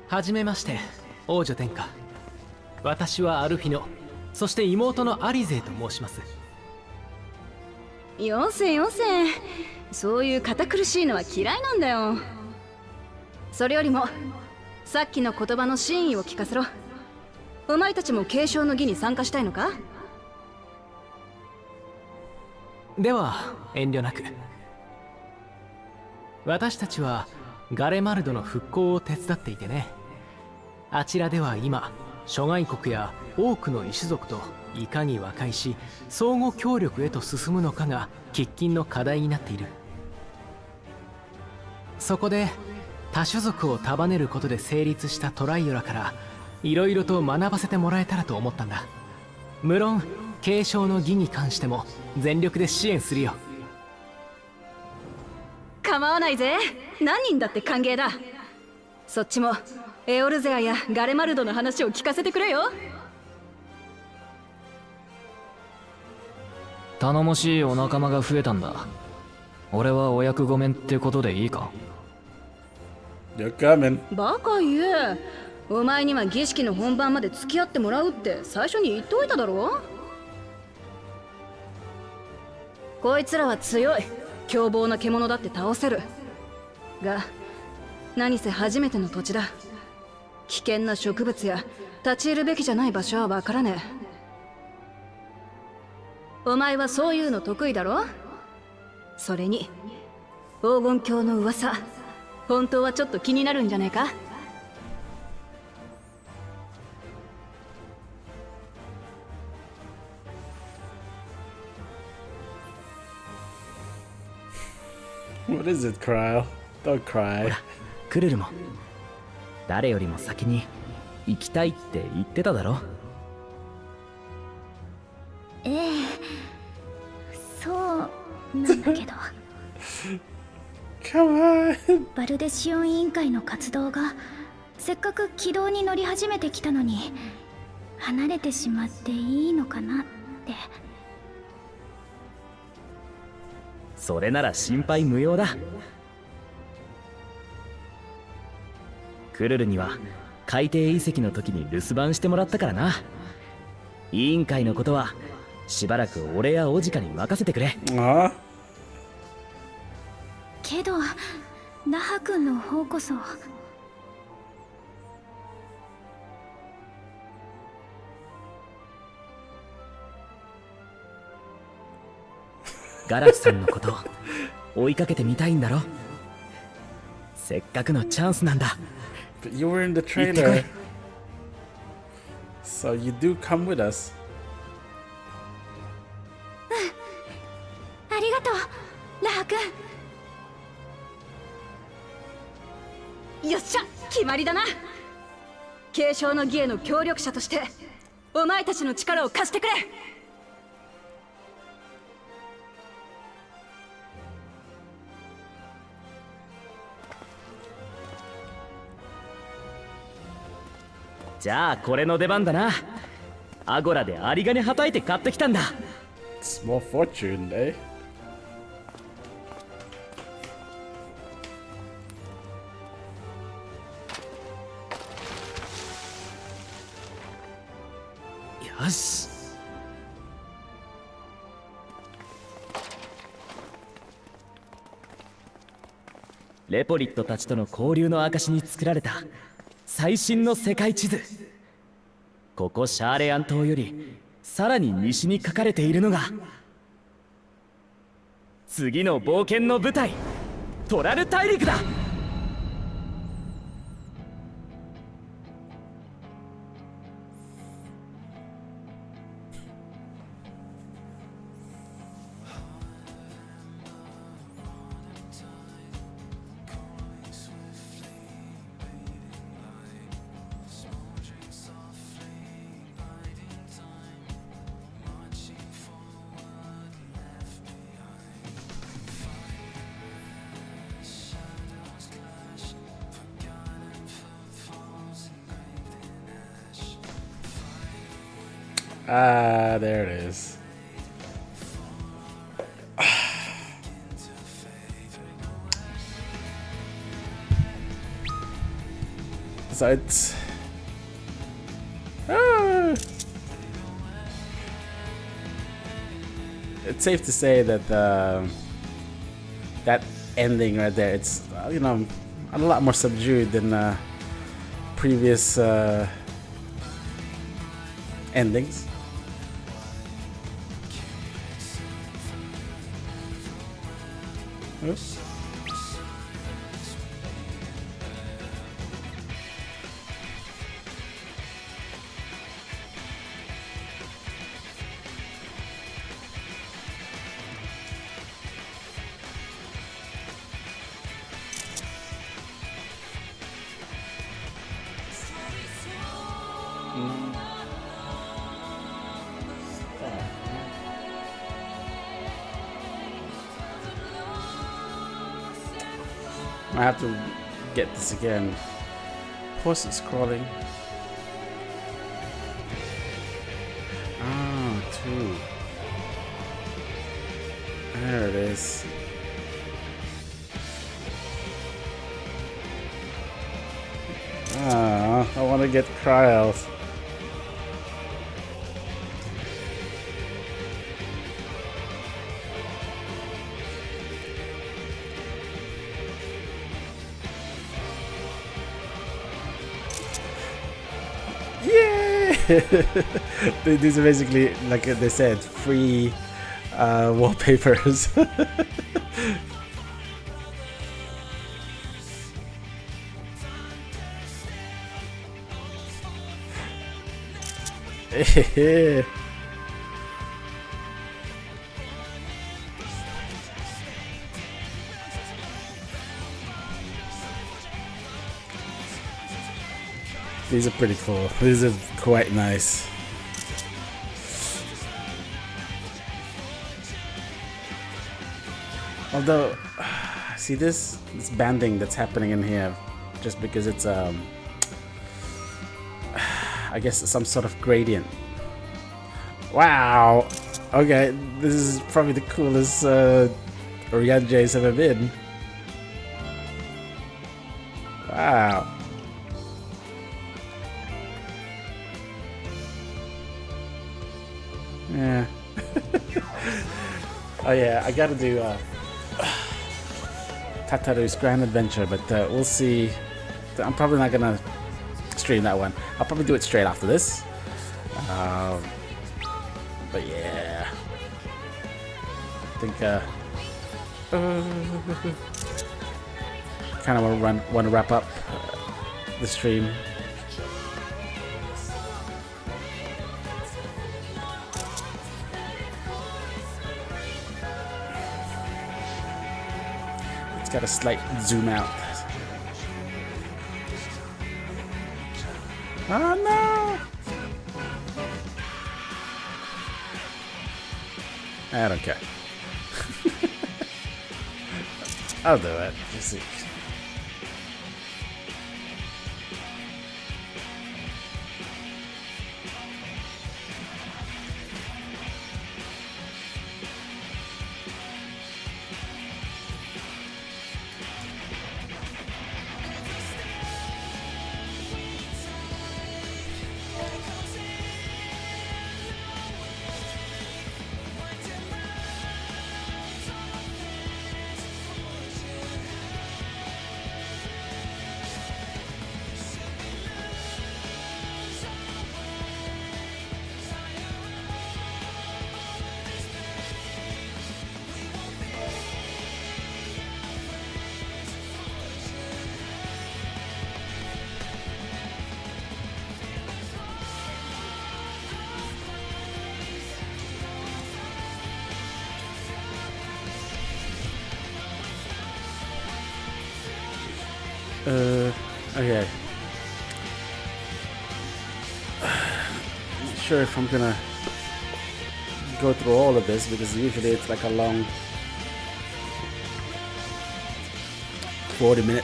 はじめまして、王女殿下。私はアルフィノ、そして妹のアリゼと申します。よせよせ、そういう堅苦しいのは嫌いなんだよ。それよりもさっきの言葉の真意を聞かせろ。お前たちも継承の儀に参加したいのか？では遠慮なく。私たちはガレマルドの復興を手伝っていてね。あちらでは今諸外国や多くの異種族といかに和解し相互協力へと進むのかが喫緊の課題になっている。そこで多種族を束ねることで成立したトライオラからいろいろと学ばせてもらえたらと思ったんだ。無論継承の儀に関しても全力で支援するよ。構わないぜ、何人だって歓迎だ。そっちもエオルゼアやガレマルドの話を聞かせてくれよ。頼もしいお仲間が増えたんだ。俺はお役御免ってことでいいか？ You're coming. バカ言え、お前には儀式の本番まで付き合ってもらうって最初に言っておいただろ。こいつらは強い凶暴な獣だって倒せるが、何せ初めての土地だ。危険な植物や立ち入るべきじゃない場所はわからねえ。お前はそういうの得意だろ。それに黄金鏡の噂、本当はちょっと気になるんじゃねえか？What is it, Krile? Don't cry. クルルも誰よりも先に行きたいって言ってただろ。ええ、そうなんだけどCome on. バルデシオン委員会の活動がせっかく軌道に乗り始めてきたのに離れてしまっていいのかなって。それなら心配無用だ。クルルには海底遺跡の時に留守番してもらったからな。委員会のことはしばらく俺やオジカに任せてくれ。Aw. けどラハ君の方こそ。ガラフさんのこと追いかけてみたいんだろ。せっかくのチャンスなんだ。 But you were in the 行ってこい。 trailer. So you do come with us. ありがとうラハ君。よっしゃ、決まりだな。継承の儀への協力者としてお前たちの力を貸してくれ。じゃあこれの出番だな。アゴラで有り金はたいて買ってきたんだ。 Small fortune, eh? よし。レポリットたちとの交流の証に作られた最新の世界地図。ここシャーレアン島よりさらに西に書かれているのが次の冒険の舞台、トラル大陸だ。Ah, there it is. So it's it's safe to say that that ending right there, it's you know, a lot more subdued than previous endings. Oops. I have to get this again. Horse is crawling. Ah, 2. There it is. Ah, I want to get Krile. These are basically, like they said, free wallpapers. These are pretty cool. These are quite nice. Although, see this banding that's happening in here, just because it's I guess some sort of gradient. Wow. Okay, this is probably the coolest Orianjay's ever been. Wow. Yeah. Oh yeah, I gotta do Tataru's Grand Adventure, but we'll see. I'm probably not gonna stream that one. I'll probably do it straight after this. But yeah, I think kind of want to wrap up the stream. It's got a slight zoom out. Oh no! I don't care. I'll do it. Let's see. Okay. Not sure if I'm gonna go through all of this because usually it's like a long 40-minute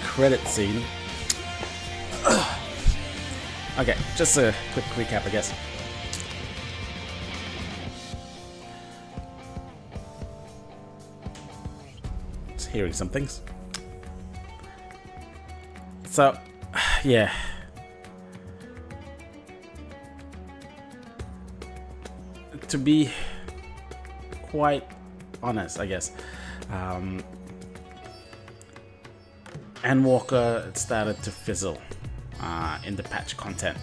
credit scene. Okay, just a quick recap, I guess. hearing some things. So, yeah. To be quite honest, I guess, Endwalker started to fizzle in the patch content.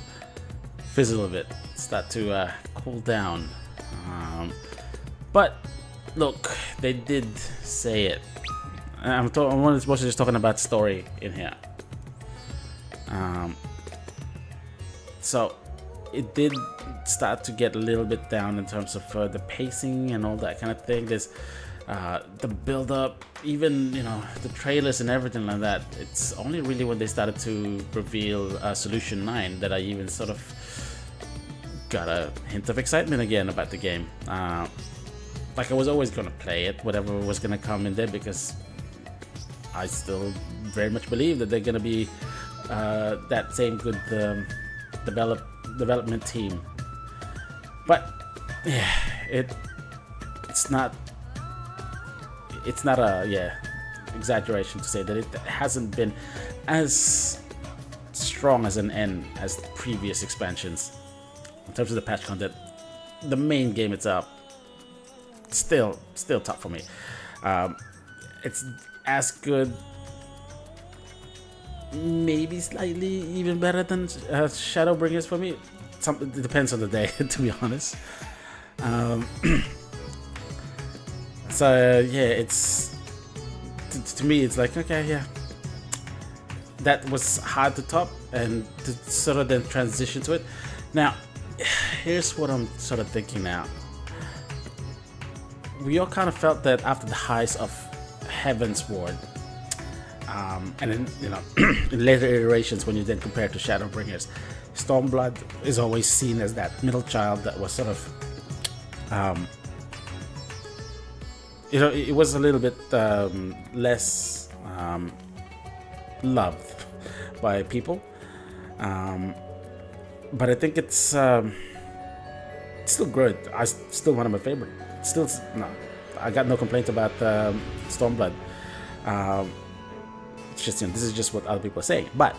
Fizzle a bit, start to cool down. But look, they did say it. I'm mostly just talking about story in here. So it did start to get a little bit down in terms of the pacing and all that kind of thing. There's the build up, even the trailers and everything like that. It's only really when they started to reveal Solution 9 that I even sort of got a hint of excitement again about the game. Like I was always gonna play it, whatever was gonna come in there, because I still very much believe that they're gonna be that same good development team. But yeah, it's not a exaggeration to say that it hasn't been as strong as an end as the previous expansions in terms of the patch content. The main game itself still top for me. It's as good, maybe slightly even better than Shadowbringers for me. It depends on the day, to be honest. So yeah, it's to me it's like, okay, yeah, that was hard to top, and to sort of then transition to it. Now here's what I'm sort of thinking now. We all kind of felt that after the highs of Heaven's Ward, and then in later iterations, when you then compare it to Shadowbringers, Stormblood is always seen as that middle child that was sort of it was a little bit less loved by people, but I think it's still good. Still one of my favorite. Still, no, I got no complaints about Stormblood. It's just this is just what other people are saying. But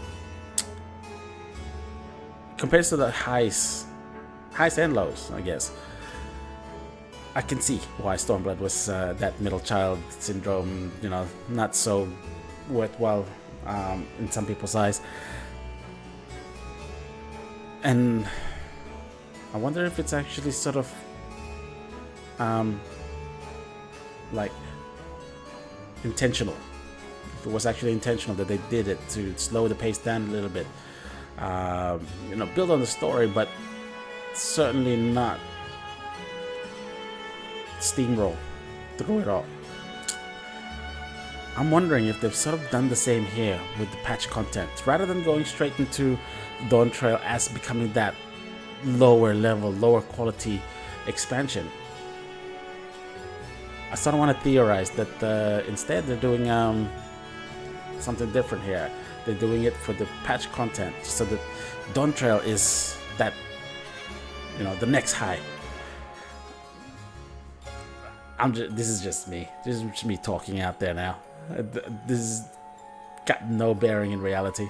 compared to the highs and lows, I guess, I can see why Stormblood was that middle child syndrome. Not so worthwhile in some people's eyes. And I wonder if it's actually sort of like intentional. If it was actually intentional that they did it to slow the pace down a little bit, build on the story, but certainly not steamroll through it all. I'm wondering if they've sort of done the same here with the patch content, rather than going straight into Dawn Trail as becoming that lower level, lower quality expansion. I sort of want to theorize that instead they're doing something different here. They're doing it for the patch content, so that Dawn Trail is that, the next high. This is just me. This is just me talking out there now. This has got no bearing in reality.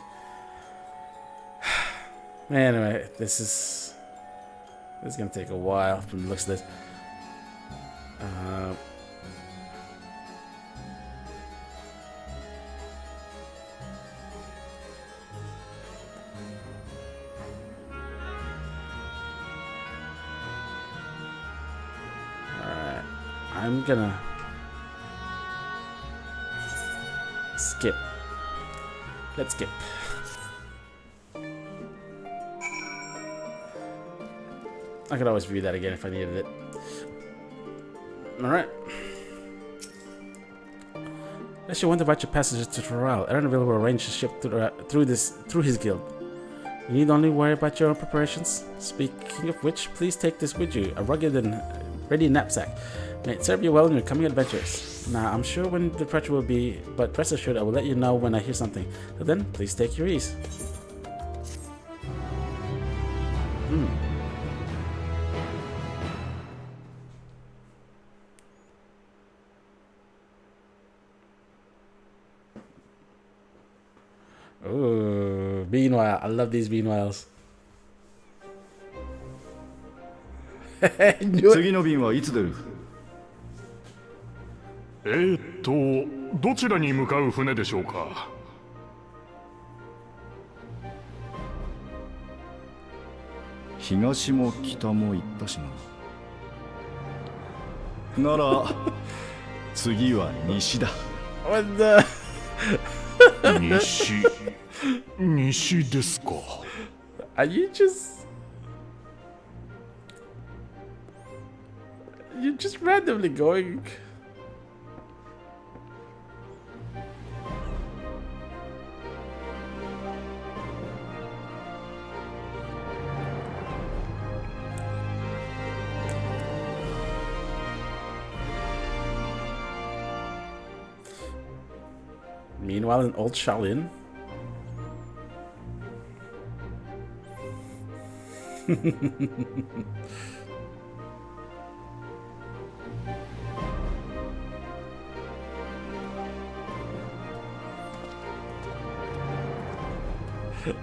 Anyway, this is gonna take a while from the looks of this. Alright, I'm gonna skip. Let's skip. I could always view that again if I needed it. Alright. Unless you wonder about your passages to Krile, Aaronville will arrange a ship through his guild. You need only worry about your own preparations. Speaking of which, please take this with you, a rugged and ready knapsack. May it serve you well in your coming adventures. Now, I'm sure when the departure will be, but rest assured I will let you know when I hear something. So then, please take your ease. Meanwhile, I love these meanwhiles. 次の便はいつ出る？どちらに向かう船でしょうか？東も北も行ったしな。なら次は西だ。What the? 西ですか。Are you just... You're just randomly going... Meanwhile, in old Shaolin.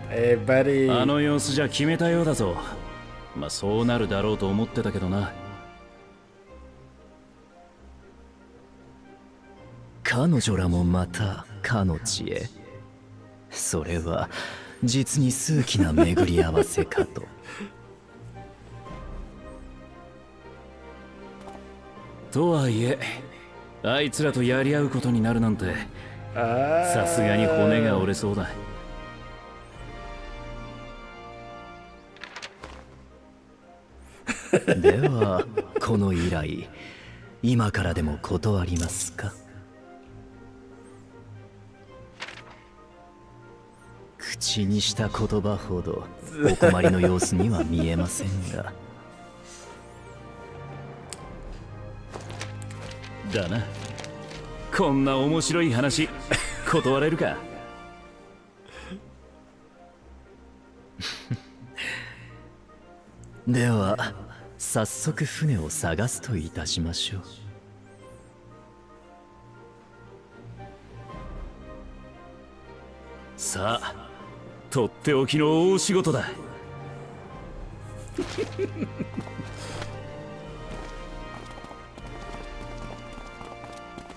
Hey, buddy. あの様子じゃ決めたようだぞ。まあそうなるだろうと思ってたけどな。彼女らもまたかの地へ。それは実に数奇な巡り合わせかと。とはいえ、あいつらとやり合うことになるなんて、さすがに骨が折れそうだ。ではこの依頼、今からでも断りますか？口にした言葉ほどお困りの様子には見えませんが。だな。こんな面白い話断れるか？では早速船を探すといたしましょう。さあ、とっておきの大仕事だ。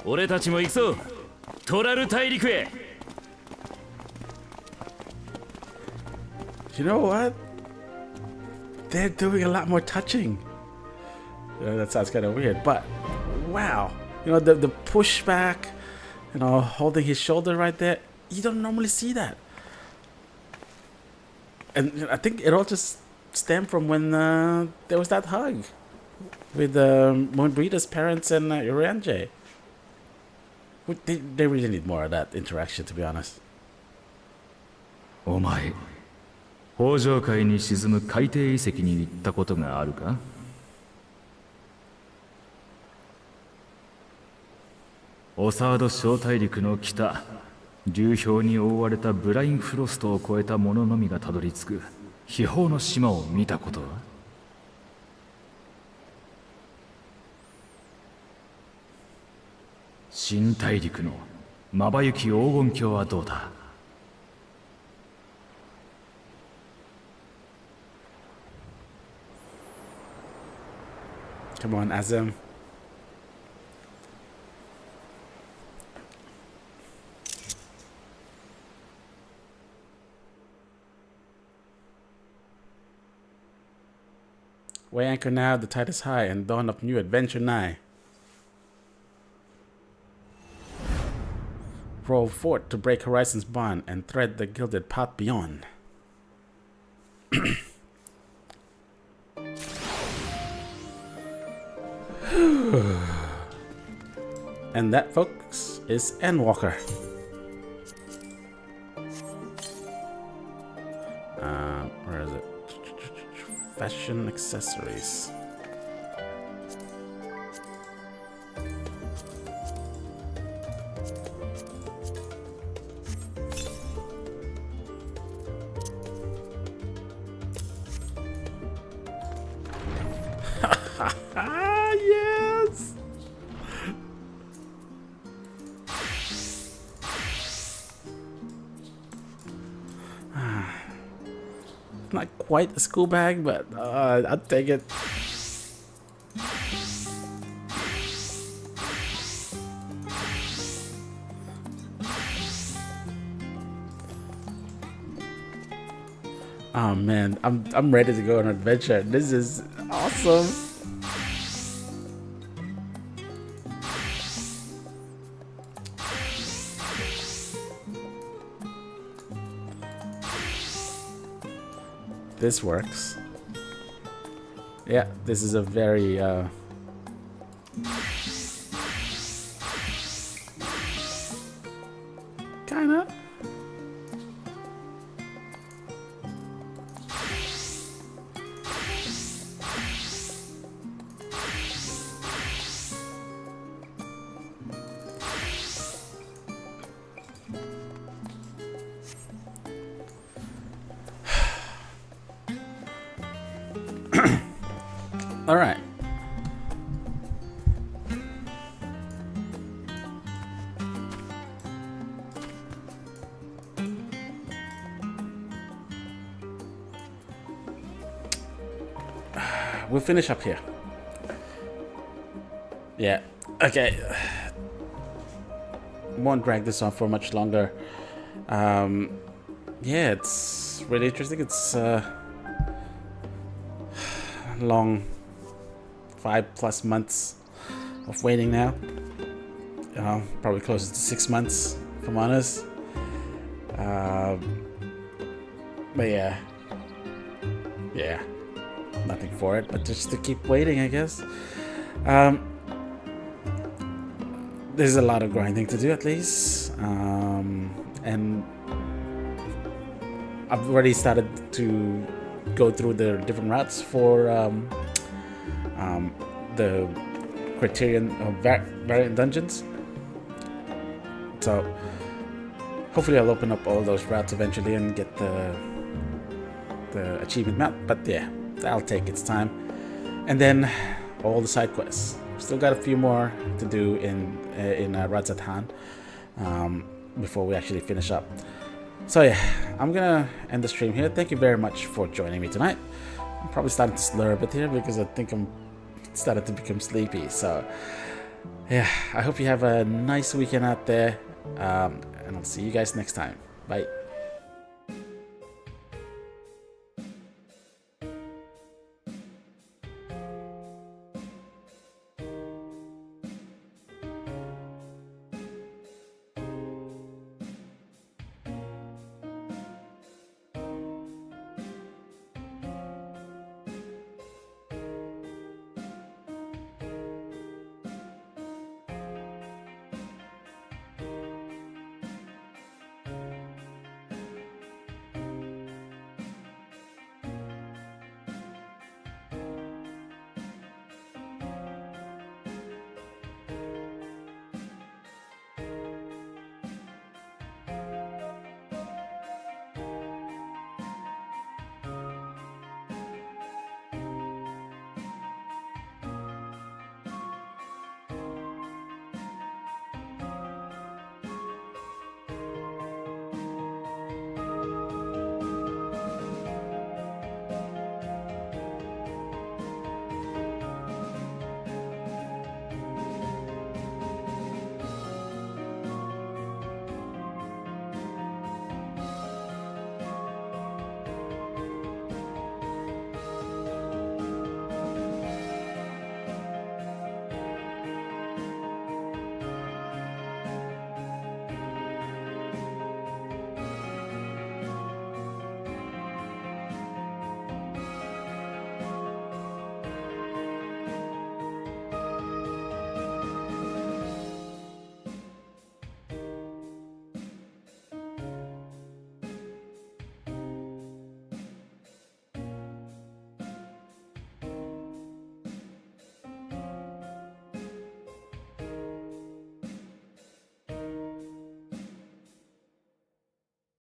俺たちも行くぞ、トラル大陸へ。You know what? They're doing a lot more touching. That sounds kind of weird, but wow. You know, the pushback, you know, holding his shoulder right there. You don't normally see that. And I think it all just stemmed from when there was that hug with Moonbreeder's parents and Uranjay. They really need more of that interaction, to be honest. お前、北上海に沈む海底遺跡に行ったことがあるか？オサード小大陸の北、流氷に覆われたブラインフロストを越えた者のみがたどり着く秘宝の島を見たことは？新大陸のまばゆき黄金鏡はどうだ？Come on, Azam. Weigh anchor now, the tide is high, and dawn of new adventure nigh. Roll forth to break horizon's bond and thread the gilded path beyond. And that, folks, is Endwalker. Where is it? Fashion accessories. Yes! Not quite a school bag, but I'll take it. Oh man, I'm ready to go on an adventure. This is awesome. This works. Yeah, this is a very kinda. All right. We'll finish up here. Yeah. Okay. Won't drag this on for much longer. Yeah, it's really interesting. It's long 5+ months of waiting now. Probably closer to 6 months, if I'm honest. But yeah, nothing for it but just to keep waiting, I guess. There's a lot of grinding to do, at least, and I've already started to go through the different routes for the criterion of variant dungeons. So hopefully I'll open up all those routes eventually and get the achievement map. But yeah, that'll take its time. And then all the side quests. Still got a few more to do in Radzatan before we actually finish up. So yeah, I'm gonna end the stream here. Thank you very much for joining me tonight. I'm probably starting to slur a bit here because I think I'm starting to become sleepy. So yeah, I hope you have a nice weekend out there, and I'll see you guys next time. Bye.